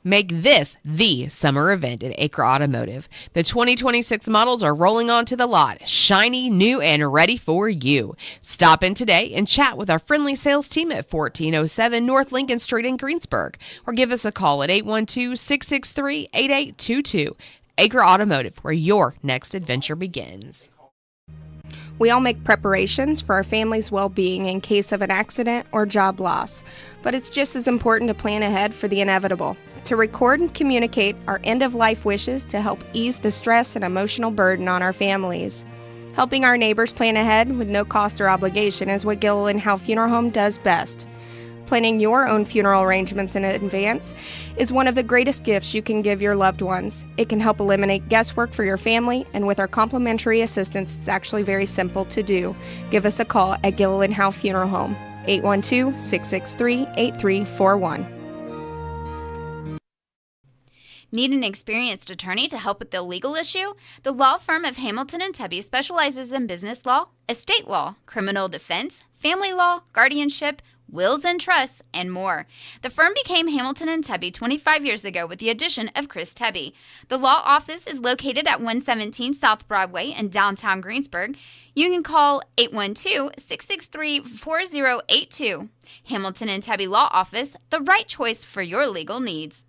Make this the summer event at Acre Automotive. The 2026 models are rolling onto the lot, shiny, new, and ready for you. Stop in today and chat with our friendly sales team at 1407 North Lincoln Street in Greensburg, or give us a call at 812-663-8822. Acre Automotive, where your next adventure begins. We all make preparations for our family's well-being in case of an accident or job loss, but it's just as important to plan ahead for the inevitable, to record and communicate our end-of-life wishes to help ease the stress and emotional burden on our families. Helping our neighbors plan ahead with no cost or obligation is what Gilliland Howe Funeral Home does best. Planning your own funeral arrangements in advance is one of the greatest gifts you can give your loved ones. It can help eliminate guesswork for your family, and with our complimentary assistance, it's actually very simple to do. Give us a call at Gilliland Howe Funeral Home, 812-663-8341. Need an experienced attorney to help with the legal issue? The law firm of Hamilton and Tubby specializes in business law, estate law, criminal defense, family law, guardianship, wills and trusts, and more. The firm became Hamilton and Tubby 25 years ago with the addition of Chris Tubby. The law office is located at 117 South Broadway in downtown Greensburg. You can call 812-663-4082. Hamilton and Tubby Law Office, the right choice for your legal needs.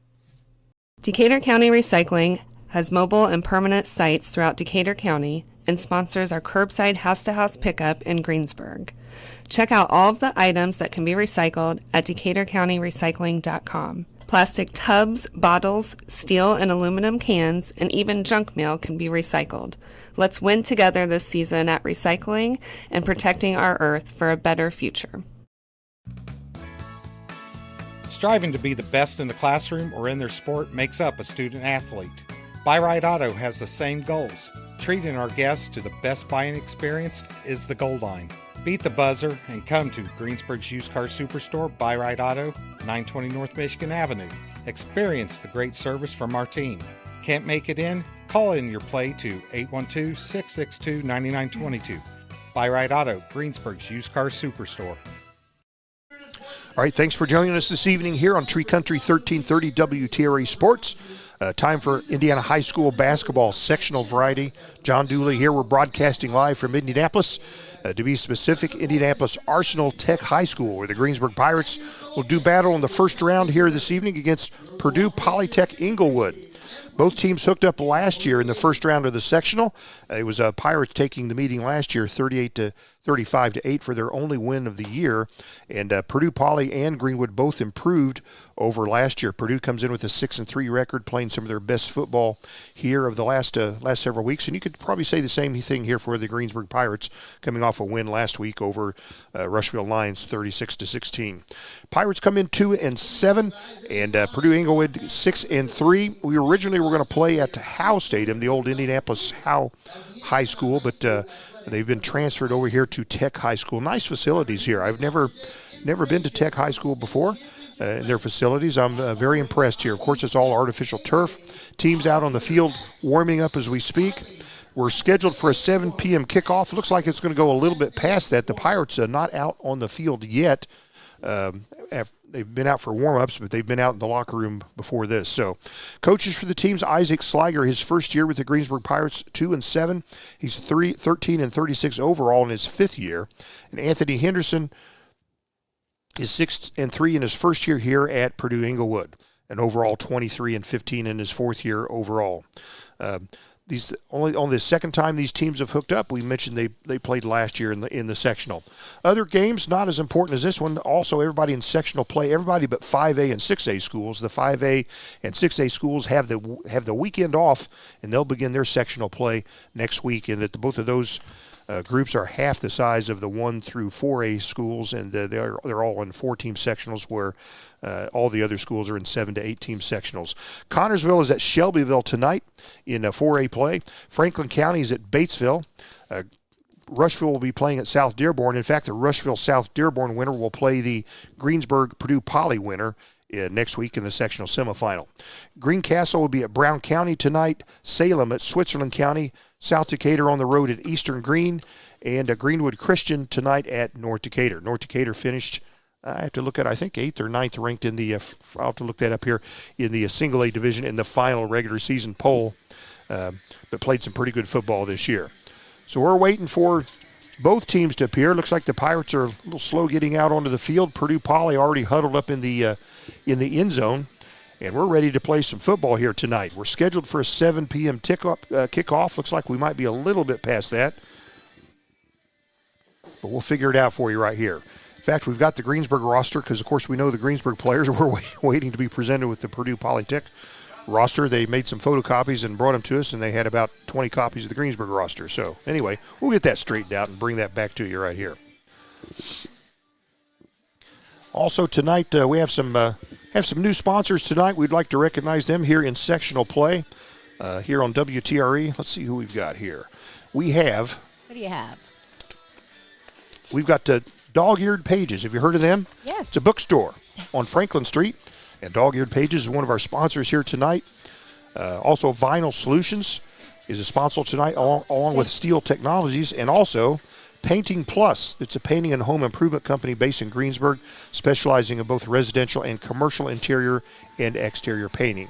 Decatur County Recycling has mobile and permanent sites throughout Decatur County and sponsors our curbside house-to-house pickup in Greensburg. Check out all of the items that can be recycled at DecaturCountyRecycling.com. Plastic tubs, bottles, steel and aluminum cans, and even junk mail can be recycled. Let's win together this season at recycling and protecting our earth for a better future. Striving to be the best in the classroom or in their sport makes up a student athlete. Buy Right Auto has the same goals. Treating our guests to the best buying experience is the goal line. Beat the buzzer and come to Greensburg's Used Car Superstore, Buy Right Auto, 920 North Michigan Avenue. Experience the great service from our team. Can't make it in? Call in your play to 812-662-9922. Buy Right Auto, Greensburg's Used Car Superstore. All right, thanks for joining us this evening here on Tree Country 1330 WTRE Sports. Time for Indiana High School basketball sectional variety. John Dooley here. We're broadcasting live from Indianapolis. To be specific, Indianapolis Arsenal Tech High School, where the Greensburg Pirates will do battle in the first round here this evening against Purdue Polytech Inglewood. Both teams hooked up last year in the first round of the sectional. It was Pirates taking the meeting last year, 38-35-8 for their only win of the year. And Purdue Poly and Greenwood both improved over last year. Purdue comes in with a 6-3 record, playing some of their best football here of the last several weeks. And you could probably say the same thing here for the Greensburg Pirates, coming off a win last week over Rushville Lions, 36-16. Pirates come in 2-7, and Purdue Inglewood 6-3. We originally were going to play at Howe Stadium, the old Indianapolis Howe High School, but they've been transferred over here to Tech High School. Nice facilities here. I've never been to Tech High School before. In their facilities, I'm very impressed here. Of course, it's all artificial turf. Teams out on the field warming up as we speak. We're scheduled for a 7 p.m. kickoff. Looks like it's going to go a little bit past that. The Pirates are not out on the field yet. They've been out for warm-ups, but they've been out in the locker room before this. So, coaches for the teams, Isaac Sliger, his first year with the Greensburg Pirates, 2-7. He's 13-36 overall in his fifth year. And Anthony Henderson is 6-3 in his first year here at Purdue Inglewood, and overall 23-15 in his fourth year overall. These only on the second time these teams have hooked up. We mentioned they played last year in the sectional. Other games not as important as this one. Also, everybody in sectional play. Everybody but 5A and 6A schools. The 5A and 6A schools have the weekend off, and they'll begin their sectional play next week. And that both of those groups are half the size of the 1 through 4A schools, and they're all in 4-team sectionals, where all the other schools are in 7 to 8-team sectionals. Connorsville is at Shelbyville tonight in 4A play. Franklin County is at Batesville. Rushville will be playing at South Dearborn. In fact, the Rushville-South Dearborn winner will play the Greensburg-Purdue Poly winner next week in the sectional semifinal. Greencastle will be at Brown County tonight. Salem at Switzerland County. South Decatur on the road at Eastern Green. And Greenwood Christian tonight at North Decatur. North Decatur finished I have to look at, I think, 8th or 9th ranked in the, I'll have to look that up here, in the single A division in the final regular season poll, but played some pretty good football this year. So we're waiting for both teams to appear. Looks like the Pirates are a little slow getting out onto the field. Purdue Poly already huddled up in the end zone, and we're ready to play some football here tonight. We're scheduled for a 7 p.m. kickoff. Looks like we might be a little bit past that, but we'll figure it out for you right here. In fact, we've got the Greensburg roster because, of course, we know the Greensburg players. We're waiting to be presented with the Purdue Polytech roster. They made some photocopies and brought them to us, and they had about 20 copies of the Greensburg roster. So, anyway, we'll get that straightened out and bring that back to you right here. Also, tonight, we have some new sponsors tonight. We'd like to recognize them here in sectional play here on WTRE. Let's see who we've got here. What do you have? We've got Dog-Eared Pages. Have you heard of them? Yes. It's a bookstore on Franklin Street, and Dog-Eared Pages is one of our sponsors here tonight. Also, Vinyl Solutions is a sponsor tonight, along with Steel Technologies, and also Painting Plus. It's a painting and home improvement company based in Greensburg, specializing in both residential and commercial interior and exterior painting,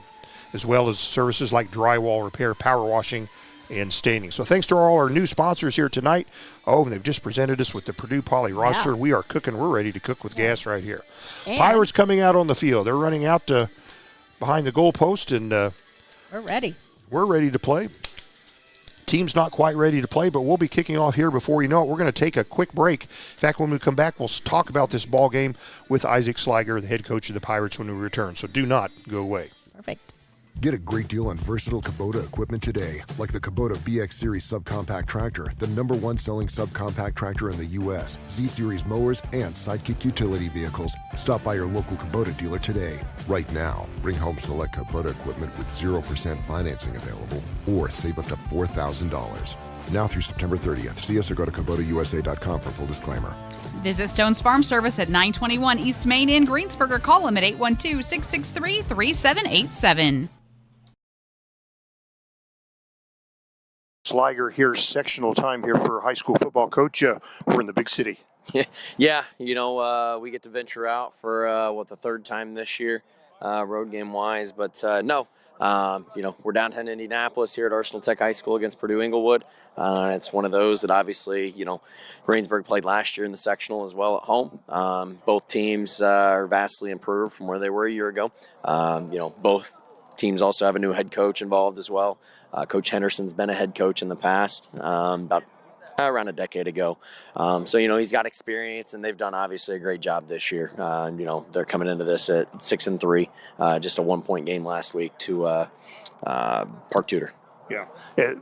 as well as services like drywall repair, power washing, and staining. So thanks to all our new sponsors here tonight. Oh, and they've just presented us with the Purdue Poly roster. Yeah. We are cooking. We're ready to cook with gas right here. And Pirates coming out on the field. They're running out behind the goalpost, and we're ready. We're ready to play. Team's not quite ready to play, but we'll be kicking off here before you know it. We're going to take a quick break. In fact, when we come back, we'll talk about this ball game with Isaac Sliger, the head coach of the Pirates, when we return. So do not go away. Perfect. Get a great deal on versatile Kubota equipment today, like the Kubota BX Series subcompact tractor, the #1 selling subcompact tractor in the U.S., Z-Series mowers, and Sidekick utility vehicles. Stop by your local Kubota dealer today. Right now, bring home select Kubota equipment with 0% financing available, or save up to $4,000. Now through September 30th. See us or go to KubotaUSA.com for full disclaimer. Visit Stone's Farm Service at 921 East Main in Greensburg or call them at 812-663-3787. Sliger here, sectional time here for high school football. Coach, we're in the big city. Yeah, we get to venture out for, the third time this year, road game-wise. But, no, we're downtown Indianapolis here at Arsenal Tech High School against Purdue Inglewood. It's one of those that obviously, Greensburg played last year in the sectional as well at home. Both teams are vastly improved from where they were a year ago. Both teams also have a new head coach involved as well. Coach Henderson's been a head coach in the past, about around a decade ago. So he's got experience, and they've done obviously a great job this year. They're coming into this at 6-3, just a 1-point game last week to Park Tudor. Yeah,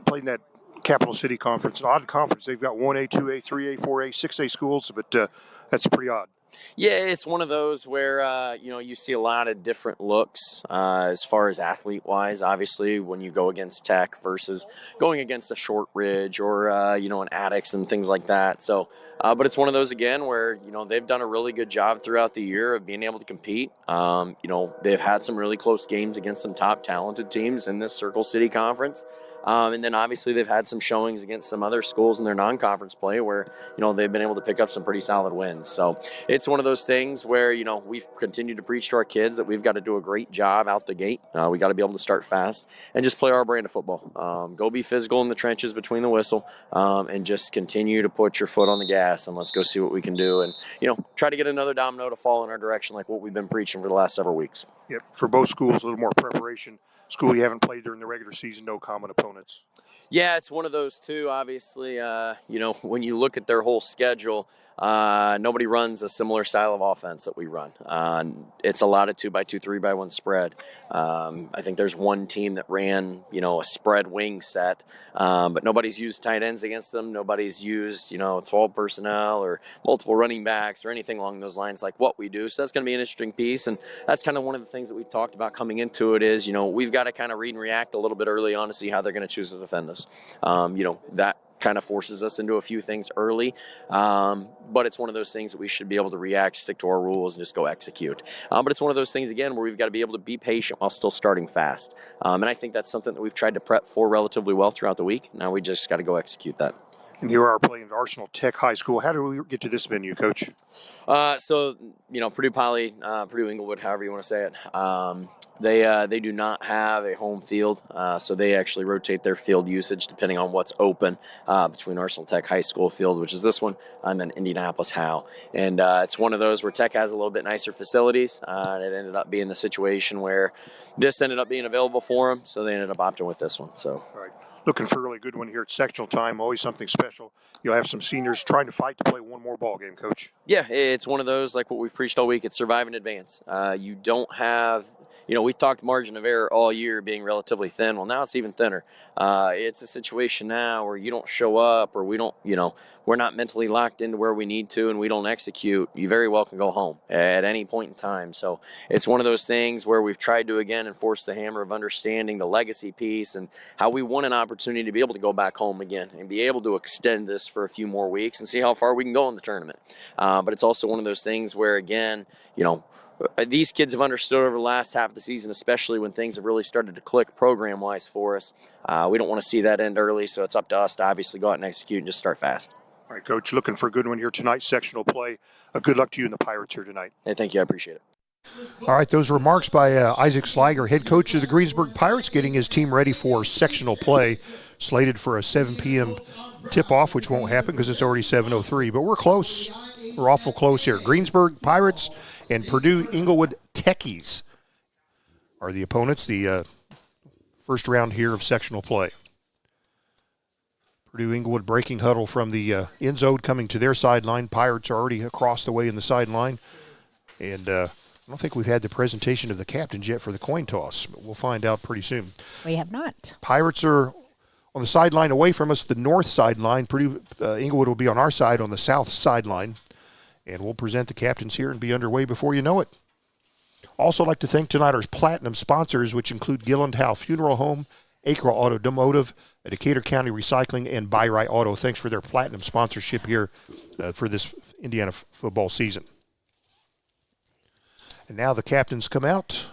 playing that Capital City Conference, an odd conference. They've got 1A, 2A, 3A, 4A, 6A schools, but that's pretty odd. Yeah, it's one of those where, you see a lot of different looks as far as athlete-wise, obviously, when you go against Tech versus going against a Short Ridge or, an Addicts and things like that. So, but it's one of those, again, where, they've done a really good job throughout the year of being able to compete. They've had some really close games against some top talented teams in this Circle City Conference. And then obviously they've had some showings against some other schools in their non-conference play where, they've been able to pick up some pretty solid wins. So it's one of those things where, we've continued to preach to our kids that we've got to do a great job out the gate. We got to be able to start fast and just play our brand of football. Go be physical in the trenches between the whistle, and just continue to put your foot on the gas, and let's go see what we can do. And, try to get another domino to fall in our direction like what we've been preaching for the last several weeks. Yep, for both schools, a little more preparation. School you haven't played during the regular season, no common opponents. Yeah, it's one of those too. Obviously, when you look at their whole schedule, nobody runs a similar style of offense that we run. It's a lot of 2x2, 3x1 spread. I think there's one team that ran, a spread wing set, but nobody's used tight ends against them. Nobody's used, 12 personnel or multiple running backs or anything along those lines like what we do. So that's going to be an interesting piece, and that's kind of one of the things that we've talked about coming into it is, we've got to kind of read and react a little bit early on to see how they're going to choose to defend us. That kind of forces us into a few things early, but it's one of those things that we should be able to react, stick to our rules, and just go execute. But it's one of those things, again, where we've got to be able to be patient while still starting fast. And I think that's something that we've tried to prep for relatively well throughout the week. Now we just got to go execute that. And you are playing at Arsenal Tech High School. How do we get to this venue, Coach? So, Purdue Poly, Purdue Inglewood, however you want to say it. They do not have a home field, so they actually rotate their field usage depending on what's open between Arsenal Tech High School field, which is this one, and then Indianapolis Howe. And it's one of those where Tech has a little bit nicer facilities, and it ended up being the situation where this ended up being available for them, so they ended up opting with this one. So. All right. Looking for a really good one here at sectional time. Always something special. You'll have some seniors trying to fight to play one more ball game, Coach. Yeah, it's one of those, like what we've preached all week, it's survive and advance. You don't have, we've talked margin of error all year being relatively thin. Well, now it's even thinner. It's a situation now where you don't show up or we don't, we're not mentally locked into where we need to and we don't execute. You very well can go home at any point in time. So it's one of those things where we've tried to, again, enforce the hammer of understanding the legacy piece and how we want an opportunity to be able to go back home again and be able to extend this for a few more weeks and see how far we can go in the tournament. But it's also one of those things where, again, these kids have understood over the last half of the season, especially when things have really started to click program-wise for us. We don't want to see that end early, so it's up to us to obviously go out and execute and just start fast. All right, Coach, looking for a good one here tonight, sectional play. Good luck to you and the Pirates here tonight. Hey, thank you. I appreciate it. All right, those remarks by Isaac Sliger, head coach of the Greensburg Pirates, getting his team ready for sectional play, slated for a 7 p.m. tip-off, which won't happen because it's already 7:03. But we're close. We're awful close here. Greensburg Pirates and Purdue Inglewood Techies are the opponents, the first round here of sectional play. Purdue Inglewood breaking huddle from the end zone coming to their sideline. Pirates are already across the way in the sideline. And I don't think we've had the presentation of the captains yet for the coin toss, but we'll find out pretty soon. We have not. Pirates are on the sideline away from us, the north sideline. Purdue Inglewood will be on our side on the south sideline. And we'll present the captains here and be underway before you know it. Also like to thank tonight our platinum sponsors, which include Gilland Howe Funeral Home, Acre Automotive, Decatur County Recycling, and Buy Right Auto. Thanks for their platinum sponsorship here for this Indiana football season. And now the captains come out.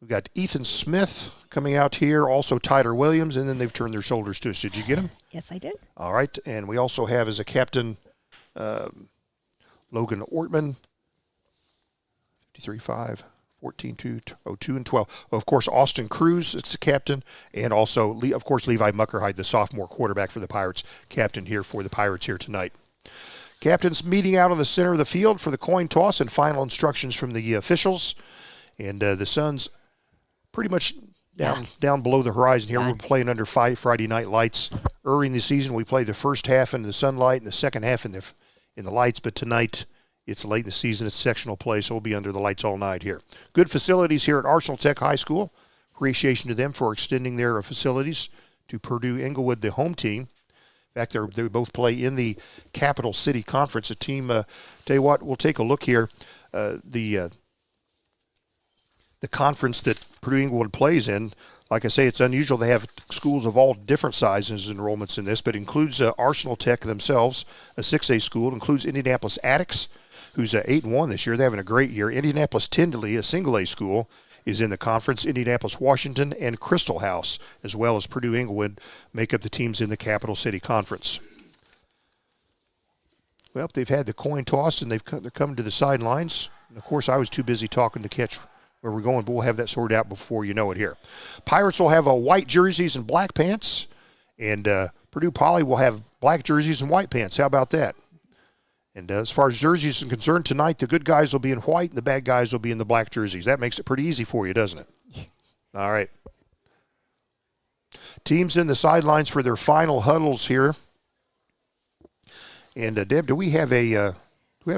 We've got Ethan Smith coming out here, also Tyler Williams, and then they've turned their shoulders to us. Did you get him? Yes, I did. All right, and we also have as a captain Logan Ortman, 53-5, 14-2, 02, and 12. Of course, Austin Cruz, it's the captain, and also, of course, Levi Muckerhide, the sophomore quarterback for the Pirates, captain here for the Pirates here tonight. Captains meeting out on the center of the field for the coin toss and final instructions from the officials. And the sun's pretty much down below the horizon here. We're playing under Friday night lights. Early in the season, we play the first half in the sunlight and the second half in the lights. But tonight, it's late in the season. It's sectional play, so we'll be under the lights all night here. Good facilities here at Arsenal Tech High School. Appreciation to them for extending their facilities to Purdue Inglewood, the home team. In fact, they both play in the Capital City Conference. A team, tell you what, we'll take a look here. The conference that Purdue Inglewood plays in, like I say, it's unusual. They have schools of all different sizes enrollments in this, but includes Arsenal Tech themselves, a 6A school. It includes Indianapolis Attucks, who's 8-1 this year. They're having a great year. Indianapolis Tyndall, a single A school, is in the conference. Indianapolis Washington and Crystal House, as well as Purdue Inglewood, make up the teams in the Capital City Conference. Well, they've had the coin toss, and they're coming to the sidelines. And of course, I was too busy talking to catch where we're going, but we'll have that sorted out before you know it here. Pirates will have white jerseys and black pants, and Purdue Poly will have black jerseys and white pants. How about that? And as far as jerseys are concerned, tonight the good guys will be in white and the bad guys will be in the black jerseys. That makes it pretty easy for you, doesn't it? All right. Teams in the sidelines for their final huddles here. And Deb, do we have a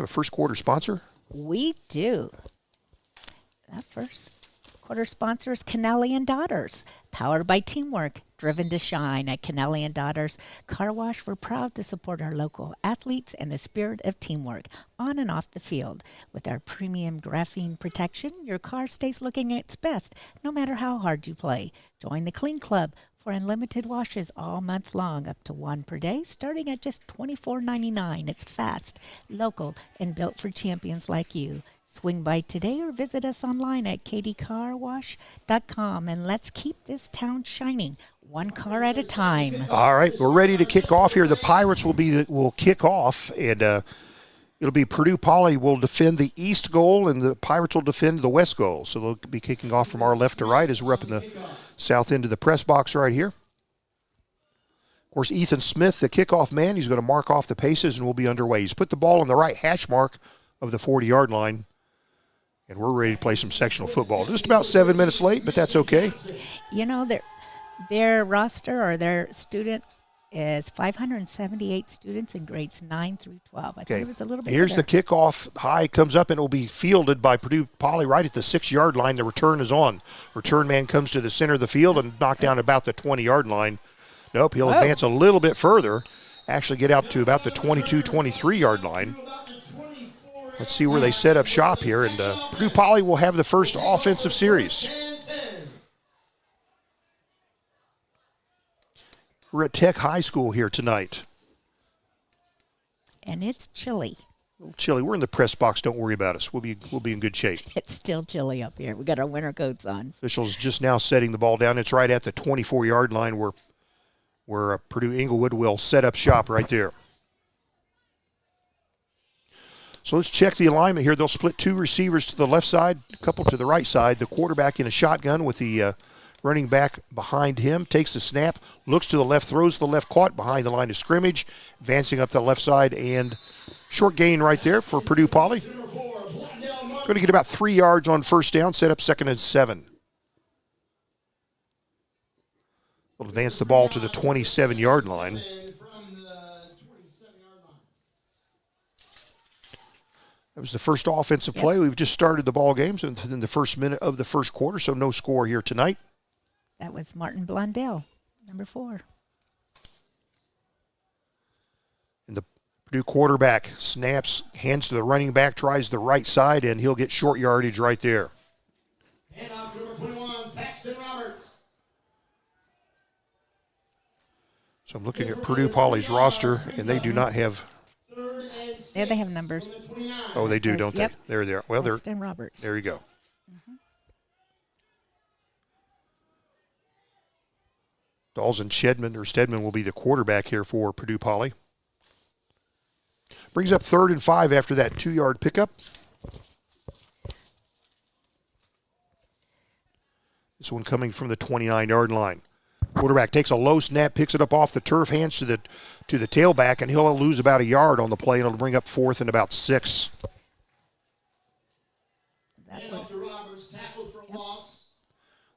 first quarter sponsor? We do. That first quarter sponsor is Kennelly & Daughters, powered by teamwork, driven to shine. At Kennelly & Daughters Car Wash, we're proud to support our local athletes and the spirit of teamwork on and off the field. With our premium graphene protection, your car stays looking its best no matter how hard you play. Join the Clean Club for unlimited washes all month long, up to one per day, starting at just $24.99. It's fast, local, and built for champions like you. Swing by today or visit us online at kdcarwash.com, and let's keep this town shining One car at a time. All right, we're ready to kick off here. The Pirates will kick off, and it'll be Purdue Poly will defend the east goal, and the Pirates will defend the west goal. So they'll be kicking off from our left to right as we're up in the south end of the press box right here. Of course, Ethan Smith, the kickoff man, he's going to mark off the paces, and we'll be underway. He's put the ball on the right hash mark of the 40-yard line, and we're ready to play some sectional football. Just about 7 minutes late, but that's okay. You know, their roster or their student is 578 students in grades 9 through 12. I think it was a little bit Here's better. the kickoff. High comes up, and it will be fielded by Purdue Poly right at the 6-yard line. The return is on. Return man comes to the center of the field and knocked down about the 20-yard line. Nope, he'll advance a little bit further, actually get out to about the 22, 23-yard line. Let's see where they set up shop here, and Purdue Poly will have the first offensive series. We're at Tech High School here tonight. And it's chilly. A little chilly. We're in the press box. Don't worry about us. We'll be in good shape. It's still chilly up here. We got our winter coats on. Officials just now setting the ball down. It's right at the 24-yard line where Purdue Inglewood will set up shop right there. So let's check the alignment here. They'll split 2 receivers to the left side, a couple to the right side. The quarterback in a shotgun with the running back behind him, takes the snap, looks to the left, throws to the left, caught behind the line of scrimmage, advancing up the left side, and short gain right there for Purdue Poly. Going to get about 3 yards on first down, set up 2nd and 7. We'll advance the ball to the 27-yard line. That was the first offensive play. We've just started the ball game in the first minute of the first quarter, so no score here tonight. That was Martin Blondell, number 4. And the Purdue quarterback snaps, hands to the running back, tries the right side, and he'll get short yardage right there. And out to number 21, Paxton Roberts. So I'm looking at Purdue Poly's roster, and they do not have. Yeah, they have numbers. Oh, they do, don't Yep. they? There they are. Well, Paxton Roberts. there you go. Dalton Stedman will be the quarterback here for Purdue Poly. Brings up 3rd and 5 after that 2-yard pickup. This one coming from the 29-yard line. Quarterback takes a low snap, picks it up off the turf, hands to the tailback, and he'll lose about a yard on the play, and it'll bring up 4th and about 6.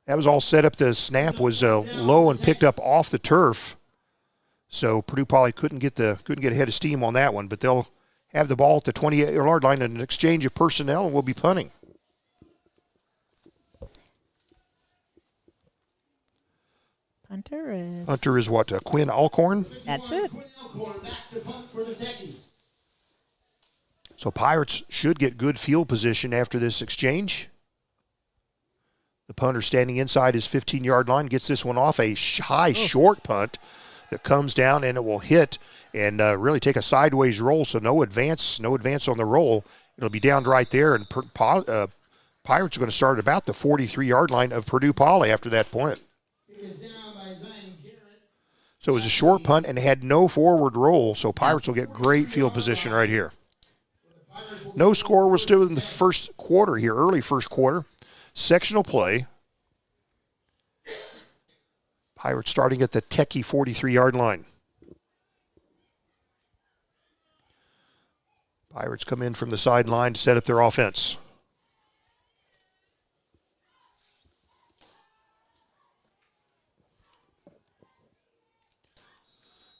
That was all set up. The snap was low and picked up off the turf, so Purdue Poly couldn't get ahead of steam on that one. But they'll have the ball at the 28-yard line in an exchange of personnel, and we'll be punting. Hunter is what? Quinn Alcorn? That's it. So Pirates should get good field position after this exchange. The punter standing inside his 15-yard line gets this one off, a high short punt that comes down, and it will hit and really take a sideways roll, so no advance on the roll. It'll be down right there, and Pirates are going to start about the 43-yard line of Purdue Poly after that point. So it was a short punt and had no forward roll, so Pirates will get great field position right here. No score was still in the first quarter here, early first quarter. Sectional play. Pirates starting at the techie 43-yard line. Pirates come in from the sideline to set up their offense.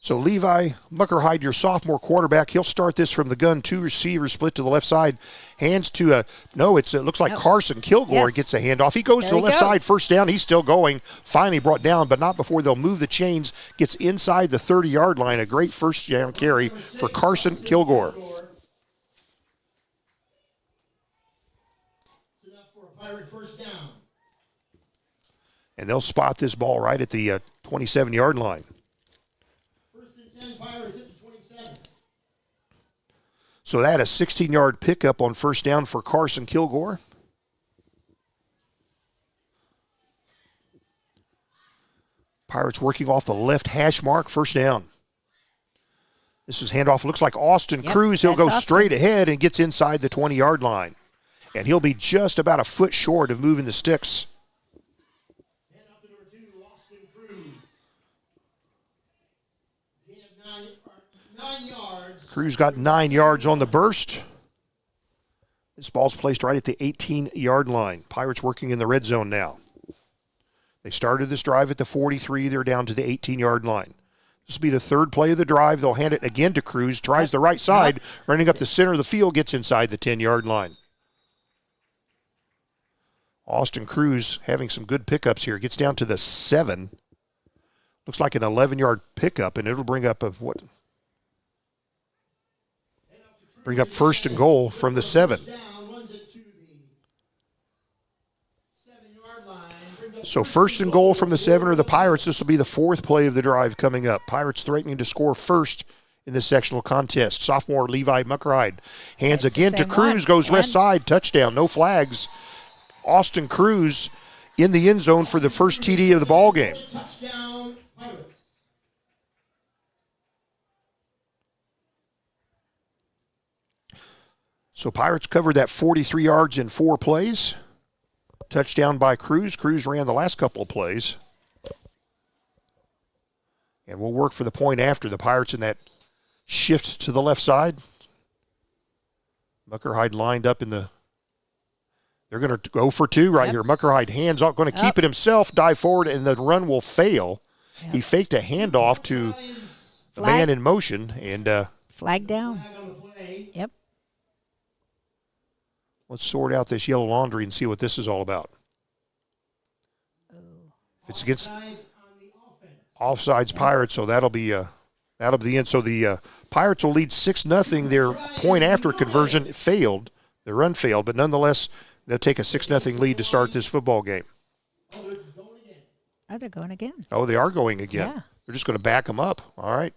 So Levi Muckerhide, your sophomore quarterback, he'll start this from the gun. 2 receivers split to the left side. Hands to it looks like Carson Kilgore gets a handoff. He goes to the left side, first down. He's still going. Finally brought down, but not before they'll move the chains. Gets inside the 30-yard line. A great first down carry for Carson Kilgore. And they'll spot this ball right at the 27-yard line. So that a 16-yard pickup on first down for Carson Kilgore. Pirates working off the left hash mark, first down. This is handoff. Looks like Austin Cruz. He'll go straight ahead and gets inside the 20-yard line. And he'll be just about a foot short of moving the sticks. Handoff to number 2, Austin Cruz. He had 9 yards. Cruz got 9 yards on the burst. This ball's placed right at the 18-yard line. Pirates working in the red zone now. They started this drive at the 43. They're down to the 18-yard line. This will be the third play of the drive. They'll hand it again to Cruz. Tries the right side, running up the center of the field, gets inside the 10-yard line. Austin Cruz having some good pickups here. Gets down to the 7. Looks like an 11-yard pickup, and it'll bring up Bring up first and goal from the 7. So first and goal from the 7 are the Pirates. This will be the fourth play of the drive coming up. Pirates threatening to score first in the sectional contest. Sophomore Levi Muckerhide hands again to Cruz, goes left side, touchdown, no flags. Austin Cruz in the end zone for the first TD of the ball game. Touchdown, Pirates. So Pirates covered that 43 yards in 4 plays. Touchdown by Cruz. Cruz ran the last couple of plays. And we'll work for the point after. The Pirates in that shift to the left side. Muckerhide lined up in the... They're going to go for 2 right here. Muckerhide hands off, going to keep it himself, dive forward, and the run will fail. He faked a handoff to the man in motion. And flag down. Yep. Let's sort out this yellow laundry and see what this is all about. If it's against offsides Pirates, so that'll be the end. So the Pirates will lead 6-0. Their point after conversion failed. The run failed, but nonetheless, they'll take a 6-0 lead to start this football game. Oh, they're going again. Oh, they are going again. Yeah. They're just going to back them up. All right.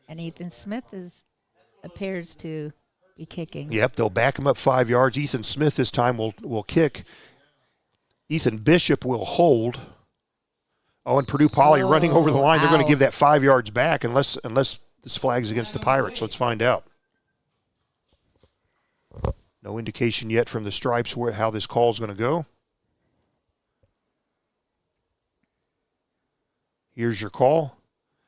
And Ethan Smith appears to be kicking. Yep, they'll back him up 5 yards. Ethan Smith this time will kick. Ethan Bishop will hold. Oh, and Purdue Poly running over the line. They're going to give that 5 yards back unless this flag's against the Pirates. Let's find out. No indication yet from the stripes how this call is going to go. Here's your call.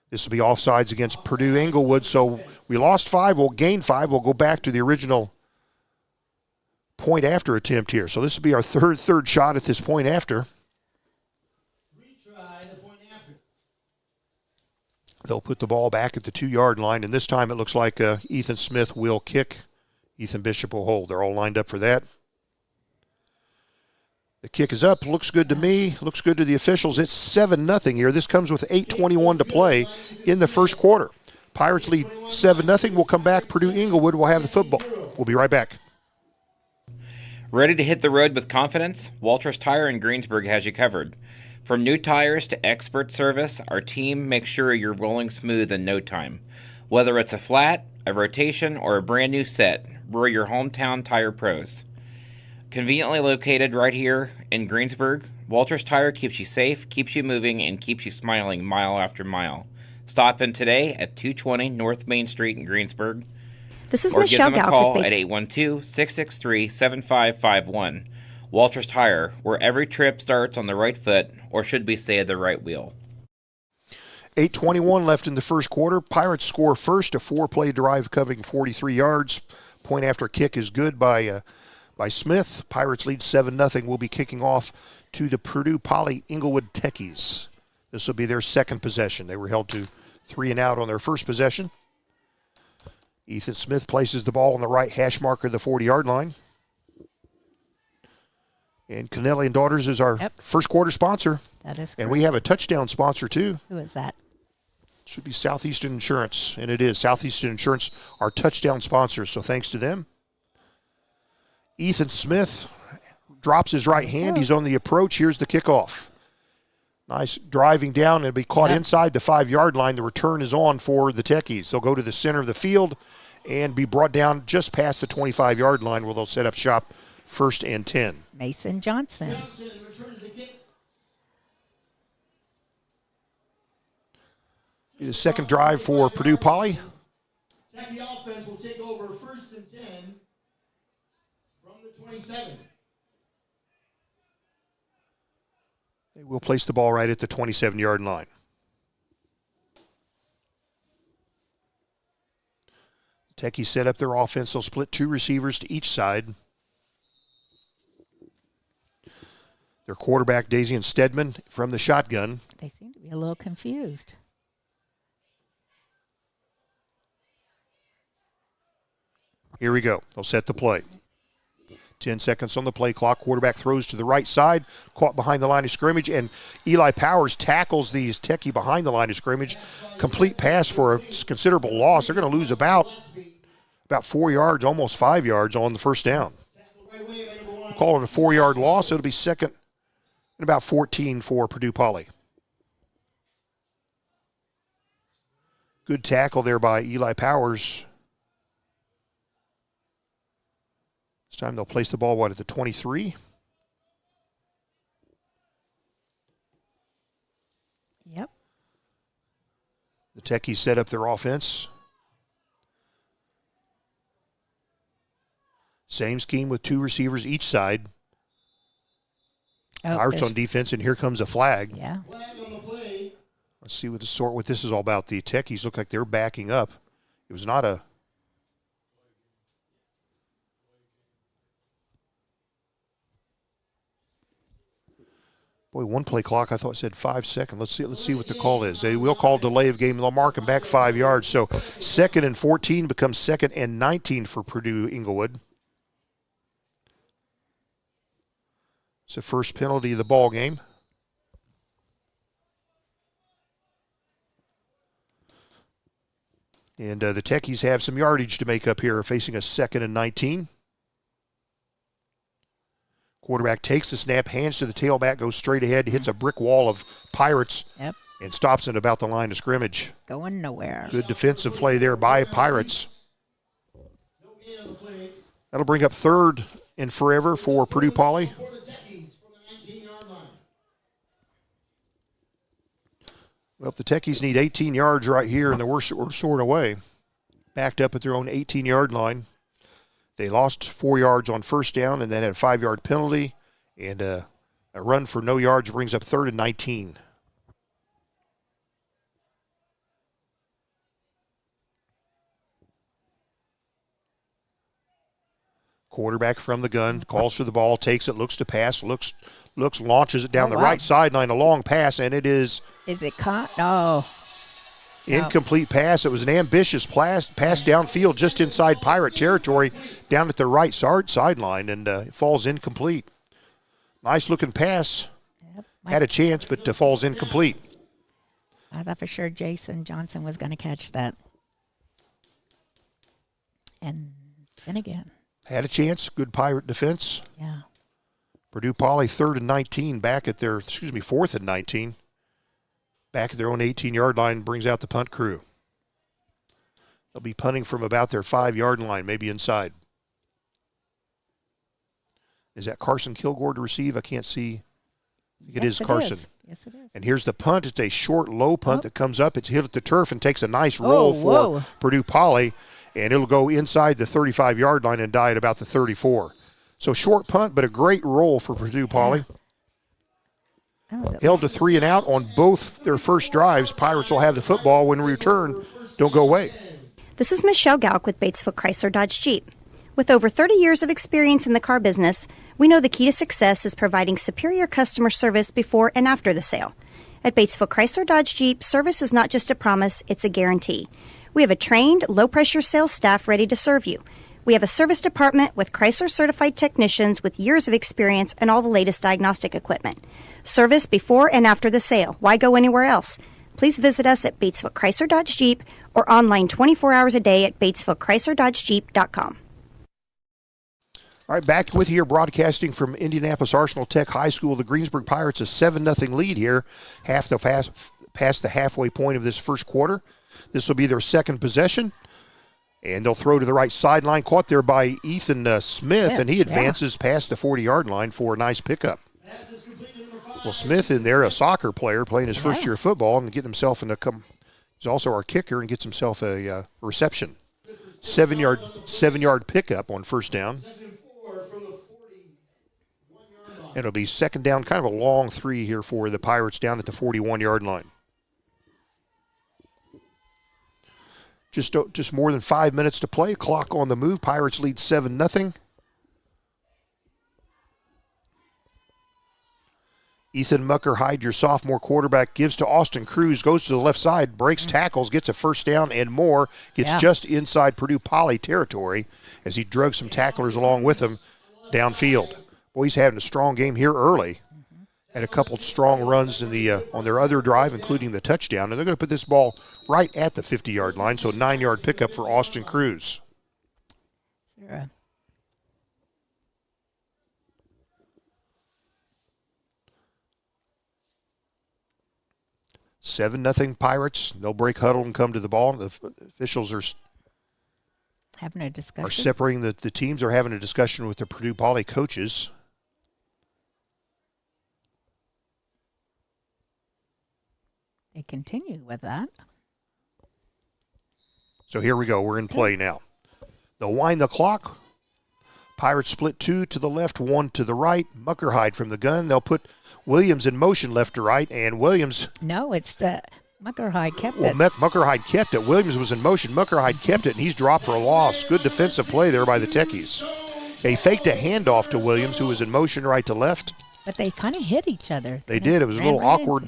This will be offsides against Purdue Englewood. So we lost 5. We'll gain 5. We'll go back to the original point after attempt here. So this will be our third shot at this point after. Retry the point after. They'll put the ball back at the 2-yard line, and this time it looks like Ethan Smith will kick. Ethan Bishop will hold. They're all lined up for that. The kick is up. Looks good to me. Looks good to the officials. It's 7-0 here. This comes with 8:21 to play in the first quarter. Pirates lead 7-0. We'll come back. Purdue Englewood will have the football. We'll be right back. Ready to hit the road with confidence? Walters Tire in Greensburg has you covered. From new tires to expert service, our team makes sure you're rolling smooth in no time. Whether it's a flat, a rotation, or a brand new set, we're your hometown tire pros. Conveniently located right here in Greensburg, Walters Tire keeps you safe, keeps you moving, and keeps you smiling mile after mile. Stop in today at 220 North Main Street in Greensburg. This is or Michelle give them a call Galtrick. at 812-663-7551. Walters Tire, where every trip starts on the right foot, or should we say the right wheel. 8:21 left in the first quarter. Pirates score first, a 4-play drive covering 43 yards. Point after kick is good by Smith. Pirates lead 7-0. We'll be kicking off to the Purdue Poly Englewood Techies. This will be their second possession. They were held to 3 and out on their first possession. Ethan Smith places the ball on the right hash marker of the 40-yard line. And Cannelli and Daughters is our first quarter sponsor. That is correct. And we have a touchdown sponsor, too. Who is that? Should be Southeastern Insurance, and it is. Southeastern Insurance, our touchdown sponsors, so thanks to them. Ethan Smith drops his right hand. He's on the approach. Here's the kickoff. Nice driving down. It'll be caught inside the 5-yard line. The return is on for the Techies. They'll go to the center of the field and be brought down just past the 25-yard line where they'll set up shop 1st and 10. Mason Johnson. Johnson returns the kick. The second drive for Purdue Poly. Techie offense will take over 1st and 10 from the 27. They will place the ball right at the 27-yard line. Techie set up their offense. They'll split 2 receivers to each side. Their quarterback, Daisy and Stedman, from the shotgun. They seem to be a little confused. Here we go. They'll set the play. 10 seconds on the play clock. Quarterback throws to the right side, caught behind the line of scrimmage, and Eli Powers tackles these Techie behind the line of scrimmage. Complete pass for a considerable loss. They're going to lose about 4 yards, almost 5 yards on the first down. We'll call it a 4-yard loss. It'll be second and about 14 for Purdue Poly. Good tackle there by Eli Powers. This time they'll place the ball, at the 23? Yep. The Techies set up their offense. Same scheme with 2 receivers each side. Pirates on defense, and here comes a flag. Yeah. Let's see what this is all about. The Techies look like they're backing up. It was not a... Boy, one play clock, I thought it said 5 seconds. Let's see what the call is. They will call delay of game. They'll mark them back 5 yards. So 2nd and 14 becomes 2nd and 19 for Purdue Inglewood. It's the first penalty of the ball game. And the Techies have some yardage to make up here, facing a 2nd and 19. Quarterback takes the snap, hands to the tailback, goes straight ahead, hits a brick wall of Pirates, and stops at about the line of scrimmage. Going nowhere. Good defensive play there by Pirates. That'll bring up 3rd and forever for Purdue Poly. Well, the Techies need 18 yards right here, and we're sort away. Backed up at their own 18-yard line. They lost 4 yards on first down and then had a 5-yard penalty. And a run for no yards brings up 3rd and 19. Quarterback from the gun, calls for the ball, takes it, looks to pass, launches it down the right sideline, a long pass, and it is... Is it caught? Oh. Incomplete pass. It was an ambitious pass downfield just inside Pirate territory down at the right sideline, and it falls incomplete. Nice-looking pass. Yep. Had a chance, but falls incomplete. I thought for sure Jason Johnson was going to catch that. And then again. Had a chance. Good Pirate defense. Yeah. Purdue Poly 3rd and 19, 4th and 19. Back at their own 18-yard line, brings out the punt crew. They'll be punting from about their 5-yard line, maybe inside. Is that Carson Kilgore to receive? I can't see. It is Carson. Yes, it is. And here's the punt. It's a short, low punt that comes up. It's hit at the turf and takes a nice roll for Purdue Poly, and it'll go inside the 35-yard line and die at about the 34. So short punt, but a great roll for Purdue Poly. Held to 3 and out on both their first drives. Pirates will have the football when we return. Don't go away. This is Michelle Galk with Batesville Chrysler Dodge Jeep. With over 30 years of experience in the car business, we know the key to success is providing superior customer service before and after the sale. At Batesville Chrysler Dodge Jeep, service is not just a promise, it's a guarantee. We have a trained, low-pressure sales staff ready to serve you. We have a service department with Chrysler-certified technicians with years of experience and all the latest diagnostic equipment. Service before and after the sale. Why go anywhere else? Please visit us at Batesville Chrysler Dodge Jeep or online 24 hours a day at BatesvilleChryslerDodgeJeep.com. All right, back with you here, broadcasting from Indianapolis Arsenal Tech High School. The Greensburg Pirates a 7-0 lead here, past the halfway point of this first quarter. This will be their second possession. And they'll throw to the right sideline, caught there by Ethan Smith, and he advances past the 40-yard line for a nice pickup. Well, Smith in there, a soccer player, playing his first year of football and getting himself into He's also our kicker and gets himself a reception. 7-yard pickup on first down. And it'll be second down, kind of a long 3 here for the Pirates down at the 41-yard line. Just more than 5 minutes to play. Clock on the move. Pirates lead 7-0. Ethan Muckerhide, your sophomore quarterback, gives to Austin Cruz, goes to the left side, breaks tackles, gets a first down and more, gets just inside Purdue Poly territory as he drug some tacklers along with him downfield. Boy, he's having a strong game here early. Had a couple strong runs in the on their other drive, including the touchdown, and they're going to put this ball right at the 50-yard line, so 9-yard pickup for Austin Cruz. Sure. 7-0 Pirates. They'll break huddle and come to the ball. The officials are having a discussion. Are separating the teams. Are having a discussion with the Purdue Poly coaches. They continue with that. So here we go. We're in play now. They'll wind the clock. Pirates split 2 to the left, 1 to the right. Muckerhide from the gun. They'll put Williams in motion left to right, and Williams. No, it's the Muckerhide kept it. Muckerhide kept it. Williams was in motion. Muckerhide kept it, and he's dropped for a loss. Good defensive play there by the Techies. They faked a handoff to Williams, who was in motion right to left. But they kind of hit each other. They did. It was a little awkward.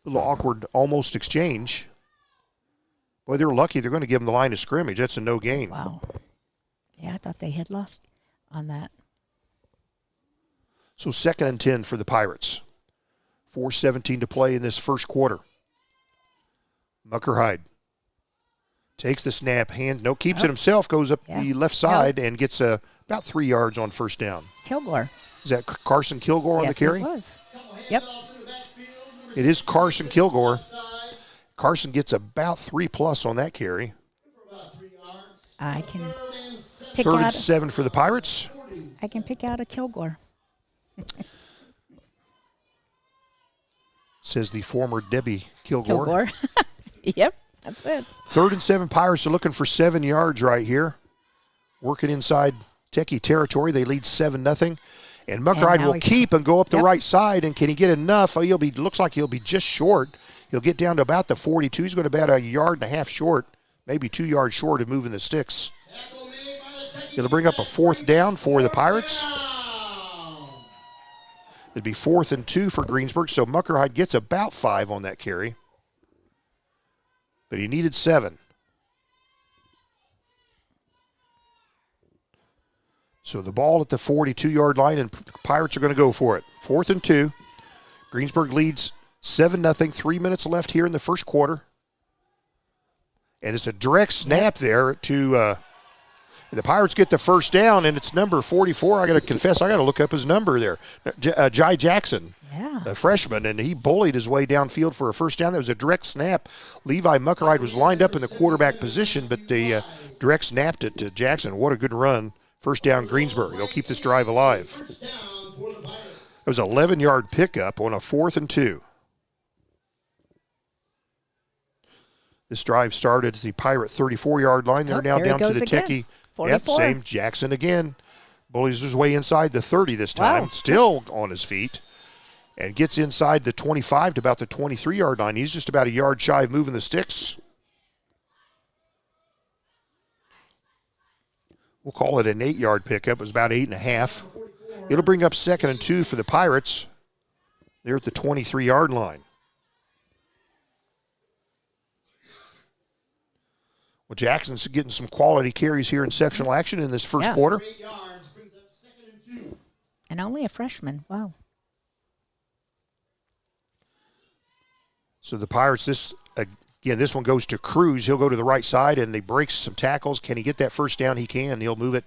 Little awkward, almost exchange. Boy, they're lucky they're going to give them the line of scrimmage. That's a no gain. Wow. Yeah, I thought they had lost on that. So 2nd and 10 for the Pirates. 4:17 to play in this first quarter. Muckerhide takes the snap, keeps it himself, goes up the left side and gets about 3 yards on first down. Kilgore. Is that Carson Kilgore on the carry? It was. Yep. It is Carson Kilgore. Carson gets about 3+ on that carry. I can pick 3rd and 7 for the Pirates. I can pick out a Kilgore. Says the former Debbie Kilgore. Yep, that's it. 3rd and 7, Pirates are looking for 7 yards right here. Working inside Techie territory. They lead 7-0. And Muckerhide will keep and go up the right side. And can he get enough? Looks like he'll be just short. He'll get down to about the 42. He's going to be about 1.5 yards short, maybe 2 yards short of moving the sticks. It'll bring up a 4th down for the Pirates. It'd be 4th and 2 for Greensburg, so Muckerhide gets about 5 on that carry. But he needed 7. So the ball at the 42-yard line, and Pirates are going to go for it. 4th and 2. Greensburg leads 7-0. 3 minutes left here in the first quarter. And it's a direct snap there to the Pirates get the first down, and it's number 44. I got to confess, I got to look up his number there. Jai Jackson, a freshman, and he bullied his way downfield for a first down. That was a direct snap. Levi Muckerhide was lined up in the quarterback position, but they direct snapped it to Jackson. What a good run. First down, Greensburg. They'll keep this drive alive. It was an 11-yard pickup on a 4th and 2. This drive started at the Pirate 34-yard line. They're now down to the Techie. 44. Yep, same. Jackson again. Bullies his way inside the 30 this time. Wow. Still on his feet. And gets inside the 25 to about the 23-yard line. He's just about a yard shy of moving the sticks. We'll call it an 8-yard pickup. It was about 8.5. It'll bring up 2nd and 2 for the Pirates. They're at the 23-yard line. Well, Jackson's getting some quality carries here in sectional action in this first quarter. And only a freshman. Wow. So the Pirates, this one goes to Cruz. He'll go to the right side, and he breaks some tackles. Can he get that first down? He can. He'll move it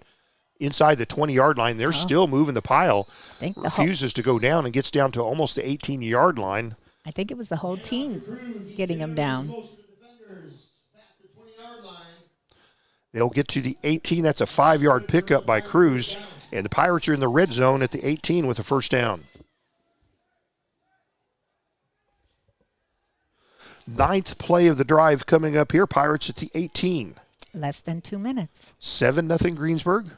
inside the 20-yard line. They're still moving the pile. Refuses to go down and gets down to almost the 18-yard line. I think it was the whole team getting him down. They'll get to the 18. That's a 5-yard pickup by Cruz. And the Pirates are in the red zone at the 18 with a first down. Ninth play of the drive coming up here. Pirates at the 18. Less than 2 minutes. 7-0 Greensburg.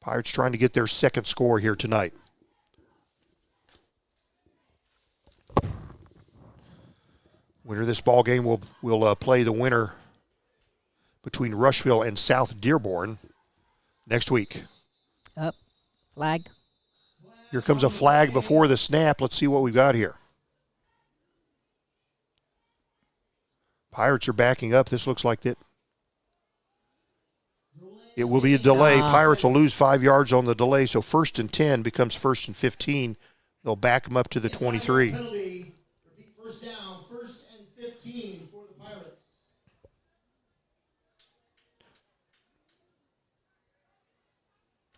Pirates trying to get their second score here tonight. Winner of this ball game will play the winner between Rushville and South Dearborn next week. Up. Flag. Here comes a flag before the snap. Let's see what we've got here. Pirates are backing up. This looks like it. It will be a delay. Pirates will lose 5 yards on the delay, so 1st and 10 becomes 1st and 15. They'll back them up to the 23. Penalty. Repeat, first down, 1st and 15 for the Pirates.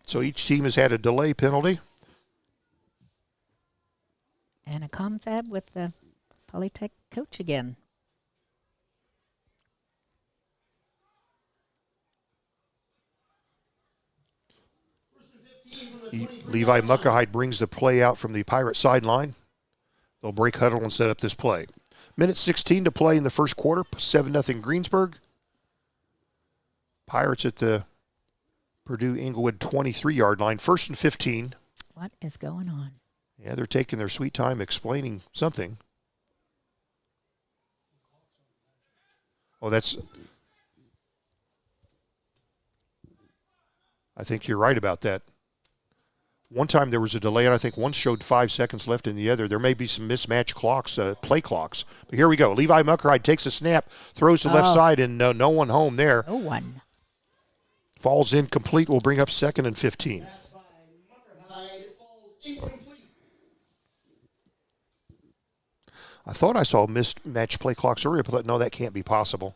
So each team has had a delay penalty. And a confab with the Polytech coach again. Levi Muckerhide brings the play out from the Pirate sideline. They'll break huddle and set up this play. Minute 16 to play in the first quarter. 7-0 Greensburg. Pirates at the Purdue Inglewood 23-yard line. 1st and 15. What is going on? Yeah, they're taking their sweet time explaining something. Oh, I think you're right about that. One time there was a delay, and I think one showed 5 seconds left in the other. There may be some mismatched clocks, play clocks. But here we go. Levi Muckerhide takes a snap, throws to the left side, and no one home there. No one. Falls incomplete. Will bring up 2nd and 15. I thought I saw mismatched play clocks earlier, but I thought, no, that can't be possible.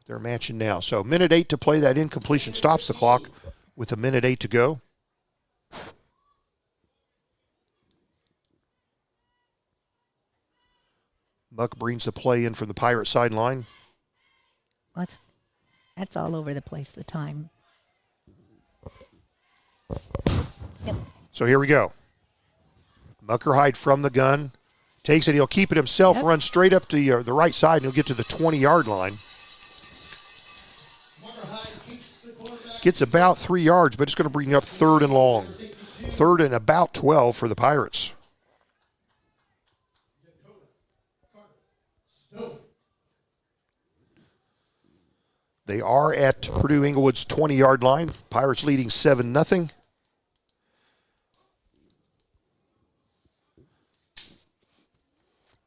They're matching now. So minute 8 to play. That incompletion stops the clock with a minute 8 to go. Muck brings the play in from the Pirate sideline. That's all over the place, the time. Yep. So here we go. Muckerhide from the gun. Takes it. He'll keep it himself, run straight up to the right side, and he'll get to the 20-yard line. Gets about 3 yards, but it's going to bring up 3rd and long. 3rd and about 12 for the Pirates. They are at Purdue Inglewood's 20-yard line. Pirates leading 7-0.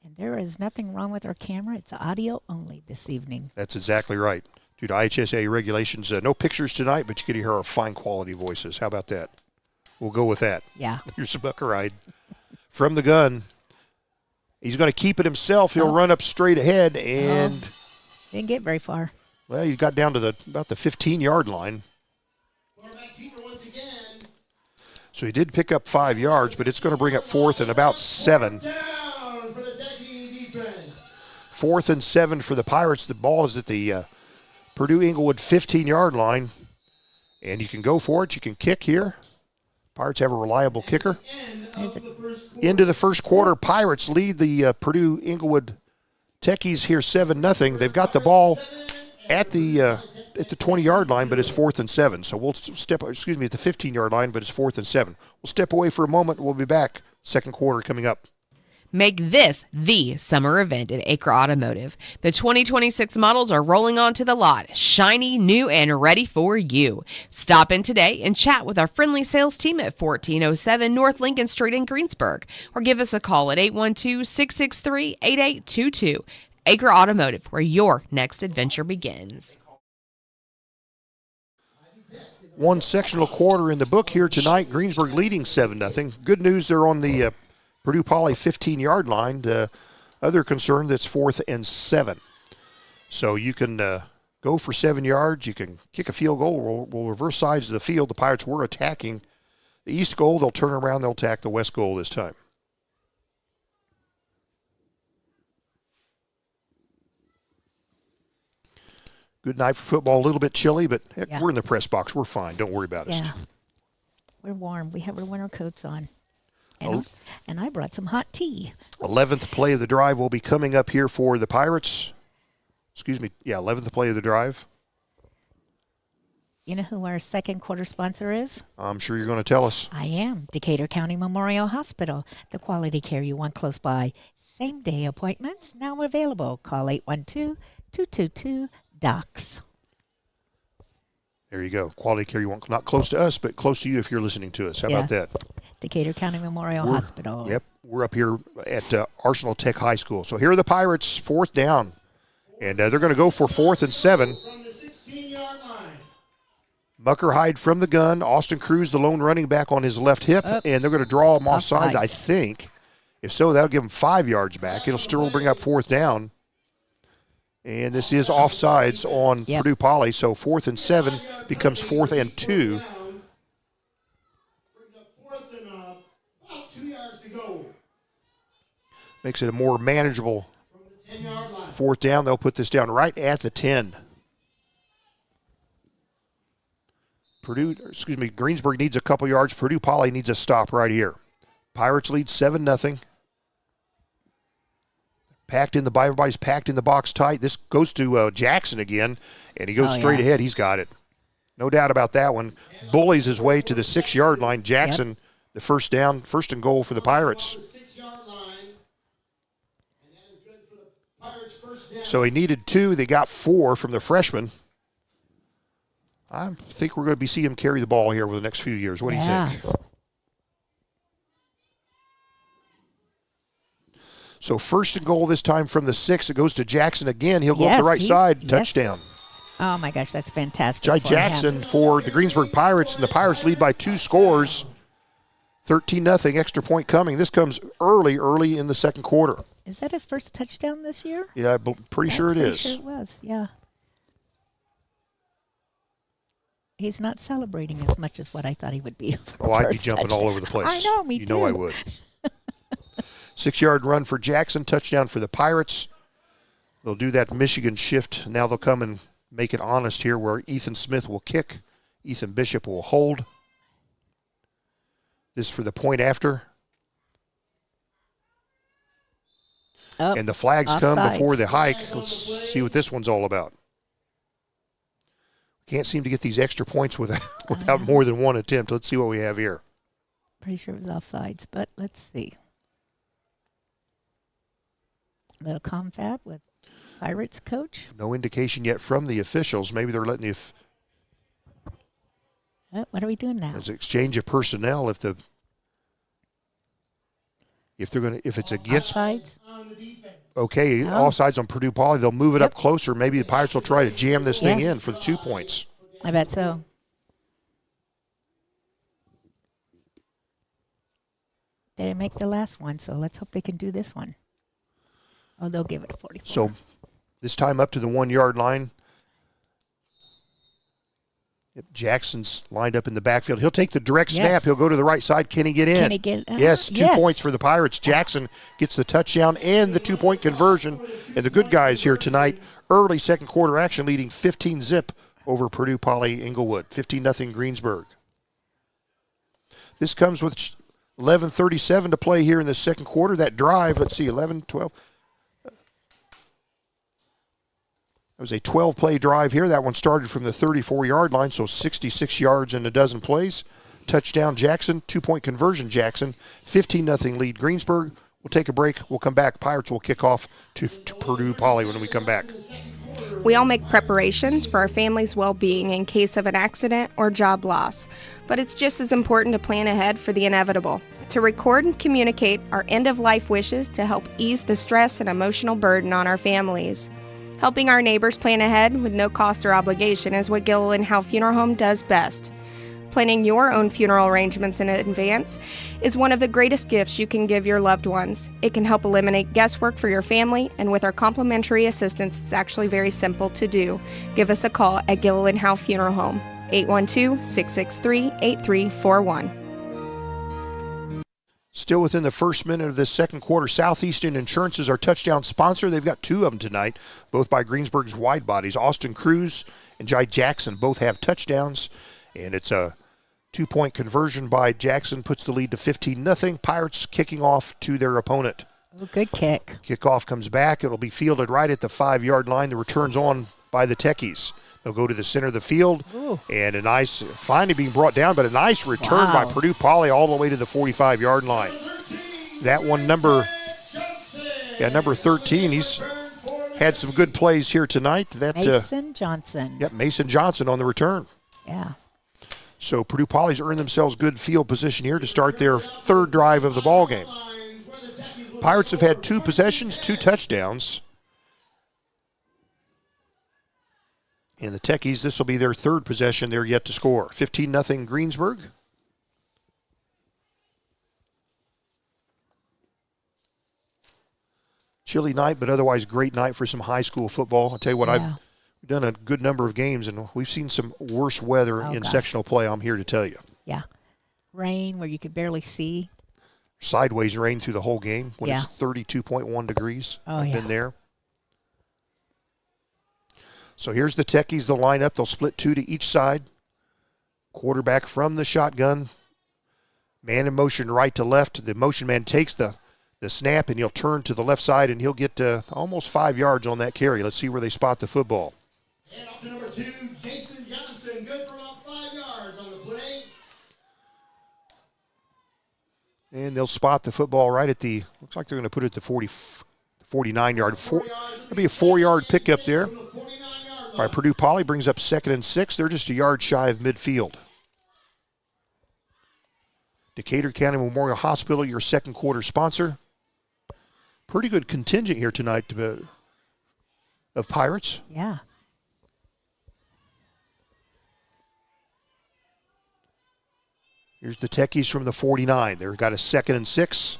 And there is nothing wrong with our camera. It's audio only this evening. That's exactly right. Due to IHSA regulations, no pictures tonight, but you get to hear our fine quality voices. How about that? We'll go with that. Yeah. Here's a Muckerhide from the gun. He's going to keep it himself. He'll run up straight ahead and didn't get very far. Well, he got down to about the 15-yard line. So he did pick up 5 yards, but it's going to bring up 4th and about 7. 4th and 7 for the Pirates. The ball is at the Purdue Inglewood 15-yard line, and you can go for it. You can kick here. Pirates have a reliable kicker. Into the first quarter, Pirates lead the Purdue Inglewood Techies here 7-0. They've got the ball at the 20-yard line, but it's 4th and 7. So we'll at the 15-yard line, but it's 4th and 7. We'll step away for a moment. We'll be back. Second quarter coming up. Make this the summer event at Acre Automotive. The 2026 models are rolling onto the lot, shiny, new, and ready for you. Stop in today and chat with our friendly sales team at 1407 North Lincoln Street in Greensburg, or give us a call at 812-663-8822. Acre Automotive, where your next adventure begins. One sectional quarter in the book here tonight. Greensburg leading 7-0. Good news, they're on the Purdue Poly 15-yard line. Other concern, that's 4th and 7. So you can go for 7 yards. You can kick a field goal. We'll reverse sides of the field. The Pirates were attacking the east goal. They'll turn around. They'll attack the west goal this time. Good night for football. A little bit chilly, but heck, we're in the press box. We're fine. Don't worry about us. We're warm. We have our winter coats on. And I brought some hot tea. 11th play of the drive will be coming up here for the Pirates. 11th play of the drive. You know who our second quarter sponsor is? I'm sure you're going to tell us. I am. Decatur County Memorial Hospital. The quality care you want close by. Same-day appointments now available. Call 812-222-DOCS. There you go. Quality care you want, not close to us, but close to you if you're listening to us. How about that? Decatur County Memorial Hospital. Yep. We're up here at Arsenal Tech High School. So here are the Pirates, 4th down. And they're going to go for 4th and 7. From the 16-yard line. Muckerhide from the gun. Austin Cruz, the lone running back, on his left hip. And they're going to draw him off sides, I think. If so, that'll give him 5 yards back. It'll still bring up 4th down. And this is offsides on Purdue Poly. So 4th and 7 becomes 4th and 2. Brings up 4th and about 2 yards to go. Makes it a more manageable From the 10-yard line. 4th down. They'll put this down right at the 10. Greensburg needs a couple yards. Purdue Poly needs a stop right here. Pirates lead 7-0. Everybody's packed in the box tight. This goes to Jackson again, and he goes straight ahead. He's got it. No doubt about that one. Bullies his way to the 6-yard line. Jackson, the first down, 1st and goal for the Pirates. So he needed 2. They got 4 from the freshman. I think we're going to be seeing him carry the ball here over the next few years. What do you think? So 1st and goal this time from the 6. It goes to Jackson again. He'll go up the right side. Touchdown. Oh, my gosh, that's fantastic. Jai Jackson for the Greensburg Pirates, and the Pirates lead by 2 scores. 13-0, extra point coming. This comes early in the second quarter. Is that his first touchdown this year? Yeah, I'm pretty sure it is. Sure it was, yeah. He's not celebrating as much as what I thought he would be. I'd be jumping all over the place. I know, me too. You know I would. 6-yard run for Jackson, touchdown for the Pirates. They'll do that Michigan shift. Now they'll come and make it honest here where Ethan Smith will kick. Ethan Bishop will hold. This for the point after. And the flags come before the hike. Let's see what this one's all about. Can't seem to get these extra points without more than one attempt. Let's see what we have here. Pretty sure it was offsides, but let's see. A little confab with Pirates coach. No indication yet from the officials. Maybe they're letting the what are we doing now? There's an exchange of personnel if it's against offsides. Offsides on Purdue Poly. They'll move it up closer. Maybe the Pirates will try to jam this thing in for the 2 points. I bet so. They didn't make the last one, so let's hope they can do this one. Oh, they'll give it a 44. So this time up to the 1-yard line. Jackson's lined up in the backfield. He'll take the direct snap. He'll go to the right side. Can he get in? Can he get Yes, 2 points for the Pirates. Jackson gets the touchdown and the 2-point conversion. And the good guys here tonight, early second quarter action, leading 15-0 over Purdue Poly Inglewood. 15-0 Greensburg. This comes with 11:37 to play here in the second quarter. That drive, let's see, 11, 12. It was a 12-play drive here. That one started from the 34-yard line, so 66 yards in a dozen plays. Touchdown Jackson, 2-point conversion Jackson, 15-0 lead Greensburg. We'll take a break. We'll come back. Pirates will kick off to Purdue Poly when we come back. We all make preparations for our family's well-being in case of an accident or job loss, but it's just as important to plan ahead for the inevitable, to record and communicate our end-of-life wishes to help ease the stress and emotional burden on our families. Helping our neighbors plan ahead with no cost or obligation is what Gilliland Howe Funeral Home does best. Planning your own funeral arrangements in advance is one of the greatest gifts you can give your loved ones. It can help eliminate guesswork for your family, and with our complimentary assistance, it's actually very simple to do. Give us a call at Gilliland Howe Funeral Home, 812-663-8341. Still within the first minute of this second quarter, Southeastern Insurance is our touchdown sponsor. They've got 2 of them tonight, both by Greensburg's wide bodies. Austin Cruz and Jai Jackson both have touchdowns, and it's a 2-point conversion by Jackson puts the lead to 15-0. Pirates kicking off to their opponent. Oh, good kick. Kickoff comes back. It'll be fielded right at the 5-yard line. The return's on by the Techies. They'll go to the center of the field. Ooh. And a nice, finally being brought down, but a nice return by Purdue Poly all the way to the 45-yard line. That one, number 13, he's had some good plays here tonight. Mason Johnson. Yep, Mason Johnson on the return. Yeah. So Purdue Poly's earned themselves good field position here to start their third drive of the ball game. Pirates have had 2 possessions, 2 touchdowns. And the Techies, this will be their third possession. They're yet to score. 15-0 Greensburg. Chilly night, but otherwise great night for some high school football. I'll tell you what, I've done a good number of games, and we've seen some worse weather in sectional play, I'm here to tell you. Yeah. Rain where you could barely see. Sideways rain through the whole game when it's 32.1 degrees. I've been there. So here's the Techies. They'll line up. They'll split 2 to each side. Quarterback from the shotgun. Man in motion right to left. The motion man takes the snap, and he'll turn to the left side, and he'll get almost 5 yards on that carry. Let's see where they spot the football. And off to number 2, Jason Johnson. Good for about 5 yards on the play. And they'll spot the football right at the, looks like they're going to put it at the 49-yard. It'll be a 4-yard pickup there by Purdue Poly. Brings up 2nd and 6. They're just a yard shy of midfield. Decatur County Memorial Hospital, your second quarter sponsor. Pretty good contingent here tonight of Pirates. Yeah. Here's the Techies from the 49. They've got a 2nd and 6.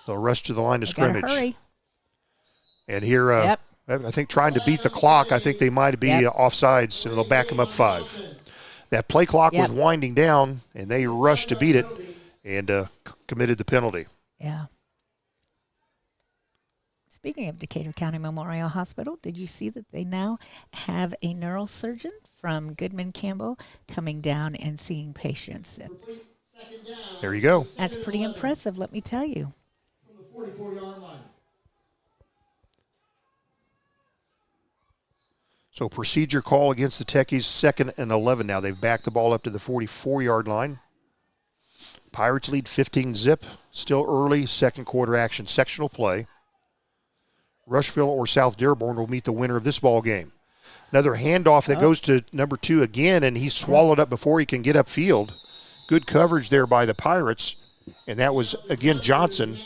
They'll rush to the line of scrimmage. Hurry. And here, I think trying to beat the clock, I think they might be offsides, and they'll back them up 5. That play clock was winding down, and they rushed to beat it and committed the penalty. Yeah. Speaking of Decatur County Memorial Hospital, did you see that they now have a neurosurgeon from Goodman Campbell coming down and seeing patients? There you go. That's pretty impressive, let me tell you. From the 44-yard line. So procedure call against the Techies, 2nd and 11 now. They've backed the ball up to the 44-yard line. Pirates lead 15-0. Still early second quarter action. Sectional play. Rushville or South Dearborn will meet the winner of this ball game. Another handoff that goes to number 2 again, and he's swallowed up before he can get upfield. Good coverage there by the Pirates. And that was, again, Johnson.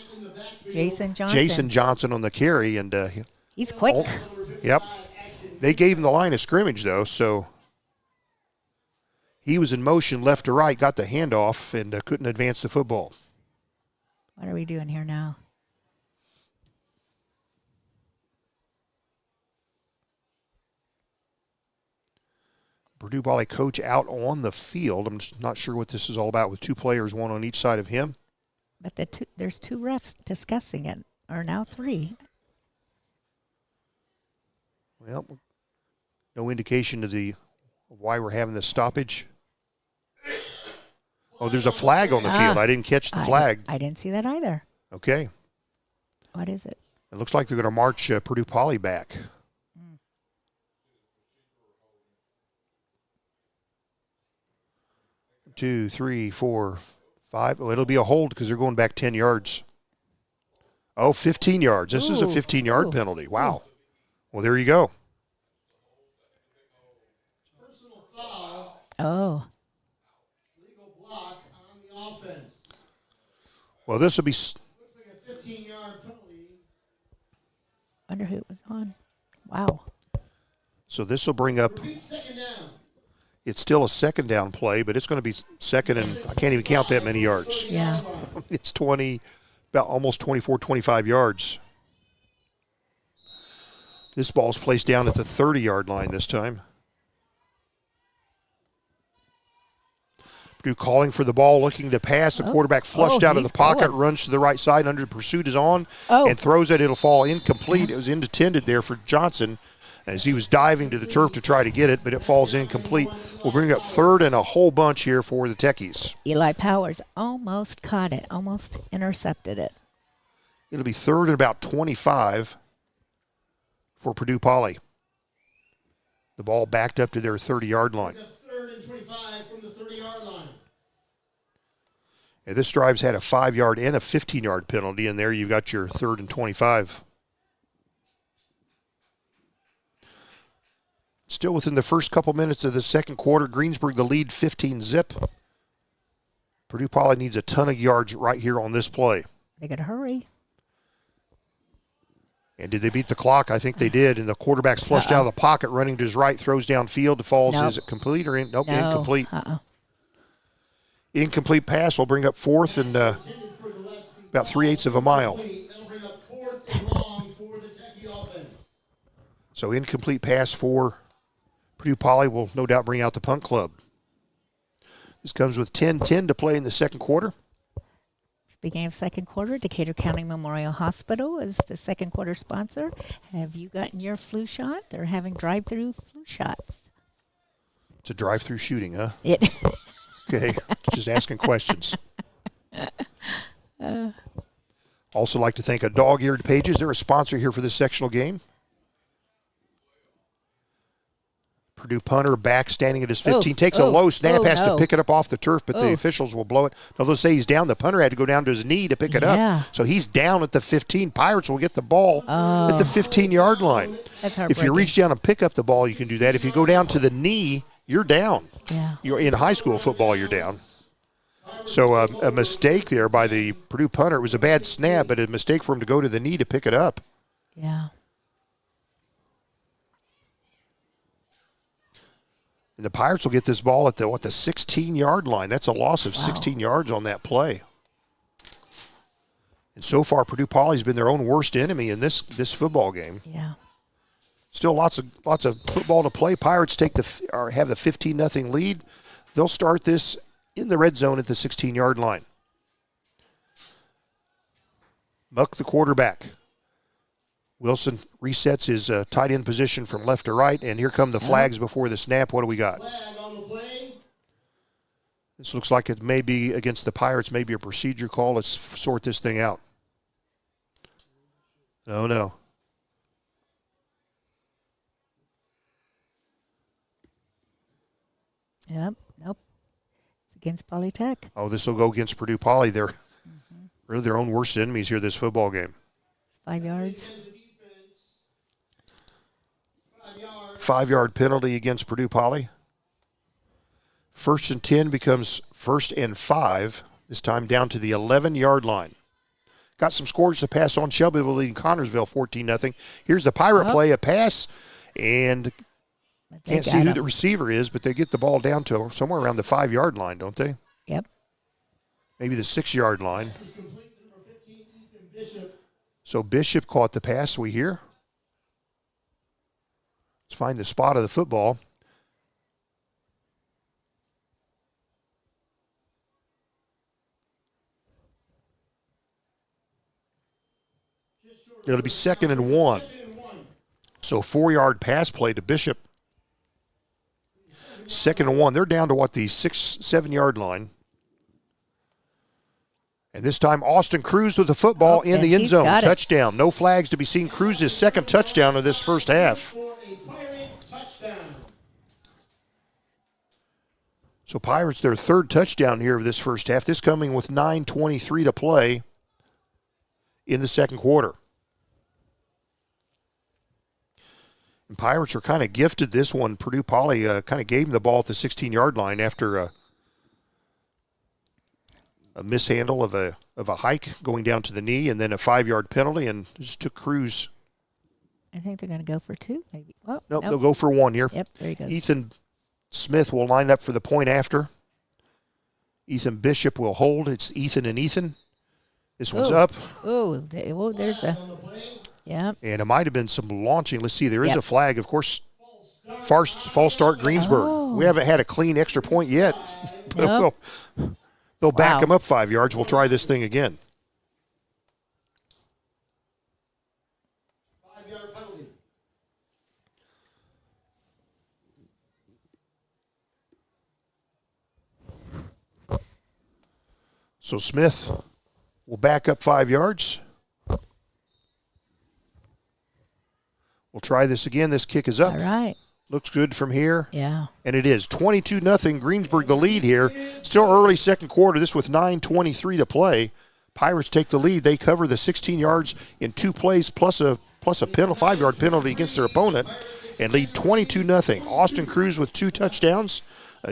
Jason Johnson. Jason Johnson on the carry. And he's quick. Yep. They gave him the line of scrimmage, though, so he was in motion left to right, got the handoff, and couldn't advance the football. What are we doing here now? Purdue Poly coach out on the field. I'm just not sure what this is all about with 2 players, 1 on each side of him. But there's 2 refs discussing it, or now 3. Well, no indication of why we're having this stoppage. Oh, there's a flag on the field. I didn't catch the flag. I didn't see that either. Okay. What is it? It looks like they're going to march Purdue Poly back. 2, 3, 4, 5. Oh, it'll be a hold because they're going back 10 yards. Oh, 15 yards. This is a 15-yard penalty. Wow. Well, there you go. Personal foul. Oh. Legal block on the offense. Well, this will be. Looks like a 15-yard penalty. Wonder who it was on. Wow. So this will bring up. Repeat 2nd down. It's still a 2nd down play, but it's going to be 2nd and I can't even count that many yards. Yeah. It's 20, about almost 24, 25 yards. This ball's placed down at the 30-yard line this time. Purdue calling for the ball, looking to pass. The quarterback flushed out of the pocket, runs to the right side. Under pursuit is on and throws it. It'll fall incomplete. It was intended there for Johnson. as he was diving to the turf to try to get it, but it falls incomplete. We'll bring up 3rd and a whole bunch here for the Techies. Eli Powers almost caught it, almost intercepted it. It'll be 3rd and about 25 for Purdue Poly. The ball backed up to their 30-yard line. 3rd and 25 from the 30-yard line. And this drive's had a 5-yard and a 15-yard penalty, and there you've got your 3rd and 25. Still within the first couple minutes of the second quarter, Greensburg the lead 15-zip. Purdue Poly needs a ton of yards right here on this play. They got to hurry. And did they beat the clock? I think they did. And the quarterback's flushed out of the pocket, running to his right, throws downfield. It falls. Nope. Is it complete or nope? No. Incomplete. Incomplete pass will bring up 4th and about 3/8 of a mile. So incomplete pass for Purdue Poly will no doubt bring out the punt club. This comes with 10:10 to play in the second quarter. Speaking of second quarter, Decatur County Memorial Hospital is the second quarter sponsor. Have you gotten your flu shot? They're having drive-through flu shots. It's a drive-through shooting, huh? It. Okay, just asking questions. Also like to thank a Dog-Eared Pages. They're a sponsor here for this sectional game. Purdue punter back standing at his 15. Takes a low snap, has to pick it up off the turf, but the officials will blow it. Now they'll say he's down. The punter had to go down to his knee to pick it up. So he's down at the 15. Pirates will get the ball at the 15-yard line. If you reach down and pick up the ball, you can do that. If you go down to the knee, you're down. Yeah. You're in high school football, you're down. So a mistake there by the Purdue punter. It was a bad snap, but a mistake for him to go to the knee to pick it up. Yeah. And the Pirates will get this ball at the 16-yard line. That's a loss of 16 yards on that play. And so far, Purdue Poly's been their own worst enemy in this football game. Yeah. Still lots of football to play. Pirates have the 15-0 lead. They'll start this in the red zone at the 16-yard line. Muck the quarterback. Wilson resets his tight end position from left to right, and here come the flags before the snap. What do we got? Flag on the play. This looks like it may be against the Pirates, maybe a procedure call. Let's sort this thing out. No. Yep. Nope. It's against Polytech. Oh, this will go against Purdue Poly. They're really their own worst enemies here this football game. 5 yards. 5-yard penalty against Purdue Poly. 1st and 10 becomes 1st and 5, this time down to the 11-yard line. Got some scores to pass on. Shelbyville leading Connorsville 14-0. Here's the Pirate play, a pass, and can't see who the receiver is, but they get the ball down to somewhere around the 5-yard line, don't they? Yep. Maybe the 6-yard line. So Bishop caught the pass, we hear. Let's find the spot of the football. It'll be 2nd and 1. So 4-yard pass play to Bishop. 2nd and 1. They're down to the 6-7-yard line. And this time Austin Cruz with the football in the end zone. Touchdown. No flags to be seen. Cruz's second touchdown of this first half. So Pirates, their 3rd touchdown here of this first half. This coming with 9:23 to play in the second quarter. And Pirates are kind of gifted this one. Purdue Poly kind of gave them the ball at the 16-yard line after a mishandle of a hike going down to the knee, and then a 5-yard penalty, and just took Cruz. I think they're going to go for 2, maybe. Oh, nope, they'll go for 1 here. Yep, there he goes. Ethan Smith will line up for the point after. Ethan Bishop will hold. It's Ethan and Ethan. This one's up. There's a... Yeah. And it might have been some launching. Let's see. There is a flag. Of course, false start Greensburg. Oh. We haven't had a clean extra point yet. Nope. They'll back them up 5 yards. We'll try this thing again. 5-yard penalty. So Smith will back up 5 yards. We'll try this again. This kick is up. All right. Looks good from here. Yeah. And it is 22-0 Greensburg the lead here. Still early second quarter. This with 9:23 to play. Pirates take the lead. They cover the 16 yards in 2 plays plus a penalty, 5-yard penalty against their opponent and lead 22-0. Austin Cruz with 2 touchdowns.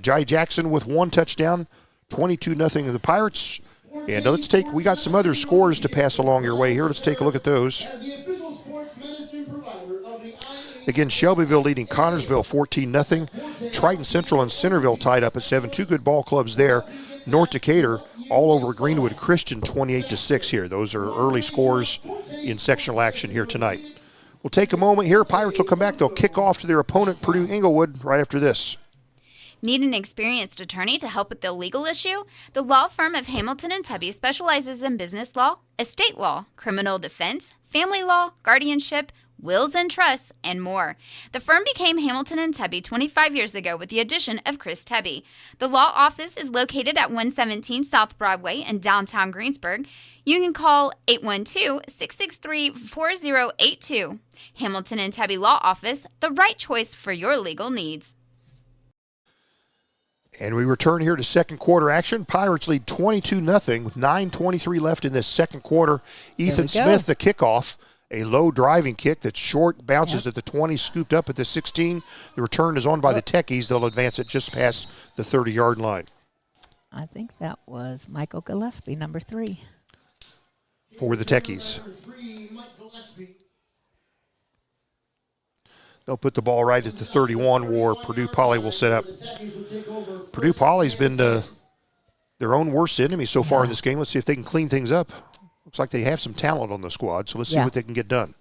Jai Jackson with 1 touchdown. 22-0 of the Pirates. And we got some other scores to pass along your way here. Let's take a look at those. Again, Shelbyville leading Connorsville 14-0. Triton Central and Centerville tied up at 7. 2 good ball clubs there. North Decatur all over Greenwood Christian 28-6 here. Those are early scores in sectional action here tonight. We'll take a moment here. Pirates will come back. They'll kick off to their opponent, Purdue Inglewood, right after this. Need an experienced attorney to help with the legal issue? The law firm of Hamilton and Tubby specializes in business law, estate law, criminal defense, family law, guardianship, wills and trusts, and more. The firm became Hamilton and Tubby 25 years ago with the addition of Chris Tubby. The law office is located at 117 South Broadway in downtown Greensburg. You can call 812-663-4082. Hamilton and Tubby Law Office, the right choice for your legal needs. And we return here to second quarter action. Pirates lead 22-0 with 9:23 left in this second quarter. Ethan Smith, the kickoff. A low driving kick that's short, bounces at the 20, scooped up at the 16. The return is on by the Techies. They'll advance it just past the 30-yard line. I think that was Michael Gillespie, number 3. For the Techies. They'll put the ball right at the 31 where Purdue Poly will set up. Purdue Poly's been their own worst enemy so far in this game. Let's see if they can clean things up. Looks like they have some talent on the squad, so let's see what they can get done.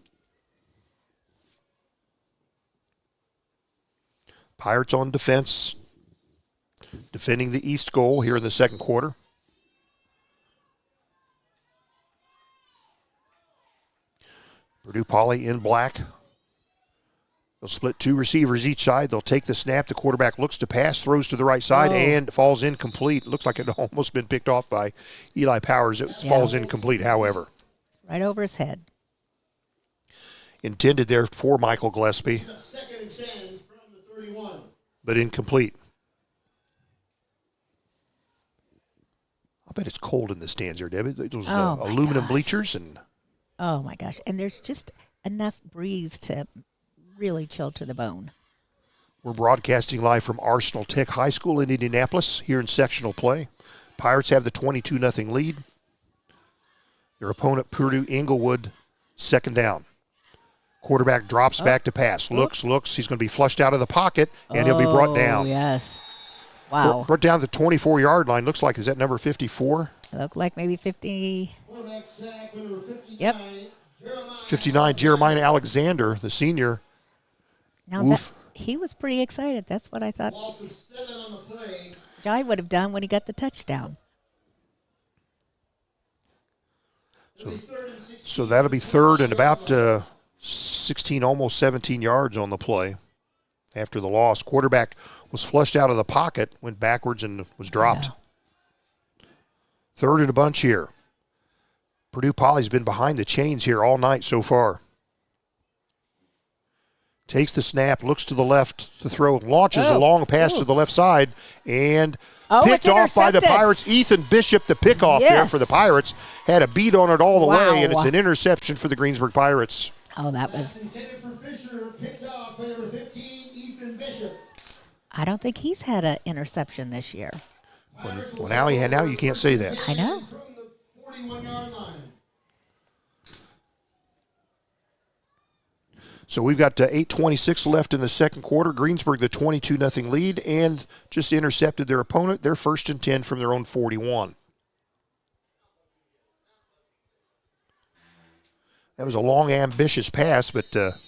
Pirates on defense, defending the east goal here in the second quarter. Purdue Poly in black. They'll split 2 receivers each side. They'll take the snap. The quarterback looks to pass, throws to the right side, and falls incomplete. Looks like it almost been picked off by Eli Powers. It falls incomplete, however. Right over his head. Intended there for Michael Gillespie, but incomplete. I bet it's cold in the stands here, Debbie. Those aluminum bleachers. Oh, my gosh. And there's just enough breeze to really chilled to the bone. We're broadcasting live from Arsenal Tech High School in Indianapolis here in sectional play. Pirates have the 22-0 lead. Their opponent, Purdue Inglewood, second down. Quarterback drops back to pass. Looks. He's going to be flushed out of the pocket, and he'll be brought down. Yes. Wow. Brought down to the 24-yard line. Looks like, is that number 54? Looked like maybe 50. Yep. 59, Jeremiah Alexander, the senior. Now he was pretty excited. That's what I thought Jai would have done when he got the touchdown. So that'll be third and about 16, almost 17 yards on the play after the loss. Quarterback was flushed out of the pocket, went backwards, and was dropped. Third and a bunch here. Purdue Poly's been behind the chains here all night so far. Takes the snap, looks to the left to throw, launches a long pass to the left side, and picked off by the Pirates. Ethan Bishop, the pickoff there for the Pirates, had a beat on it all the way, and it's an interception for the Greensburg Pirates. Oh, that was. Intended for Fisher, picked off by number 15, Ethan Bishop. I don't think he's had an interception this year. Well, now you can't say that. I know. From the 41-yard line. So we've got 8:26 left in the second quarter. Greensburg, the 22-0 lead, and just intercepted their opponent. They're 1st and 10 from their own 41. That was a long, ambitious pass, but that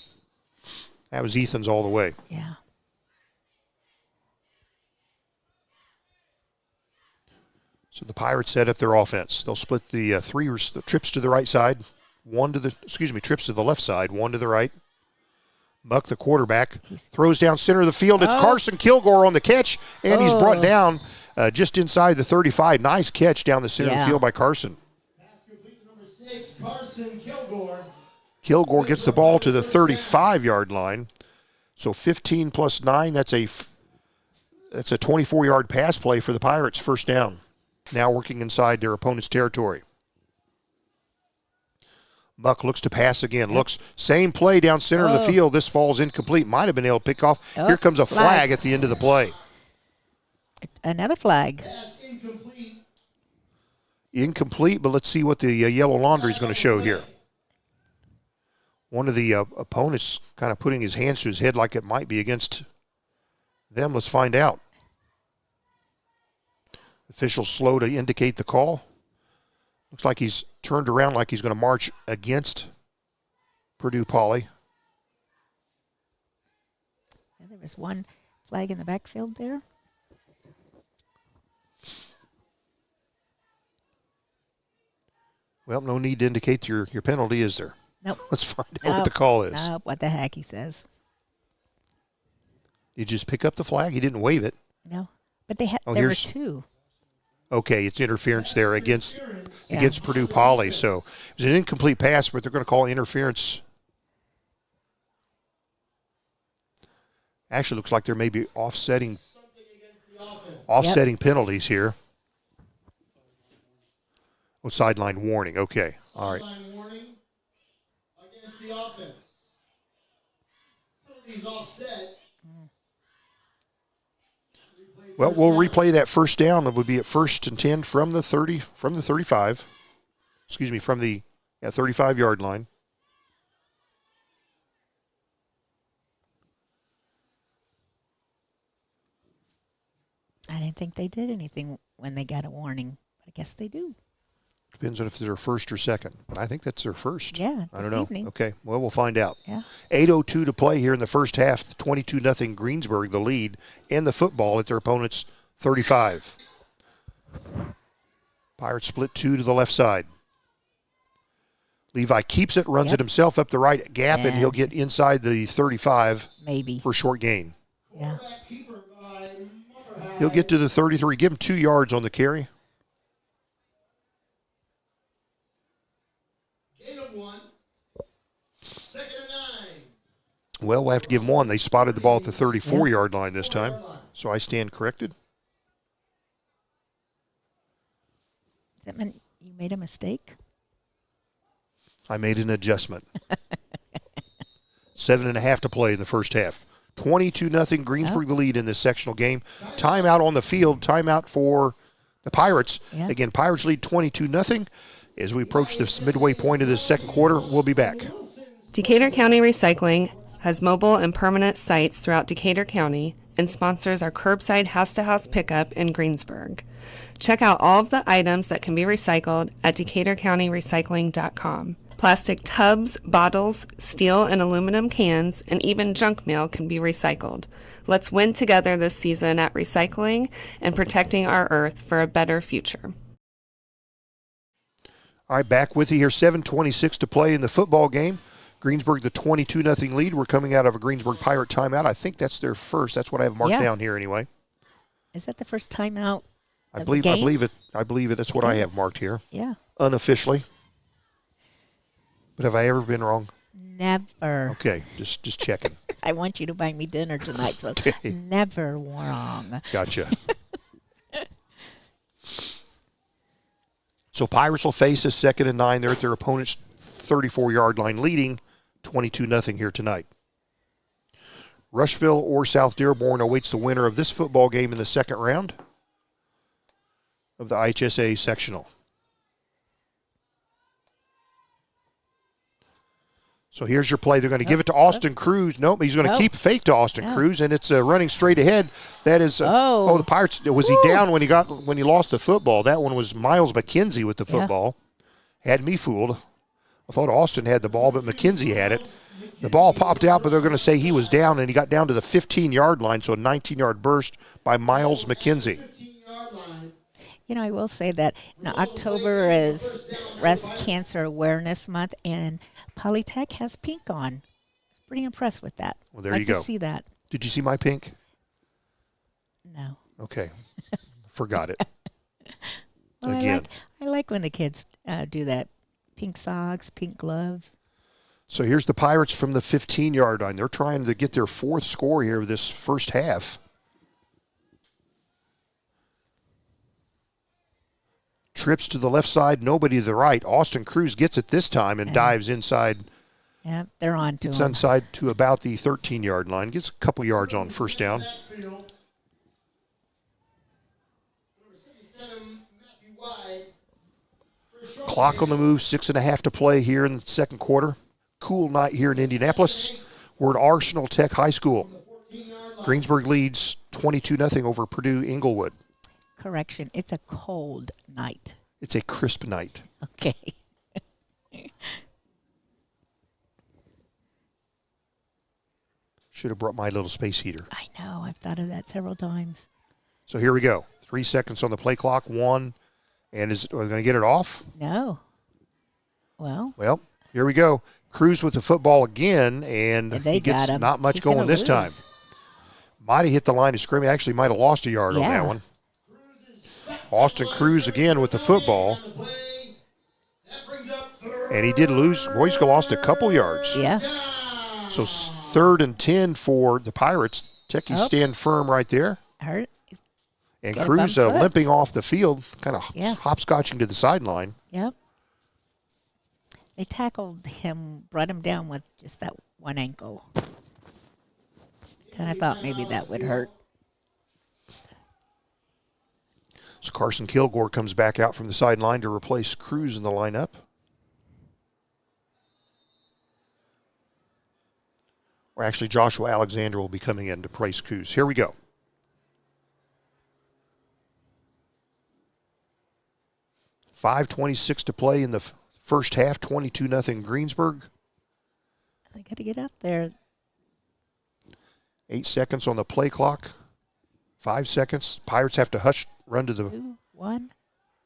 was Ethan's all the way. Yeah. So the Pirates set up their offense. They'll split the the trips to the right side, trips to the left side, one to the right. Buck, the quarterback, throws down center of the field. It's Carson Kilgore on the catch, and he's brought down just inside the 35. Nice catch down the center of the Yeah. field by Carson. Pass complete to number 6, Carson Kilgore. Kilgore gets the ball to the 35-yard line. So 15 plus 9, that's a 24-yard pass play for the Pirates, first down. Now working inside their opponent's territory. Buck looks to pass again. Looks, same play down center of the field. This falls incomplete. Might have been able to pick off. Here comes a flag at the end of the play. Another flag. Pass incomplete. Incomplete, but let's see what the yellow laundry is going to show here. One of the opponents kind of putting his hands to his head like it might be against them. Let's find out. Officials slow to indicate the call. Looks like he's turned around like he's going to march against Purdue Poly. There was one flag in the backfield there. Well, no need to indicate your penalty, is there? Nope. Let's find out what the call is. Nope, what the heck, he says. Did you just pick up the flag? He didn't wave it. No, but there were here's 2. Okay, it's interference there against Purdue Poly. So it was an incomplete pass, but they're going to call interference. Actually, looks like there may be offsetting penalties here. Oh, sideline warning. Okay, all right. Sideline warning against the offense. Penalties offset. Well, we'll replay that first down. It would be at 1st and 10 from the 35. Excuse me, from the 35-yard line. I didn't think they did anything when they got a warning. I guess they do. Depends on if they're first or second. But I think that's their first. Yeah, I don't know. evening. Okay, well, we'll find out. Yeah. 8:02 to play here in the first half. 22-0 Greensburg, the lead, and the football at their opponent's 35. Pirates split 2 to the left side. Levi keeps it, runs it himself up the right gap, and he'll get inside the 35 maybe for a short gain. Yeah. He'll get to the 33. Give him 2 yards on the carry. Gain of 1. 2nd and 9. Well, we'll have to give him 1. They spotted the ball at the 34-yard line this time, so I stand corrected. Does that mean you made a mistake? I made an adjustment. 7.5 to play in the first half. 22-0 Greensburg the lead in this sectional game. Timeout on the field. Timeout for the Pirates. Yeah. Again, Pirates lead 22-0. As we approach this midway point of this second quarter, we'll be back. Decatur County Recycling has mobile and permanent sites throughout Decatur County and sponsors our curbside house-to-house pickup in Greensburg. Check out all of the items that can be recycled at DecaturCountyRecycling.com. Plastic tubs, bottles, steel and aluminum cans, and even junk mail can be recycled. Let's win together this season at recycling and protecting our earth for a better future. All right, back with you here. 7:26 to play in the football game. Greensburg, the 22-0 lead. We're coming out of a Greensburg Pirate timeout. I think that's their first. That's what I have marked down here anyway. Is that the first timeout? I believe it. That's what I have marked here. Yeah. Unofficially. But have I ever been wrong? Never. Okay, just checking. I want you to buy me dinner tonight, so Okay. never wrong. Gotcha. So Pirates will face a 2nd and 9. They're at their opponent's 34-yard line, leading 22-0 here tonight. Rushville or South Dearborn awaits the winner of this football game in the second round of the IHSA sectional. So here's your play. They're going to give it to Austin Cruz. Nope, he's going to keep fake to Austin Cruz, and it's running straight ahead. That is, the Pirates. Was he down when he lost the football? That one was Miles McKenzie with the football. Had me fooled. I thought Austin had the ball, but McKenzie had it. The ball popped out, but they're going to say he was down, and he got down to the 15-yard line, so a 19-yard burst by Miles McKenzie. You know, I will say that October is Breast Cancer Awareness Month, and Polytech has pink on. I was pretty impressed with that. Well, there you go. To see that. Did you see my pink? No. Okay. forgot it. Well, Again. I like when the kids do that. Pink socks, pink gloves. So here's the Pirates from the 15-yard line. They're trying to get their fourth score here this first half. Trips to the left side, nobody to the right. Austin Cruz gets it this time and dives inside. Yeah, they're on to Gets him. inside to about the 13-yard line. Gets a couple yards on first down. Clock on the move, 6.5 to play here in the second quarter. Cool night here in Indianapolis. We're at Arsenal Tech High School. Greensburg leads 22-0 over Purdue Inglewood. Correction, it's a cold night. It's a crisp night. Okay. Should have brought my little space heater. I know. I've thought of that several times. So here we go. 3 seconds on the play clock. 1. And are they going to get it off? No. Well, here we go. Cruz with the football again, and they he gets got him. not much He's going gonna this lose. time. Might have hit the line of scrimmage. Actually, might have lost a yard on that Yeah. one. Austin Cruz again with the football. And he did lose. Roysko lost a couple yards. Yeah. So 3rd and 10 for the Pirates. Techie stand firm right there. Hurt. And Got a Cruz bum foot. limping off the field, kind of Yeah. hopscotching to the sideline. Yep. They tackled him, brought him down with just that one ankle. Kind of thought maybe that would hurt. So Carson Kilgore comes back out from the sideline to replace Cruz in the lineup. Or actually, Joshua Alexander will be coming in to replace Cruz. Here we go. $5:26 to play in the first half. 22-0 Greensburg. They got to get up there. 8 seconds on the play clock. 5 seconds. Pirates have to run to the. 2, 1.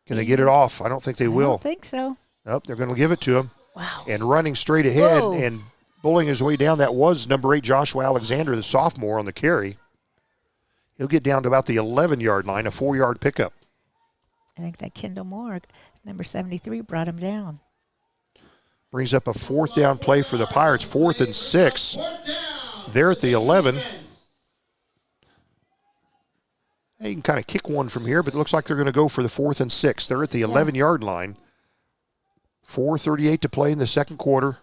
Can they get it off? I don't think they I will. don't think so. Nope, they're going to give it to him. Wow. And running straight ahead Whoa. and bullying his way down, that was number 8, Joshua Alexander, the sophomore on the carry. He'll get down to about the 11-yard line, a 4-yard pickup. I think that Kendall Moore, number 73, brought him down. Brings up a 4th down play for the Pirates, 4th and 6. They're at the 11. They can kind of kick one from here, but it looks like they're going to go for the 4th and 6. They're at the 11-yard line. 4:38 to play in the second quarter.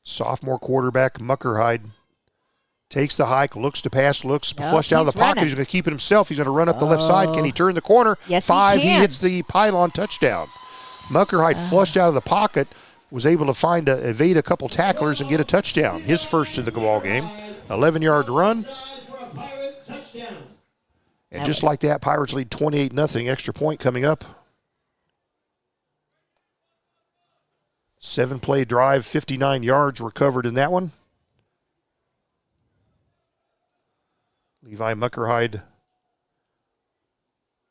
Sophomore quarterback Muckerhide takes the hike, looks to pass, flushed out of the he's pocket. running. He's going to keep it himself. He's going to run up the left side. Can he turn the corner? Yes, he 5. He can. hits the pylon touchdown. Muckerhide flushed out of the pocket, was able to evade a couple tacklers and get a touchdown. His first of the ball game. 11-yard run. And just like that, Pirates lead 28-0. Extra point coming up. 7-play drive, 59 yards recovered in that one. Levi Muckerhide,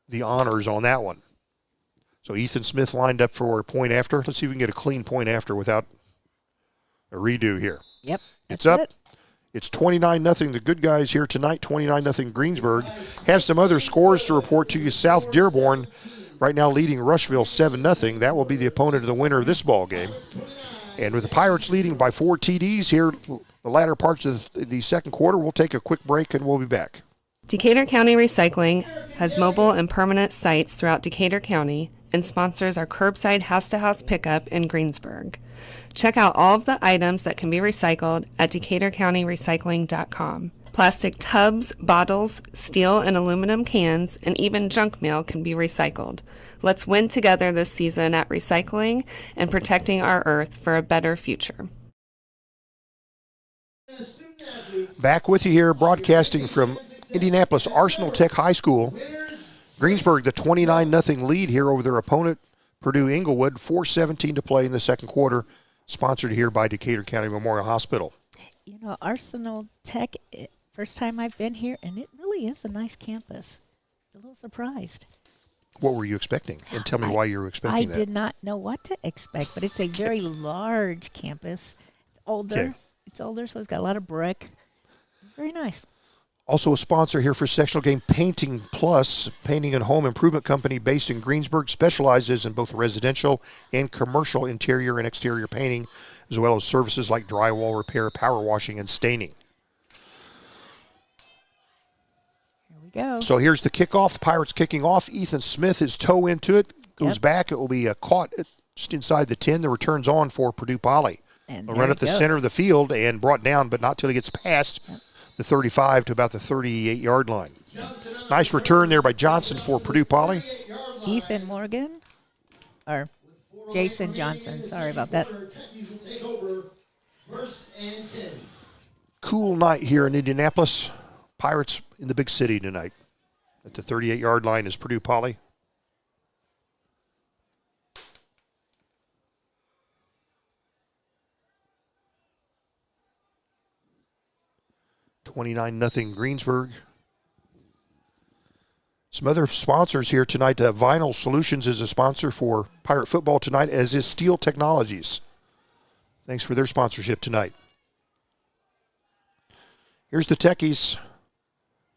the honors on that one. So Ethan Smith lined up for a point after. Let's see if we can get a clean point after without a redo here. Yep. It's up. It's 29-0. The good guys here tonight, 29-0 Greensburg. Have some other scores to report to you. South Dearborn right now leading Rushville 7-0. That will be the opponent of the winner of this ball game. And with the Pirates leading by 4 TDs here, the latter parts of the second quarter, we'll take a quick break and we'll be back. Decatur County Recycling has mobile and permanent sites throughout Decatur County and sponsors our curbside house-to-house pickup in Greensburg. Check out all of the items that can be recycled at DecaturCountyRecycling.com. Plastic tubs, bottles, steel and aluminum cans, and even junk mail can be recycled. Let's win together this season at recycling and protecting our earth for a better future. Back with you here, broadcasting from Indianapolis Arsenal Tech High School. Greensburg, the 29-0 lead here over their opponent, Purdue Inglewood. 4:17 to play in the second quarter. Sponsored here by Decatur County Memorial Hospital. You know, Arsenal Tech, first time I've been here, and it really is a nice campus. I was a little surprised. What were you expecting? And tell me why you were expecting I that. did not know what to expect, but it's a very large campus. It's older. Okay. It's older, so it's got a lot of brick. It's very nice. Also a sponsor here for sectional game, Painting Plus, painting and home improvement company based in Greensburg, specializes in both residential and commercial interior and exterior painting, as well as services like drywall repair, power washing, and staining. Here we go. So here's the kickoff. The Pirates kicking off. Ethan Smith is toe into it, goes back. It will be caught just inside the 10. The return's on for Purdue Poly. And They'll run up the center of the field and brought down, but not till he gets past the 35 to about the 38-yard line. Nice return there by Johnson for Purdue Poly. Ethan Morgan, or Jason Johnson. Sorry about that. Cool night here in Indianapolis. Pirates in the big city tonight. At the 38-yard line is Purdue Poly. $29-0 Greensburg. Some other sponsors here tonight. Vinyl Solutions is a sponsor for Pirate football tonight, as is Steel Technologies. Thanks for their sponsorship tonight. Here's the Techies.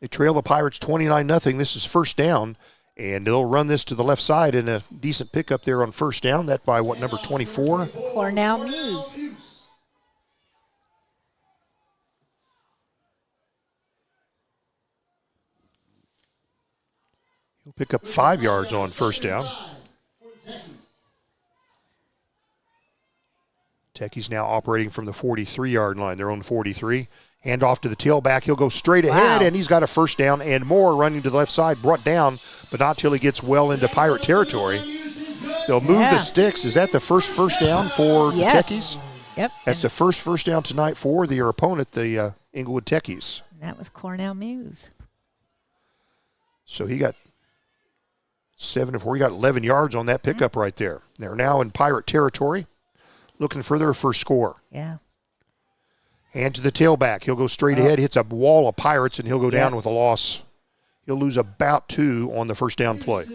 They trail the Pirates 29-0. This is first down, and they'll run this to the left side in a decent pickup there on first down. That by, number 24? Cornell Muse. He'll pick up 5 yards on first down. Techies now operating from the 43-yard line, their own 43. Hand off to the tailback. He'll go straight ahead, and he's got a first down and more running to the left side, brought down, but not till he gets well into Pirate territory. They'll move the sticks. Is that the first down for the Techies? Yep. That's the first down tonight for their opponent, the Inglewood Techies. That was Cornell Muse. So he got 7 of 4. He got 11 yards on that pickup right there. They're now in Pirate territory, looking for their first score. Yeah. Hand to the tailback. He'll go straight ahead, hits a wall of Pirates, and he'll go down with a loss. He'll lose about 2 on the first down play.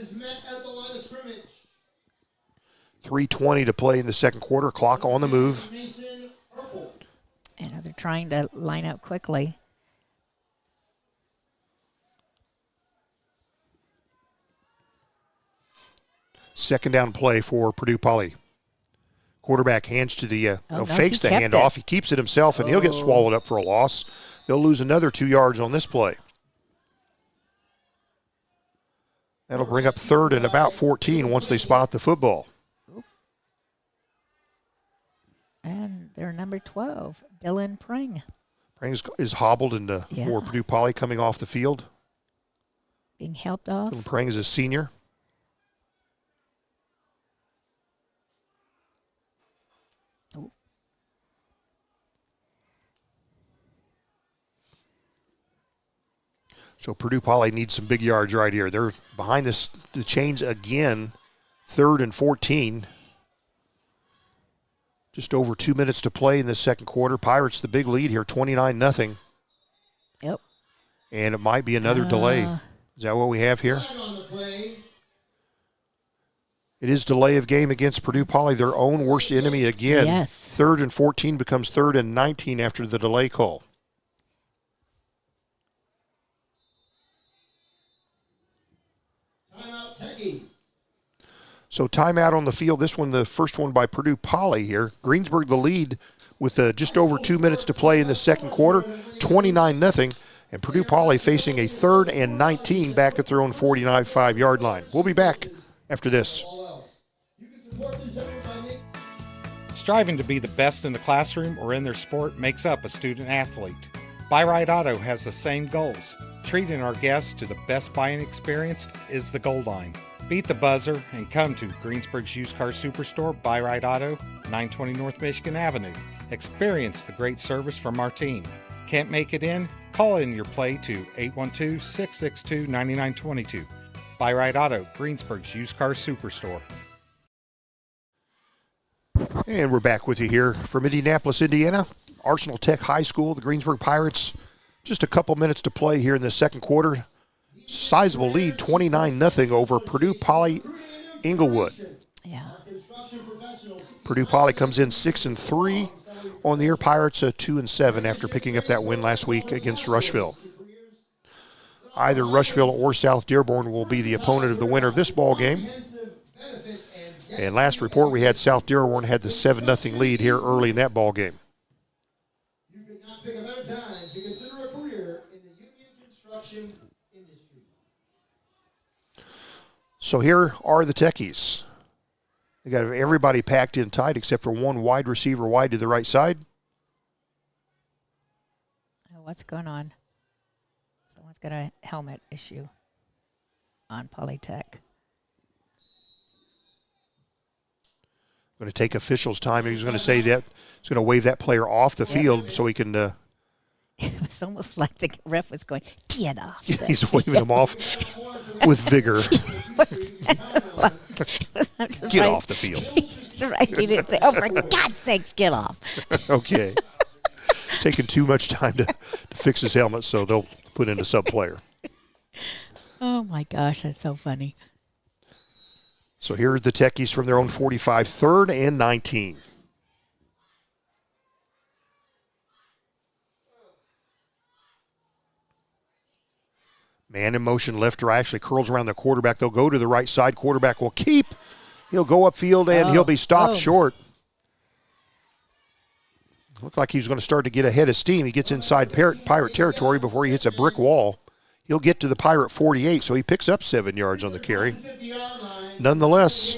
3:20 to play in the second quarter. Clock on the move. And they're trying to line up quickly. Second down play for Purdue Poly. Quarterback hands to the, fakes the he handoff. He keeps it himself, and he'll get swallowed up for a loss. They'll lose another 2 yards on this play. That'll bring up third and about 14 once they spot the football. And their number 12, Dylan Pring. Pring is hobbled for Purdue Poly coming off the field. Being helped off. Dylan Pring is a senior. So Purdue Poly needs some big yards right here. They're behind the chains again, 3rd and 14. Just over 2 minutes to play in the second quarter. Pirates the big lead here, 29-0. Yep. And it might be another delay. Is that what we have here? It is delay of game against Purdue Poly, their own worst enemy again. Yes. 3rd and 14 becomes 3rd and 19 after the delay call. So timeout on the field. This one, the first one by Purdue Poly here. Greensburg the lead with just over 2 minutes to play in the second quarter, 29-0. And Purdue Poly facing a 3rd and 19 back at their own 45-yard line. We'll be back after this. Striving to be the best in the classroom or in their sport makes up a student athlete. Buy Right Auto has the same goals. Treating our guests to the best buying experience is the goal line. Beat the buzzer and come to Greensburg's Used Car Superstore, Buy Right Auto, 920 North Michigan Avenue. Experience the great service from our team. Can't make it in? Call in your play to 812-662-9922. Buy Right Auto, Greensburg's Used Car Superstore. And we're back with you here from Indianapolis, Indiana. Arsenal Tech High School, the Greensburg Pirates. Just a couple minutes to play here in the second quarter. Sizable lead, 29-0 over Purdue Poly Inglewood. Yeah. Purdue Poly comes in 6-3, On the year, Pirates 2-7 after picking up that win last week against Rushville. Either Rushville or South Dearborn will be the opponent of the winner of this ball game. And last report we had, South Dearborn had the 7-0 lead here early in that ball game. You could not pick a better time to consider a career in the union construction industry. So here are the Techies. They got everybody packed in tight except for one wide receiver wide to the right side. Oh, what's going on? Someone's got a helmet issue on Polytech. Going to take officials' time. He's going to say that he's going to wave that player off the field so he can. It was almost like the ref was going, "Get off!" He's waving him off with vigor. Get off the field. That's right. He didn't say, "Oh, for God's sakes, get off." Okay. It's taking too much time to fix his helmet, so they'll put in a sub player. Oh my gosh, that's so funny. So here are the Techies from their own 45, 3rd and 19. Man in motion, left to right, actually curls around the quarterback. They'll go to the right side. Quarterback will keep. He'll go upfield, and he'll be stopped short. Looked like he was going to start to get ahead of steam. He gets inside Pirate territory before he hits a brick wall. He'll get to the Pirate 48, so he picks up 7 yards on the carry. Nonetheless,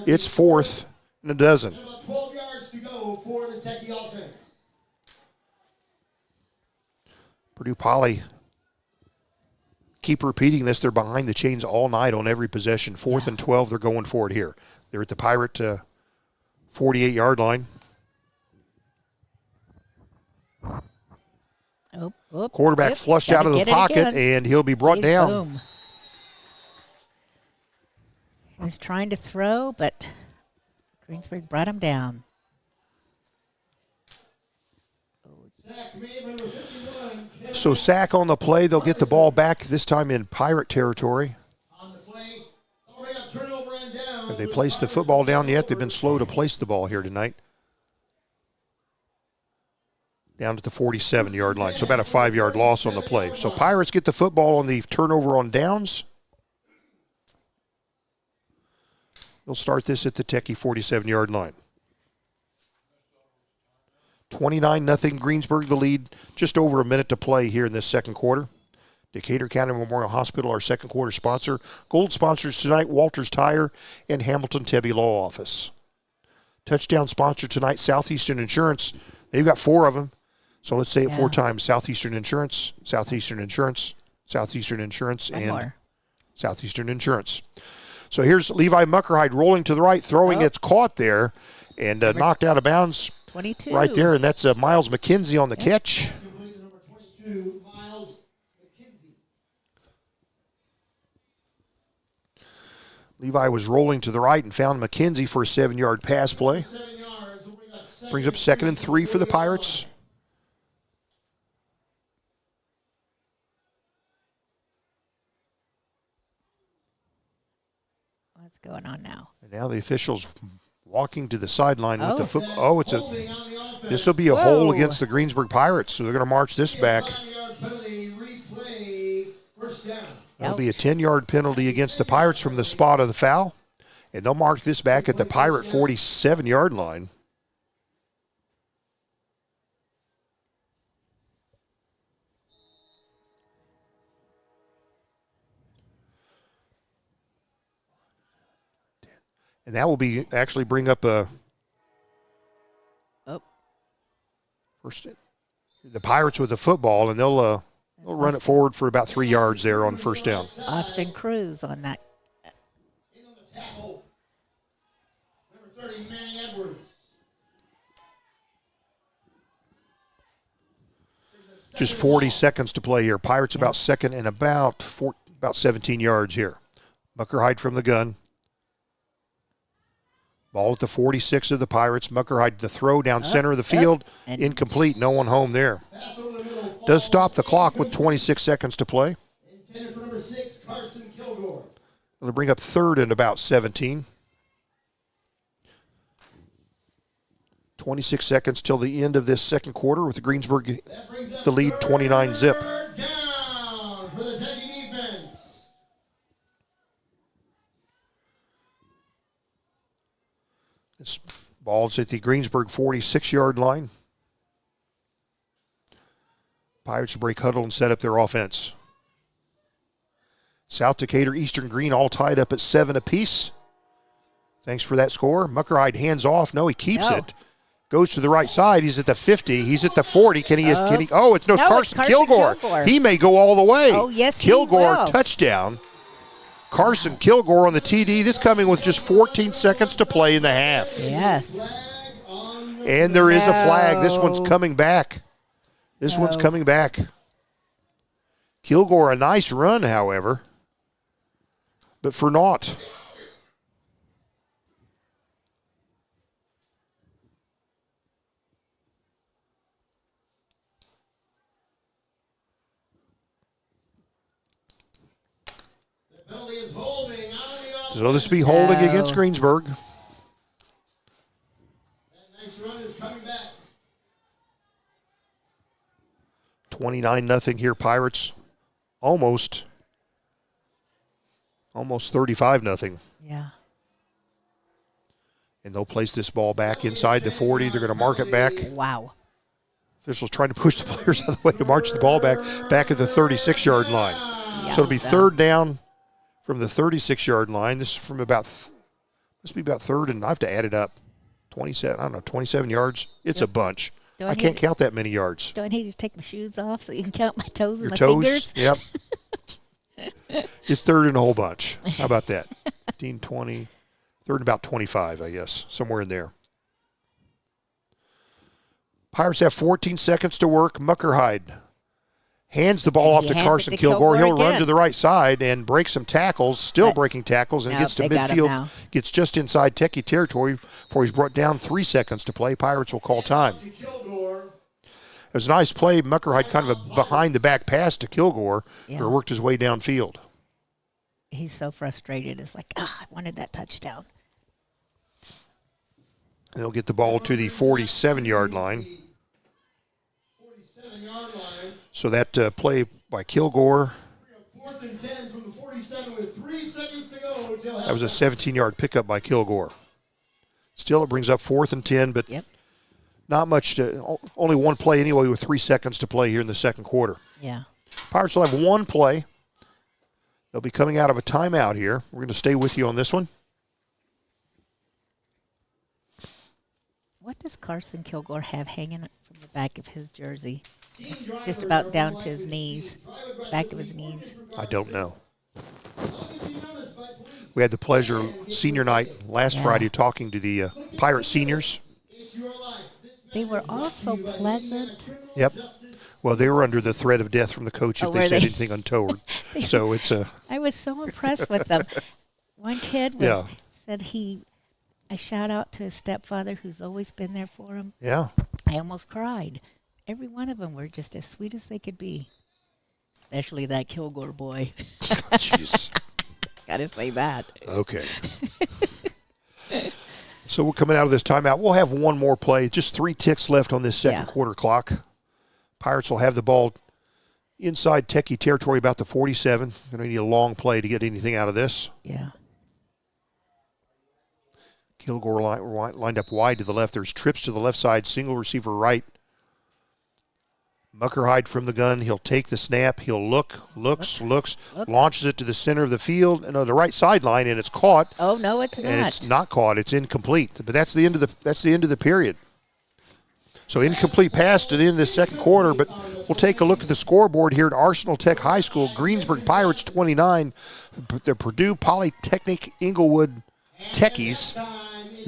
it's 4th and a dozen. About 12 yards to go for the Techie offense. Purdue Poly keep repeating this. They're behind the chains all night on every possession. 4th and 12, they're going for it here. They're at the Pirate 48-yard line. Quarterback flushed out of the pocket, and he'll be brought down. Boom. He was trying to throw, but Greensburg brought him down. So sack on the play. They'll get the ball back, this time in Pirate territory. Have they placed the football down yet? They've been slow to place the ball here tonight. Down to the 47-yard line, so about a 5-yard loss on the play. So Pirates get the football on the turnover on downs. They'll start this at the Techie 47-yard line. 29-0 Greensburg, the lead. Just over a minute to play here in this second quarter. Decatur County Memorial Hospital, our second quarter sponsor. Gold sponsors tonight, Walters Tire and Hamilton Tebby Law Office. Touchdown sponsor tonight, Southeastern Insurance. They've got 4 of them. So let's say it 4 times. Southeastern Insurance, Southeastern Insurance, Southeastern Insurance, and Southeastern Insurance. So here's Levi Muckerhide rolling to the right, throwing. It's caught there and knocked out of bounds 22. Right there, and that's Miles McKenzie on the catch. Levi was rolling to the right and found McKenzie for a 7-yard pass play. Brings up 2nd and 3 for the Pirates. What's going on now? And now the officials walking to the sideline with the football. This will be a hole against the Greensburg Pirates, so they're going to march this back. That'll be a 10-yard penalty against the Pirates from the spot of the foul, and they'll mark this back at the Pirate 47-yard line. And that will be actually bring up a first the Pirates with the football, and they'll run it forward for about 3 yards there on first down. Austin Cruz on that. In on the tackle, number 30, Manny Edwards. Just 40 seconds to play here. Pirates about 2nd and about 17 yards here. Muckerhide from the gun. Ball at the 46 of the Pirates. Muckerhide the throw down center of the field. Incomplete. No one home there. Does stop the clock with 26 seconds to play. Intended for number 6, Carson Kilgore. They'll bring up 3rd and about 17. 26 seconds till the end of this second quarter with the Greensburg the lead 29-zip. Down for the Techie defense. This ball's at the Greensburg 46-yard line. Pirates break huddle and set up their offense. South Decatur, Eastern Green all tied up at 7 apiece. Thanks for that score. Muckerhide hands off. No, he keeps it. Goes to the right side. He's at the 50. He's at the 40. Can he? Oh, it's Carson Kilgore. He may go all the way. Oh, yes, Kilgore, he will. touchdown. Carson Kilgore on the TD. This coming with just 14 seconds to play in the half. Yes. And there is a flag. This one's coming back. One's coming back. Kilgore, a nice run, however, but for naught. So this will be holding against Greensburg. That nice run is coming back. 29-0 here, Pirates. Almost 35-0. Yeah. And they'll place this ball back inside the 40. They're going to mark it back. Wow. Officials trying to push the players out of the way to march the ball back at the 36-yard line. Yeah, so it'll be third down from the 36-yard line. This is from must be about third, and I have to add it up. 27 yards. It's a bunch. I can't count that many yards. Do I need to take my shoes off so you can count my toes and my toes, fingers? Yep. It's third and a whole bunch. How about that? 15, 20, third and about 25, I guess, somewhere in there. Pirates have 14 seconds to work. Muckerhide hands the ball off to Carson Kilgore. He'll run to the right side and break some tackles, still breaking tackles, and gets to midfield, gets just inside Techie territory before he's brought down 3 seconds to play. Pirates will call time. It was a nice play. Muckerhide kind of a behind-the-back pass to Kilgore, who worked his way downfield. He's so frustrated. It's like, I wanted that touchdown. They'll get the ball to the 47-yard line. So that play by Kilgore, 4th and 10 from the 47 with 3 seconds to go. That was a 17-yard pickup by Kilgore. Still, it brings up 4th and 10, but not much only one play anyway with 3 seconds to play here in the second quarter. Yeah. Pirates will have one play. They'll be coming out of a timeout here. We're going to stay with you on this one. What does Carson Kilgore have hanging from the back of his jersey? Just about down to his knees, back of his knees. I don't know. We had the pleasure senior night last Friday talking to the Pirate seniors. They were all so pleasant. Yep. Well, they were under the threat of death from the coach if they said anything untoward. So it's I was so impressed with them. One kid said I shout out to his stepfather who's always been there for him. Yeah. I almost cried. Every one of them were just as sweet as they could be. Especially that Kilgore boy. Jeez. Gotta say that. Okay. So we're coming out of this timeout. We'll have one more play. Just 3 ticks left on this second quarter clock. Pirates will have the ball inside Techie territory about the 47. Going to need a long play to get anything out of this. Yeah. Kilgore lined up wide to the left. There's trips to the left side, single receiver right. Muckerhide from the gun. He'll take the snap. He'll looks, launches it to the center of the field, the right sideline, and it's caught. Oh no, it's not. And it's not caught. It's incomplete. But that's the end of the period. So incomplete pass to the end of the second quarter. But we'll take a look at the scoreboard here at Arsenal Tech High School. Greensburg Pirates 29, the Purdue Polytechnic Inglewood Techies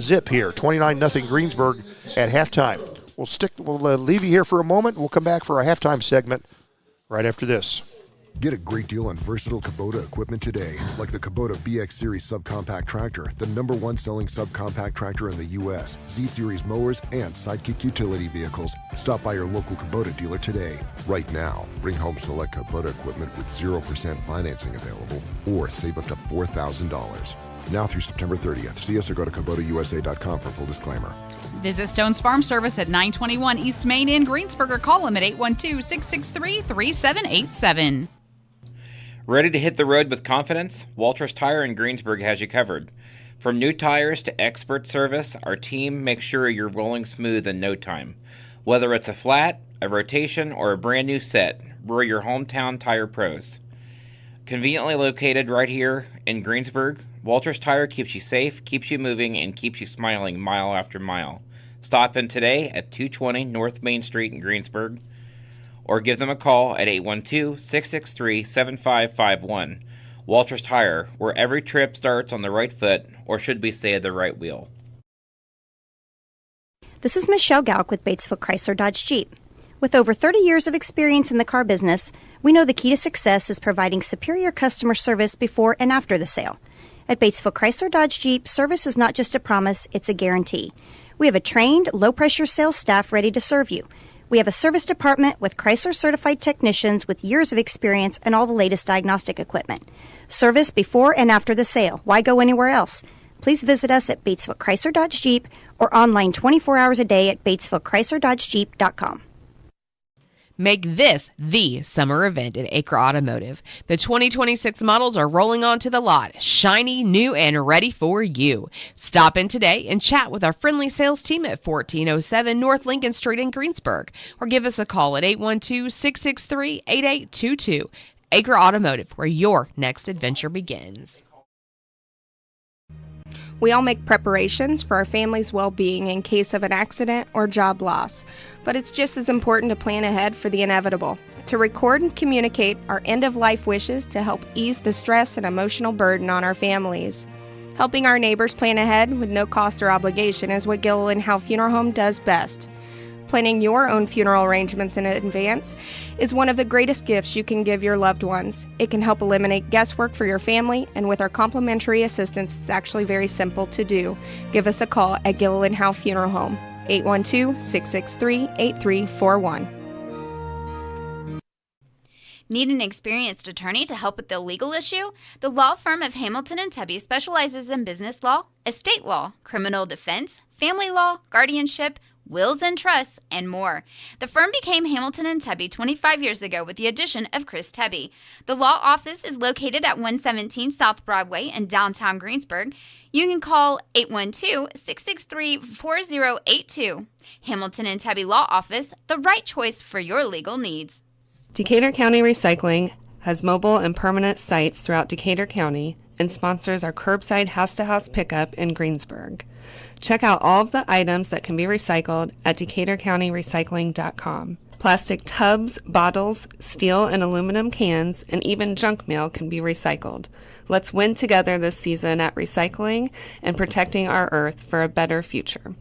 zip here. 29-0 Greensburg at halftime. We'll leave you here for a moment. We'll come back for our halftime segment right after this. Get a great deal on versatile Kubota equipment today, like the Kubota BX Series subcompact tractor, the #1 selling subcompact tractor in the U.S., Z-Series mowers, and Sidekick utility vehicles. Stop by your local Kubota dealer today. Right now, bring home select Kubota equipment with 0% financing available, or save up to $4,000. Now through September 30th. See us or go to KubotaUSA.com for full disclaimer. Visit Stone's Farm Service at 921 East Main in Greensburg or call them at 812-663-3787. Ready to hit the road with confidence? Walters Tire in Greensburg has you covered. From new tires to expert service, our team makes sure you're rolling smooth in no time. Whether it's a flat, a rotation, or a brand new set, we're your hometown tire pros. Conveniently located right here in Greensburg, Walters Tire keeps you safe, keeps you moving, and keeps you smiling mile after mile. Stop in today at 220 North Main Street in Greensburg, or give them a call at 812-663-7551. Walters Tire, where every trip starts on the right foot, or should we say the right wheel. This is Michelle Galk with Batesville Chrysler Dodge Jeep. With over 30 years of experience in the car business, we know the key to success is providing superior customer service before and after the sale. At Batesville Chrysler Dodge Jeep, service is not just a promise, it's a guarantee. We have a trained, low-pressure sales staff ready to serve you. We have a service department with Chrysler-certified technicians with years of experience and all the latest diagnostic equipment. Service before and after the sale. Why go anywhere else? Please visit us at Batesville Chrysler Dodge Jeep or online 24 hours a day at BatesvilleChryslerDodgeJeep.com. Make this the summer event at Acre Automotive. The 2026 models are rolling onto the lot, shiny, new, and ready for you. Stop in today and chat with our friendly sales team at 1407 North Lincoln Street in Greensburg, or give us a call at 812-663-8822. Acre Automotive, where your next adventure begins. We all make preparations for our family's well-being in case of an accident or job loss, but it's just as important to plan ahead for the inevitable, to record and communicate our end-of-life wishes to help ease the stress and emotional burden on our families. Helping our neighbors plan ahead with no cost or obligation is what Gilliland Howe Funeral Home does best. Planning your own funeral arrangements in advance is one of the greatest gifts you can give your loved ones. It can help eliminate guesswork for your family, and with our complimentary assistance, it's actually very simple to do. Give us a call at Gilliland Howe Funeral Home, 812-663-8341. Need an experienced attorney to help with the legal issue? The law firm of Hamilton and Tebby specializes in business law, estate law, criminal defense, family law, guardianship, wills and trusts, and more. The firm became Hamilton and Tebby 25 years ago with the addition of Chris Tebby. The law office is located at 117 South Broadway in downtown Greensburg. You can call 812-663-4082. Hamilton and Tebby Law Office, the right choice for your legal needs. Decatur County Recycling has mobile and permanent sites throughout Decatur County and sponsors our curbside house-to-house pickup in Greensburg. Check out all of the items that can be recycled at DecaturCountyRecycling.com. Plastic tubs, bottles, steel and aluminum cans, and even junk mail can be recycled. Let's win together this season at recycling and protecting our earth for a better future.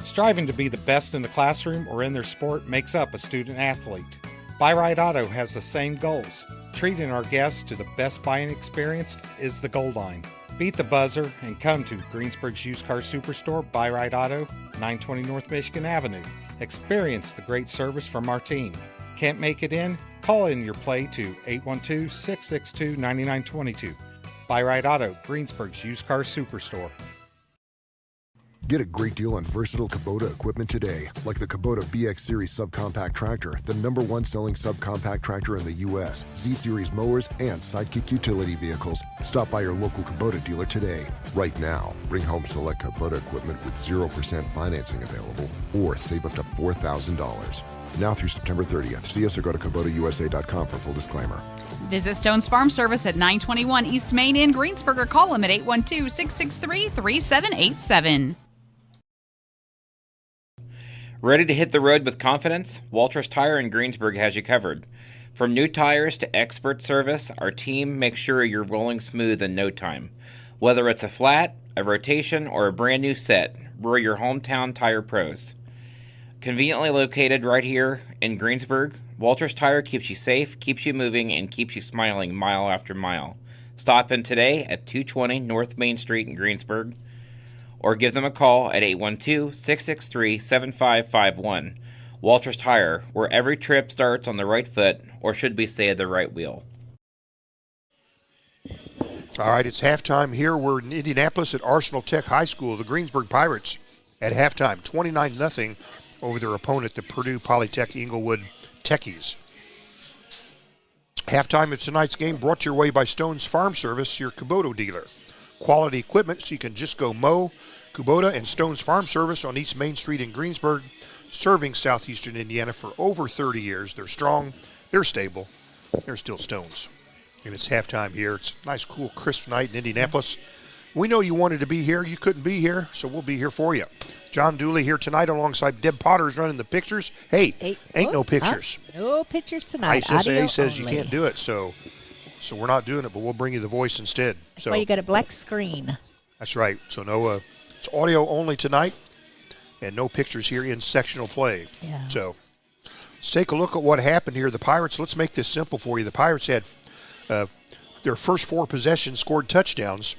Striving to be the best in the classroom or in their sport makes up a student athlete. Buy Right Auto has the same goals. Treating our guests to the best buying experience is the goal line. Beat the buzzer and come to Greensburg's used car superstore, Buy Right Auto, 920 North Michigan Avenue. Experience the great service from our team. Can't make it in? Call in your play to 812-662-9922. Buy Right Auto, Greensburg's used car superstore. Get a great deal on versatile Kubota equipment today, like the Kubota BX Series subcompact tractor, the #1 selling subcompact tractor in the U.S., Z-Series mowers, and Sidekick utility vehicles. Stop by your local Kubota dealer today. Right now, bring home select Kubota equipment with 0% financing available, or save up to $4,000. Now through September 30th. See us or go to KubotaUSA.com for full disclaimer. Visit Stone's Farm Service at 921 East Main in Greensburg or call them at 812-663-3787. Ready to hit the road with confidence? Walters Tire in Greensburg has you covered. From new tires to expert service, our team makes sure you're rolling smooth in no time. Whether it's a flat, a rotation, or a brand new set, we're your hometown tire pros. Conveniently located right here in Greensburg, Walters Tire keeps you safe, keeps you moving, and keeps you smiling mile after mile. Stop in today at 220 North Main Street in Greensburg, or give them a call at 812-663-7551. Walters Tire, where every trip starts on the right foot, or should we say the right wheel. All right, it's halftime here. We're in Indianapolis at Arsenal Tech High School. The Greensburg Pirates at halftime, 29-0 over their opponent, the Purdue Polytech Inglewood Techies. Halftime of tonight's game brought to your way by Stone's Farm Service, your Kubota dealer. Quality equipment so you can just go mow. Kubota and Stone's Farm Service on East Main Street in Greensburg, serving southeastern Indiana for over 30 years. They're strong, they're stable, they're still Stones. And it's halftime here. It's a nice, cool, crisp night in Indianapolis. We know you wanted to be here. You couldn't be here, so we'll be here for you. John Dooley here tonight alongside Deb Potter's running the pictures. Hey, ain't no pictures. No pictures tonight. ISSA says only. you can't do it, so we're not doing it, but we'll bring you the voice instead. That's why you got a black screen. That's right. So no, it's audio only tonight, and no pictures here in sectional play. Yeah. So let's take a look at what happened here. The Pirates, let's make this simple for you. The Pirates had their first 4 possessions scored touchdowns.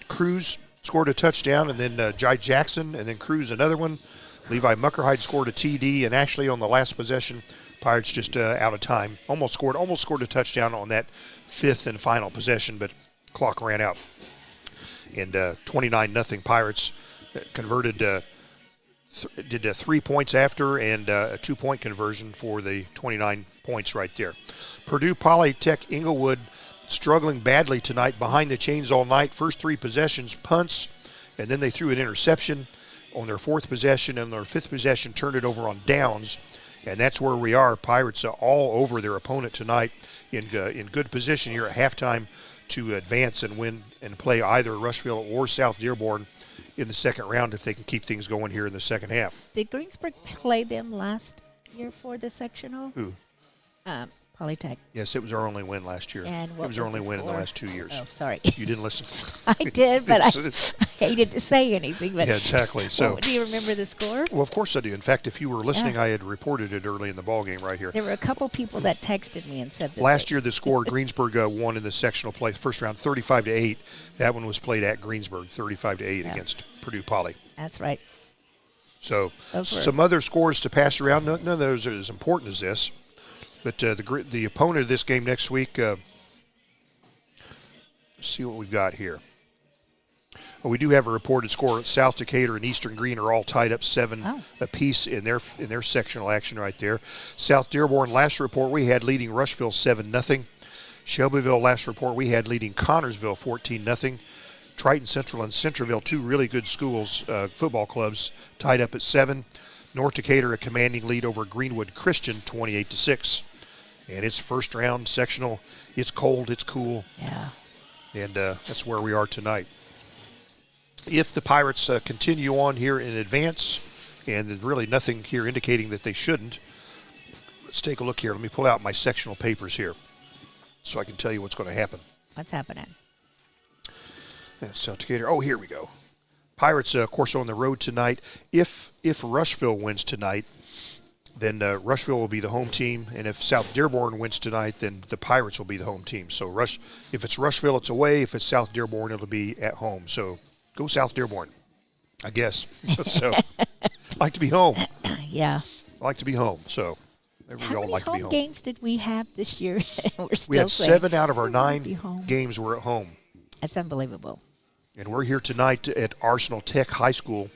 Cruz scored a touchdown, and then Jai Jackson, and then Cruz another one. Levi Muckerhide scored a TD, and actually on the last possession, Pirates just out of time. Almost scored a touchdown on that 5th and final possession, but clock ran out. And 29-0 Pirates converted, did 3 points after, and a 2-point conversion for the 29 points right there. Purdue Polytech Inglewood struggling badly tonight, behind the chains all night. First 3 possessions, punts, and then they threw an interception on their 4th possession, and their 5th possession turned it over on downs. And that's where we are. Pirates all over their opponent tonight, in good position here at halftime to advance and win and play either Rushville or South Dearborn in the second round if they can keep things going here in the second half. Did Greensburg play them last year for the sectional? Who? Polytech. Yes, it was our only win last year. And what it was our only the win in the score? last 2 years. Oh, sorry. You didn't listen. I did, but I It's- hated to say anything. But yeah, exactly. So, do you remember the score? well, of course I do. In fact, if you were listening, Yeah. I had reported it early in the ball game right here. There were a couple people that texted me and said that Last year, the score Greensburg won in the sectional play, first round, 35-8. That one was played at Greensburg, 35-8 against Purdue Poly. That's right. So, Those were- some other scores to pass around. None of those are as important as this. But the opponent of this game next week, let's see what we've got here. Well, we do have a reported score. South Decatur and Eastern Green are all tied up 7 apiece in their sectional action right there. South Dearborn, last report we had leading Rushville 7-0. Shelbyville, last report we had leading Connorsville 14-0. Triton Central and Centerville, 2 really good schools, football clubs, tied up at 7. North Decatur, a commanding lead over Greenwood Christian, 28-6. And it's first round sectional. It's cold, it's cool. Yeah. And that's where we are tonight. If the Pirates continue on here in advance, and there's really nothing here indicating that they shouldn't, let's take a look here. Let me pull out my sectional papers here so I can tell you what's going to happen. What's happening? South Decatur. Oh, here we go. Pirates, of course, on the road tonight. If Rushville wins tonight, then Rushville will be the home team, and if South Dearborn wins tonight, then the Pirates will be the home team. So if it's Rushville, it's away. If it's South Dearborn, it'll be at home. So go South Dearborn, I guess. So I like to be home. Yeah. I like to be home. So we How all many like to be home home. games did we have this year? We had 7 out of our 9 be home. games were at home. That's unbelievable. And we're here tonight at Arsenal Tech High School,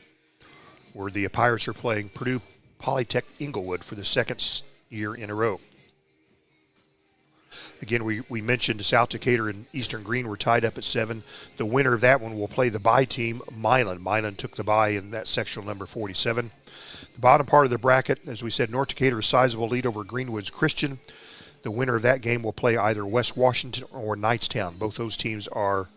where the Pirates are playing Purdue Polytech Inglewood for the second year in a row. Again, we mentioned South Decatur and Eastern Green were tied up at 7. The winner of that one will play the bye team, Milan. Milan took the bye in that sectional number 47. The bottom part of the bracket, as we said, North Decatur, a sizable lead over Greenwood's Christian. The winner of that game will play either West Washington or Knightstown. Both those teams are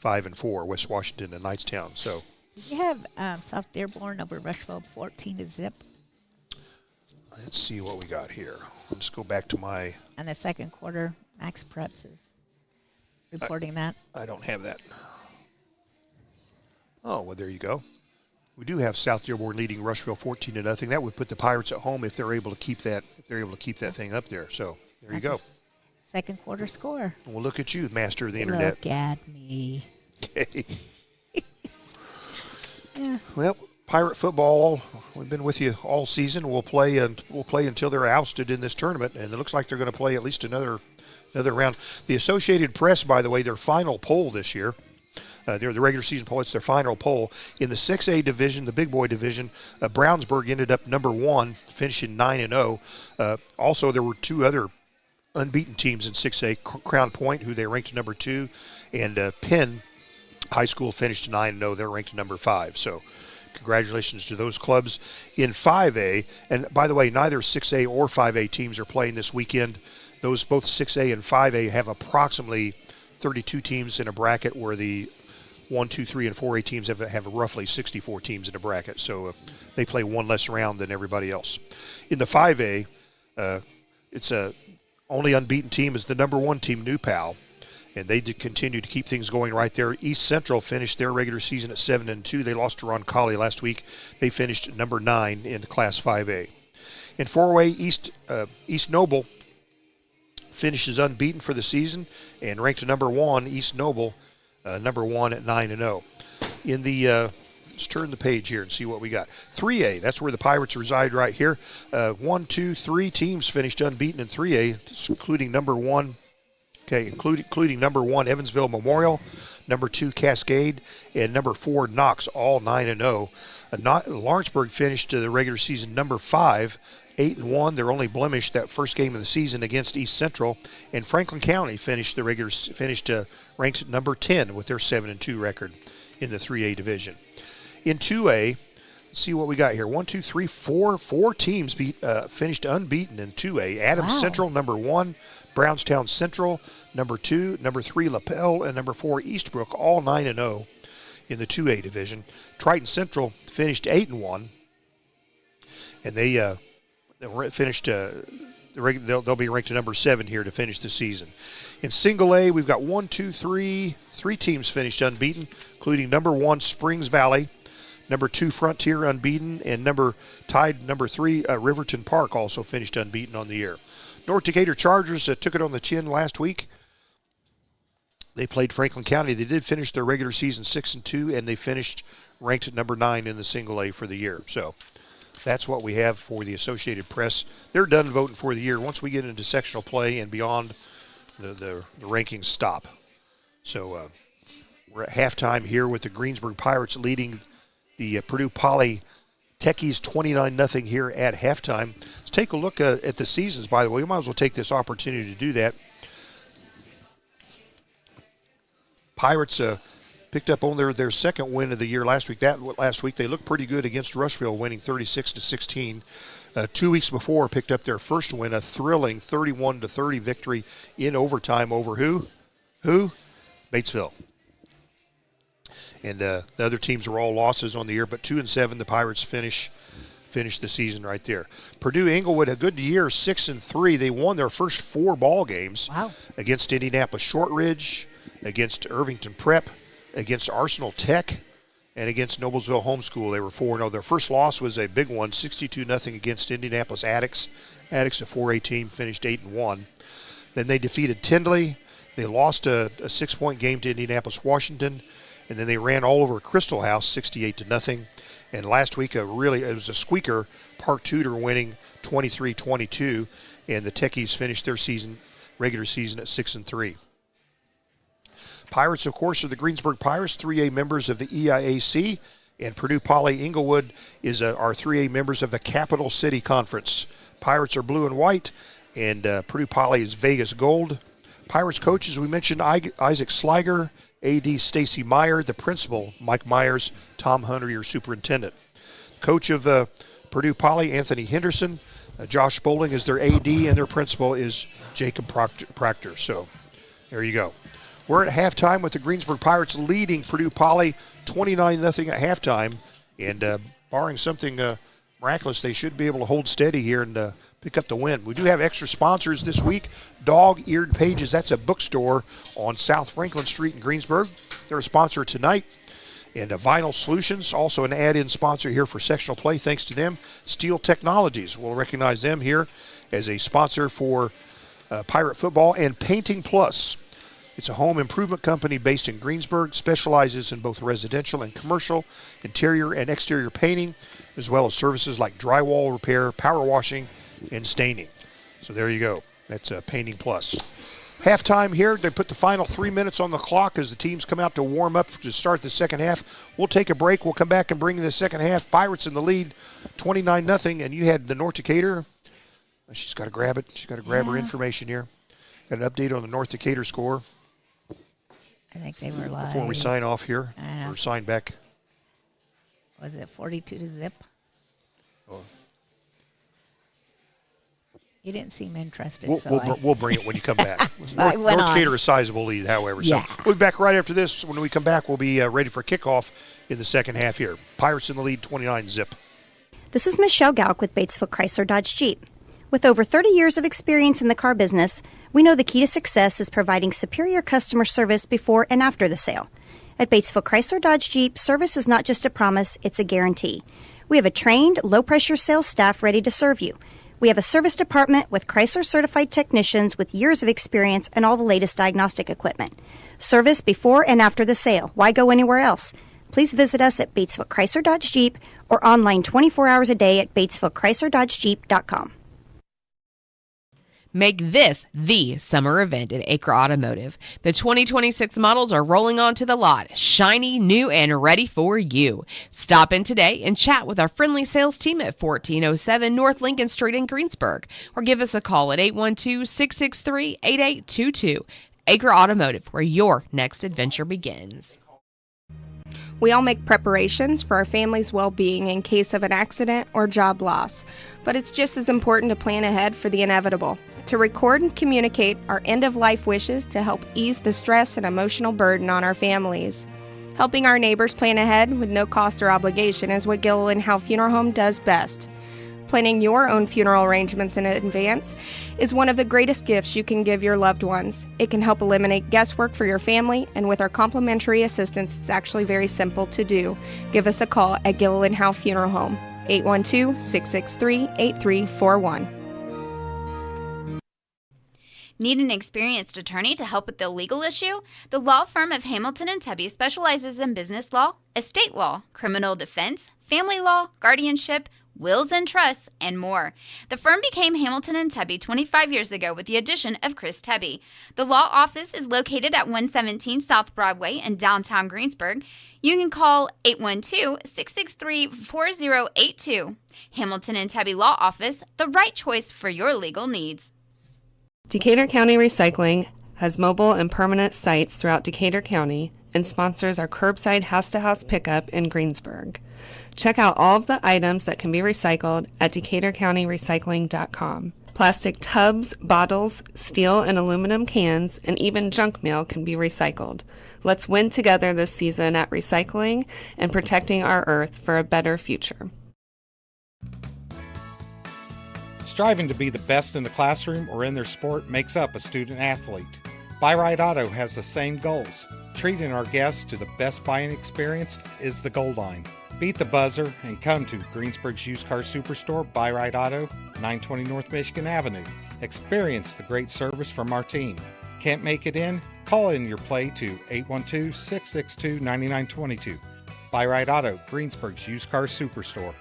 5-4, West Washington and Knightstown. So Did you have South Dearborn over Rushville 14-0? let's see what we got here. Let's go back to my... And the second quarter, Max Preps is reporting that. I don't have that. Oh, well, there you go. We do have South Dearborn leading Rushville 14-0. That would put the Pirates at home if they're able to keep that. If they're able to keep that thing up there. So there you go. Second quarter score. Well, look at you, master of the internet. Look at me. Okay. Yeah. Well, Pirate football. We've been with you all season. We'll play until they're ousted in this tournament, and it looks like they're going to play at least another another round. The Associated Press, by the way, their final poll this year, the regular season poll, it's their final poll. In the 6A division, the big boy division, Brownsburg ended up number 1, finishing 9-0. Also, there were 2 other unbeaten teams in 6A, Crown Point, who they ranked number 2, and Penn High School finished 9-0. They're ranked number 5. So congratulations to those clubs. In 5A, and by the way, neither 6A or 5A teams are playing this weekend. Those both 6A and 5A have approximately 32 teams in a bracket, where the 1, 2, 3, and 4A teams have roughly 64 teams in a bracket. So they play one less round than everybody else. In the 5A, it's only unbeaten team is the number 1 team, New Pal, and they did continue to keep things going right there. East Central finished their regular season at 7-2. They lost to Roncalli last week. They finished number 9 in Class 5A. In 4A, East Noble finishes unbeaten for the season and ranked number 1. East Noble, number 1 at 9-0. In the let's turn the page here and see what we got. 3A, that's where the Pirates reside right here. 1, 2, 3 teams finished unbeaten in 3A, including number 1. Okay, including number 1 Evansville Memorial, number 2 Cascade, and number 4 Knox, all 9-0. Lawrenceburg finished the regular season number 5, 8-1. Their only blemish that first game of the season against East Central, and Franklin County finished ranked number 10 with their 7-2 record in the 3A division. In 2A, let's see what we got here. 1, 2, 3, 4 teams finished unbeaten in 2A. Adams Central, number 1. Brownstown Central, number 2. Number 3, LaPel, and number 4, Eastbrook, all 9-0 in the 2A division. Triton Central finished 8-1, and they finished. They'll be ranked number 7 here to finish the season. In Single A, we've got 1, 2, 3 teams finished unbeaten, including number 1 Springs Valley, number 2 Frontier unbeaten, and number 3 Riverton Park also finished unbeaten on the year. North Decatur Chargers took it on the chin last week. They played Franklin County. They did finish their regular season 6-2, and they finished ranked at number 9 in the Single A for the year. So that's what we have for the Associated Press. They're done voting for the year. Once we get into sectional play and beyond, the rankings stop. So we're at halftime here with the Greensburg Pirates leading the Purdue Poly Techies 29-0 here at halftime. Let's take a look at the seasons, by the way. We might as well take this opportunity to do that. Pirates picked up on their second win of the year last week. Last week they looked pretty good against Rushville, winning 36-16. 2 weeks before, picked up their first win, a thrilling 31-30 victory in overtime over who? Batesville. And the other teams are all losses on the year, but 2-7, the Pirates finish the season right there. Purdue Inglewood, a good year, 6-3. They won their first 4 ball games against Indianapolis Shortridge, against Irvington Prep, against Arsenal Tech, and against Noblesville Homeschool. They were 4-0. Their first loss was a big one, 62-0 against Indianapolis Addicts. Addicts, a 4A team, finished 8-1. Then they defeated Tindley. They lost a 6-point game to Indianapolis Washington, and then they ran all over Crystal House, 68-0. And last week, it was a squeaker, Park Tudor winning 23-22, and the Techies finished their regular season at 6-3. Pirates, of course, are the Greensburg Pirates, 3A members of the EIAC, and Purdue Poly Inglewood are 3A members of the Capital City Conference. Pirates are blue and white, and Purdue Poly is Vegas gold. Pirates coaches, we mentioned Isaac Sliger, AD Stacy Meyer, the principal, Mike Myers, Tom Hunter, your superintendent. Coach of Purdue Poly, Anthony Henderson. Josh Bowling is their AD, and their principal is Jacob Proctor. So there you go. We're at halftime with the Greensburg Pirates leading Purdue Poly 29-0 at halftime. And barring something miraculous, they should be able to hold steady here and pick up the win. We do have extra sponsors this week. Dog-Eared Pages, that's a bookstore on South Franklin Street in Greensburg. They're a sponsor tonight. And Vinyl Solutions, also an add-in sponsor here for sectional play. Thanks to them. Steel Technologies, we'll recognize them here as a sponsor for Pirate football. And Painting Plus. It's a home improvement company based in Greensburg, specializes in both residential and commercial, interior and exterior painting, as well as services like drywall repair, power washing, and staining. So there you go. That's Painting Plus. Halftime here. They put the final 3 minutes on the clock as the teams come out to warm up to start the second half. We'll take a break. We'll come back and bring in the second half. Pirates in the lead, 29-0. And you had the North Decatur. She's got to grab it. She's got to grab her information here. Got an update on the North Decatur score. I think they were live. Before we sign off here, or sign back. Was it 42-0? Oh. You didn't seem interested. We'll bring it when you come back. North Decatur a sizable lead, however. Yeah. So we'll be back right after this. When we come back, we'll be ready for kickoff in the second half here. Pirates in the lead, 29-0. This is Michelle Galk with Batesville Chrysler Dodge Jeep. With over 30 years of experience in the car business, we know the key to success is providing superior customer service before and after the sale. At Batesville Chrysler Dodge Jeep, service is not just a promise, it's a guarantee. We have a trained, low-pressure sales staff ready to serve you. We have a service department with Chrysler-certified technicians with years of experience and all the latest diagnostic equipment. Service before and after the sale. Why go anywhere else? Please visit us at Batesville Chrysler Dodge Jeep or online 24 hours a day at BatesvilleChryslerDodgeJeep.com. Make this the summer event at Acre Automotive. The 2026 models are rolling onto the lot, shiny, new, and ready for you. Stop in today and chat with our friendly sales team at 1407 North Lincoln Street in Greensburg, or give us a call at 812-663-8822. Acre Automotive, where your next adventure begins. We all make preparations for our family's well-being in case of an accident or job loss, but it's just as important to plan ahead for the inevitable, to record and communicate our end-of-life wishes to help ease the stress and emotional burden on our families. Helping our neighbors plan ahead with no cost or obligation is what Gilliland Howe Funeral Home does best. Planning your own funeral arrangements in advance is one of the greatest gifts you can give your loved ones. It can help eliminate guesswork for your family, and with our complimentary assistance, it's actually very simple to do. Give us a call at Gilliland Howe Funeral Home, 812-663-8341. Need an experienced attorney to help with the legal issue? The law firm of Hamilton and Tubby specializes in business law, estate law, criminal defense, family law, guardianship, wills and trusts, and more. The firm became Hamilton and Tubby 25 years ago with the addition of Chris Tubby. The law office is located at 117 South Broadway in downtown Greensburg. You can call 812-663-4082. Hamilton and Tubby Law Office, the right choice for your legal needs. Decatur County Recycling has mobile and permanent sites throughout Decatur County and sponsors our curbside house-to-house pickup in Greensburg. Check out all of the items that can be recycled at DecaturCountyRecycling.com. Plastic tubs, bottles, steel and aluminum cans, and even junk mail can be recycled. Let's win together this season at recycling and protecting our earth for a better future. Striving to be the best in the classroom or in their sport makes up a student athlete. Buy Right Auto has the same goals. Treating our guests to the best buying experience is the goal line. Beat the buzzer and come to Greensburg's used car superstore, Buy Right Auto, 920 North Michigan Avenue. Experience the great service from our team. Can't make it in? Call in your play to 812-662-9922. Buy Right Auto, Greensburg's used car superstore.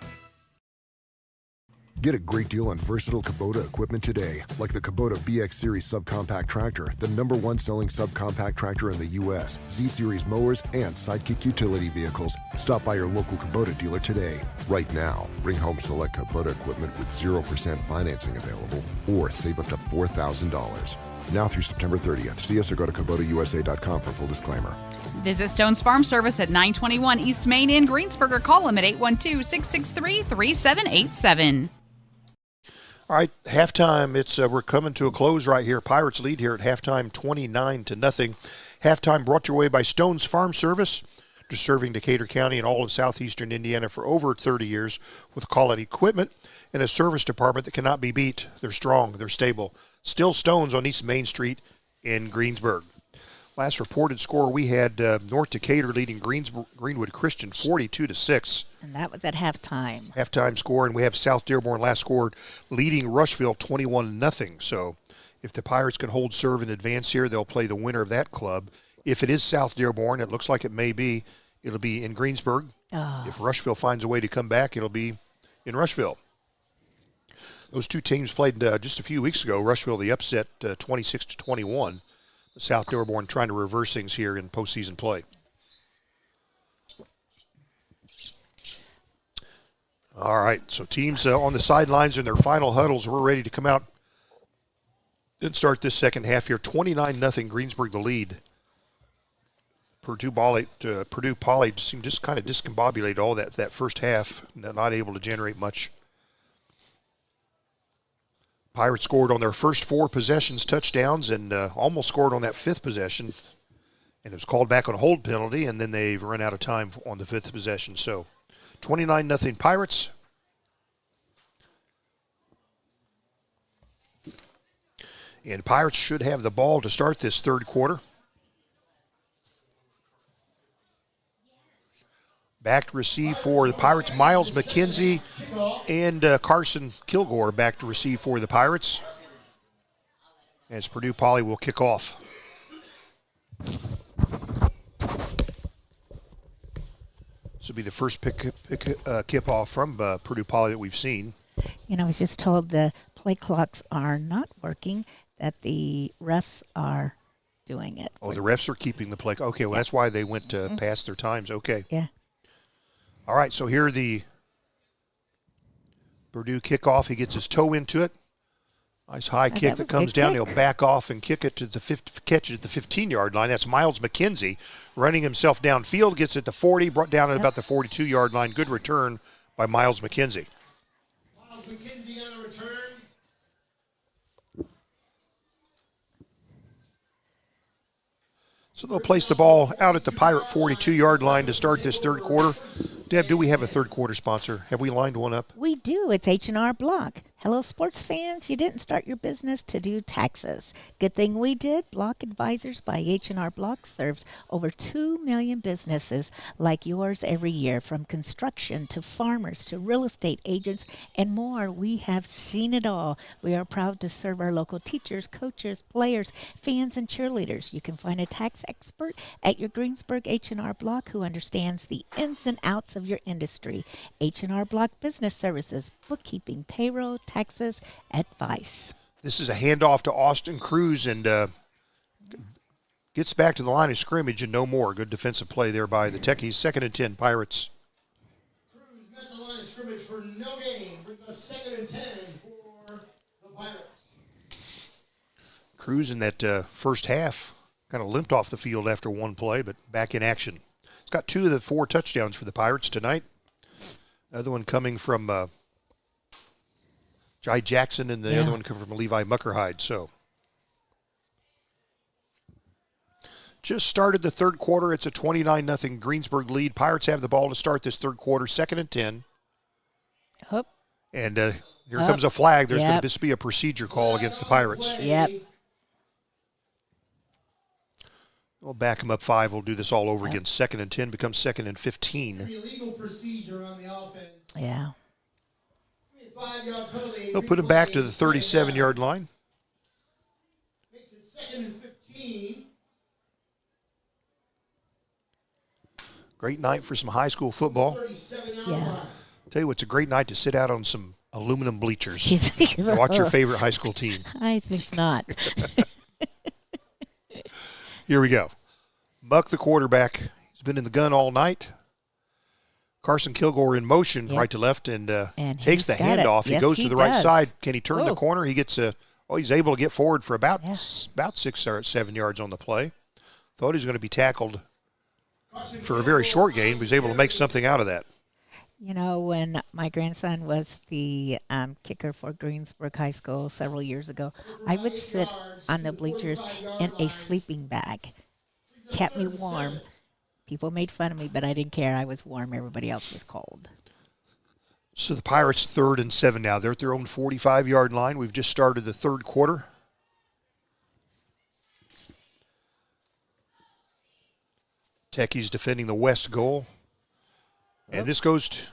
Get a great deal on versatile Kubota equipment today, like the Kubota BX Series subcompact tractor, the #1 selling subcompact tractor in the U.S., Z-Series mowers, and Sidekick utility vehicles. Stop by your local Kubota dealer today. Right now, bring home select Kubota equipment with 0% financing available, or save up to $4,000. Now through September 30th. See us or go to KubotaUSA.com for full disclaimer. Visit Stone's Farm Service at 921 East Main in Greensburg or call them at 812-663-3787. All right, halftime. We're coming to a close right here. Pirates lead here at halftime, 29-0. Halftime brought your way by Stone's Farm Service, just serving Decatur County and all of southeastern Indiana for over 30 years with quality equipment and a service department that cannot be beat. They're strong, they're stable. Still Stone's on East Main Street in Greensburg. Last reported score, we had North Decatur leading Greenwood Christian 42-6. And that was at halftime. Halftime score, and we have South Dearborn last scored leading Rushville 21-0. So if the Pirates can hold serve in advance here, they'll play the winner of that club. If it is South Dearborn, it looks like it may be, it'll be in Greensburg. Oh. If Rushville finds a way to come back, it'll be in Rushville. Those two teams played just a few weeks ago. Rushville, the upset, 26-21. South Dearborn trying to reverse things here in postseason play. All right, so teams on the sidelines in their final huddles. We're ready to come out and start this second half here. 29-0 Greensburg the lead. Purdue Poly just kind of discombobulated all that first half, not able to generate much. Pirates scored on their first 4 possessions, touchdowns, and almost scored on that 5th possession. And it was called back on a hold penalty, and then they've run out of time on the 5th possession. So 29-0 Pirates. And Pirates should have the ball to start this third quarter. Back to receive for the Pirates, Miles McKenzie and Carson Kilgore back to receive for the Pirates. As Purdue Poly will kick off. This will be the first kickoff from Purdue Poly that we've seen. I was just told the play clocks are not working, that the refs are doing it. Oh, the refs are keeping the play. Okay, well, that's why they went past their times. Okay. Yeah. All right, so here the Purdue kickoff. He gets his toe into it. Nice high kick that comes down. He'll back off and kick it to catch it at the 15-yard line. That's Miles McKenzie running himself downfield. Gets it to 40, brought down at about the 42-yard line. Good return by Miles McKenzie. Miles McKenzie on a return. So they'll place the ball out at the Pirate 42-yard line to start this third quarter. Deb, do we have a third quarter sponsor? Have we lined one up? We do. It's H&R Block. Hello, sports fans. You didn't start your business to do taxes. Good thing we did. Block Advisors by H&R Block serves over 2 million businesses like yours every year, from construction to farmers to real estate agents and more. We have seen it all. We are proud to serve our local teachers, coaches, players, fans, and cheerleaders. You can find a tax expert at your Greensburg H&R Block who understands the ins and outs of your industry. H&R Block Business Services, bookkeeping, payroll, taxes, advice. This is a handoff to Austin Cruz and gets back to the line of scrimmage and no more. Good defensive play there by the Techies. 2nd and 10, Pirates. Cruz met the line of scrimmage for no gain. Brings up 2nd and 10 for the Pirates. Cruz in that first half kind of limped off the field after one play, but back in action. He's got 2 of the 4 touchdowns for the Pirates tonight. Another one coming from Jai Jackson, and the other one coming from Levi Muckerhide. So just started the third quarter. It's a 29-0 Greensburg lead. Pirates have the ball to start this third quarter, 2nd and 10. Up. And here comes a flag. There's going to be a procedure call against the Pirates. Yep. We'll back him up 5. We'll do this all over again. 2nd and 10 becomes 2nd and 15. Illegal procedure on the offense. Yeah. They'll put him back to the 37-yard line. Makes it 2nd and 15. Great night for some high school football. Yeah. Tell you what, it's a great night to sit out on some aluminum bleachers. Watch your favorite high school team. I think not. Here we go. Muck, the quarterback, he's been in the gun all night. Carson Kilgore in motion, right to left, and takes the handoff. He goes to the right side. Can he turn the corner? He gets he's able to get forward for about 6 or 7 yards on the play. Thought he was going to be tackled for a very short gain, but he was able to make something out of that. When my grandson was the kicker for Greensburg High School several years ago, I would sit on the bleachers in a sleeping bag. Kept me warm. People made fun of me, but I didn't care. I was warm. Everybody else was cold. So the Pirates 3rd and 7 now. They're at their own 45-yard line. We've just started the third quarter. Techies defending the west goal. And this goes to...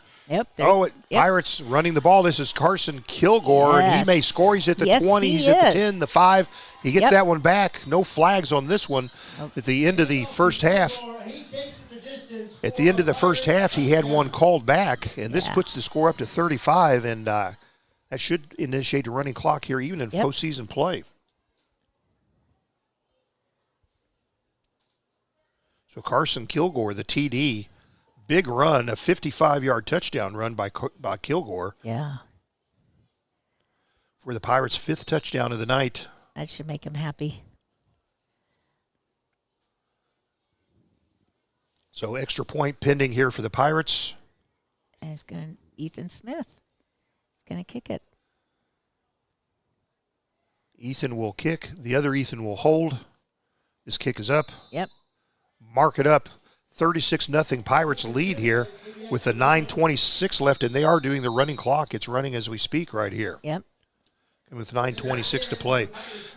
Pirates running the ball. This is Carson Kilgore, and he may score. He's at the 20. He's at the 10, the 5. He gets that one back. No flags on this one at the end of the first half. At the end of the first half, he had one called back, and this puts the score up to 35, and that should initiate a running clock here even in postseason play. So Carson Kilgore, the TD, big run, a 55-yard touchdown run by Kilgore. Yeah. For the Pirates' 5th touchdown of the night. That should make him happy. So extra point pending here for the Pirates. And it's going to Ethan Smith. He's going to kick it. Ethan will kick. The other Ethan will hold. This kick is up. Yep. Mark it up. 36-0 Pirates lead here with the 9:26 left, and they are doing the running clock. It's running as we speak right here. Yep. And with 9:26 to play.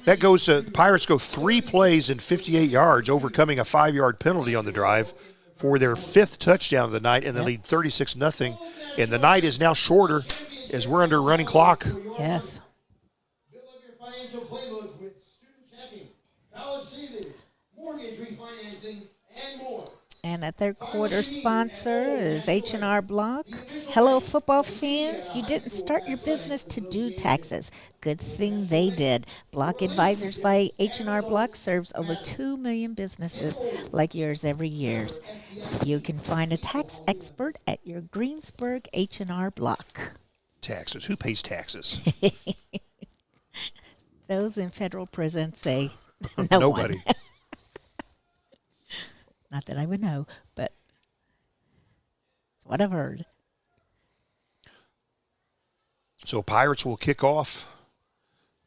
That goes to the Pirates go 3 plays and 58 yards, overcoming a 5-yard penalty on the drive for their 5th touchdown of the night, and they lead 36-0. And the night is now shorter as we're under running clock. Yes. Build up your financial playbook with student checking, college savings, mortgage refinancing, and more. And the third quarter sponsor is H&R Block. Hello, football fans. You didn't start your business to do taxes. Good thing they did. Block Advisors by H&R Block serves over 2 million businesses like yours every year. You can find a tax expert at your Greensburg H&R Block. Taxes. Who pays taxes? Those in federal prison say no Nobody. one. Not that I would know, but it's what I've heard. So Pirates will kick off,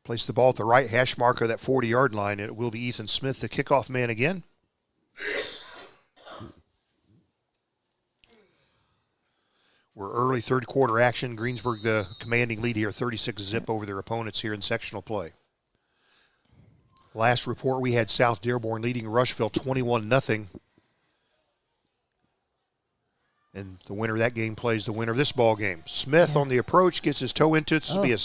place the ball at the right hash marker, that 40-yard line, and it will be Ethan Smith, the kickoff man again. We're early third quarter action. Greensburg, the commanding lead here, 36-0 over their opponents here in sectional play. Last report, we had South Dearborn leading Rushville 21-0. And the winner of that game plays the winner of this ball game. Smith on the approach, gets his toe into it. This will be a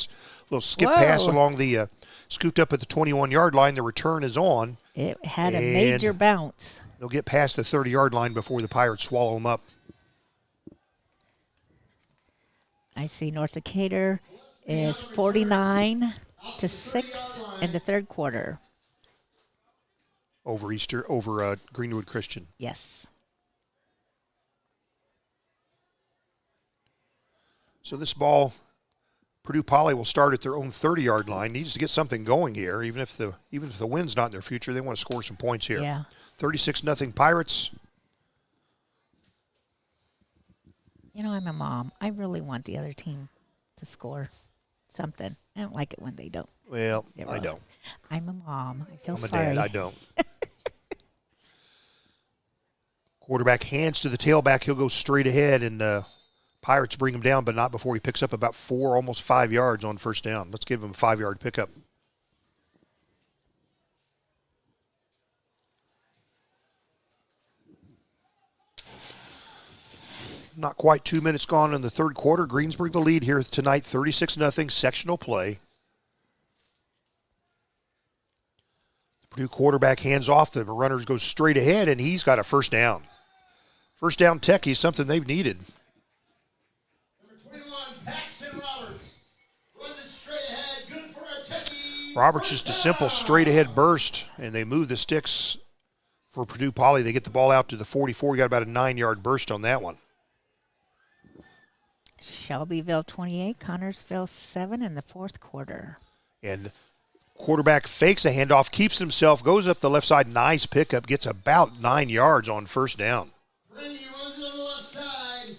little skip pass along the, scooped up at the 21-yard line. The return is on. It had a major bounce. They'll get past the 30-yard line before the Pirates swallow them up. I see North Decatur is 49-6 in the third quarter. Over Greenwood Christian. Yes. So this ball, Purdue Poly will start at their own 30-yard line. Needs to get something going here, even if the win's not in their future. They want to score some points here. Yeah. 36-0 Pirates. You know, I'm a mom. I really want the other team to score something. I don't like it when they don't. Well, I don't. I'm a mom. I feel I'm a sorry. dad. I don't. Quarterback hands to the tailback. He'll go straight ahead, and Pirates bring him down, but not before he picks up about 4, almost 5 yards on first down. Let's give him a 5-yard pickup. Not quite 2 minutes gone in the third quarter. Greensburg the lead here tonight, 36-0 sectional play. The Purdue quarterback hands off. The runner goes straight ahead, and he's got a first down. First down techie, something they've needed. Number 21, Paxton Roberts. Runs it straight ahead. Good for a techie. Roberts just a simple straight ahead burst, and they move the sticks for Purdue Poly. They get the ball out to the 44. You got about a 9-yard burst on that one. Shelbyville 28, Connorsville 7 in the fourth quarter. And quarterback fakes a handoff, keeps himself, goes up the left side. Nice pickup, gets about 9 yards on first down. Brady runs on the left side.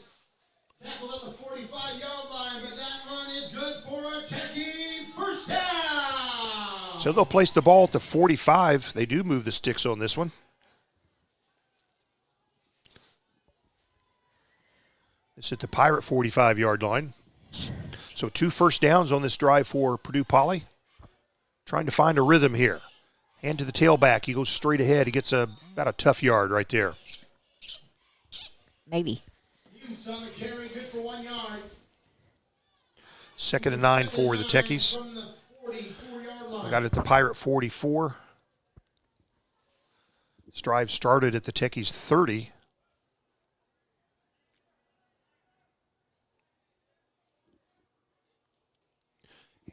Tackled at the 45-yard line, but that run is good for a techie. First down. So they'll place the ball at the 45. They do move the sticks on this one. It's at the Pirate 45-yard line. So 2 first downs on this drive for Purdue Poly. Trying to find a rhythm here. Hand to the tailback. He goes straight ahead. He gets about a tough yard right there. Maybe. Use on the carry, good for 1 yard. 2nd and 9 for the Techies. From the 44-yard line. We got it at the Pirate 44. This drive started at the Techies 30.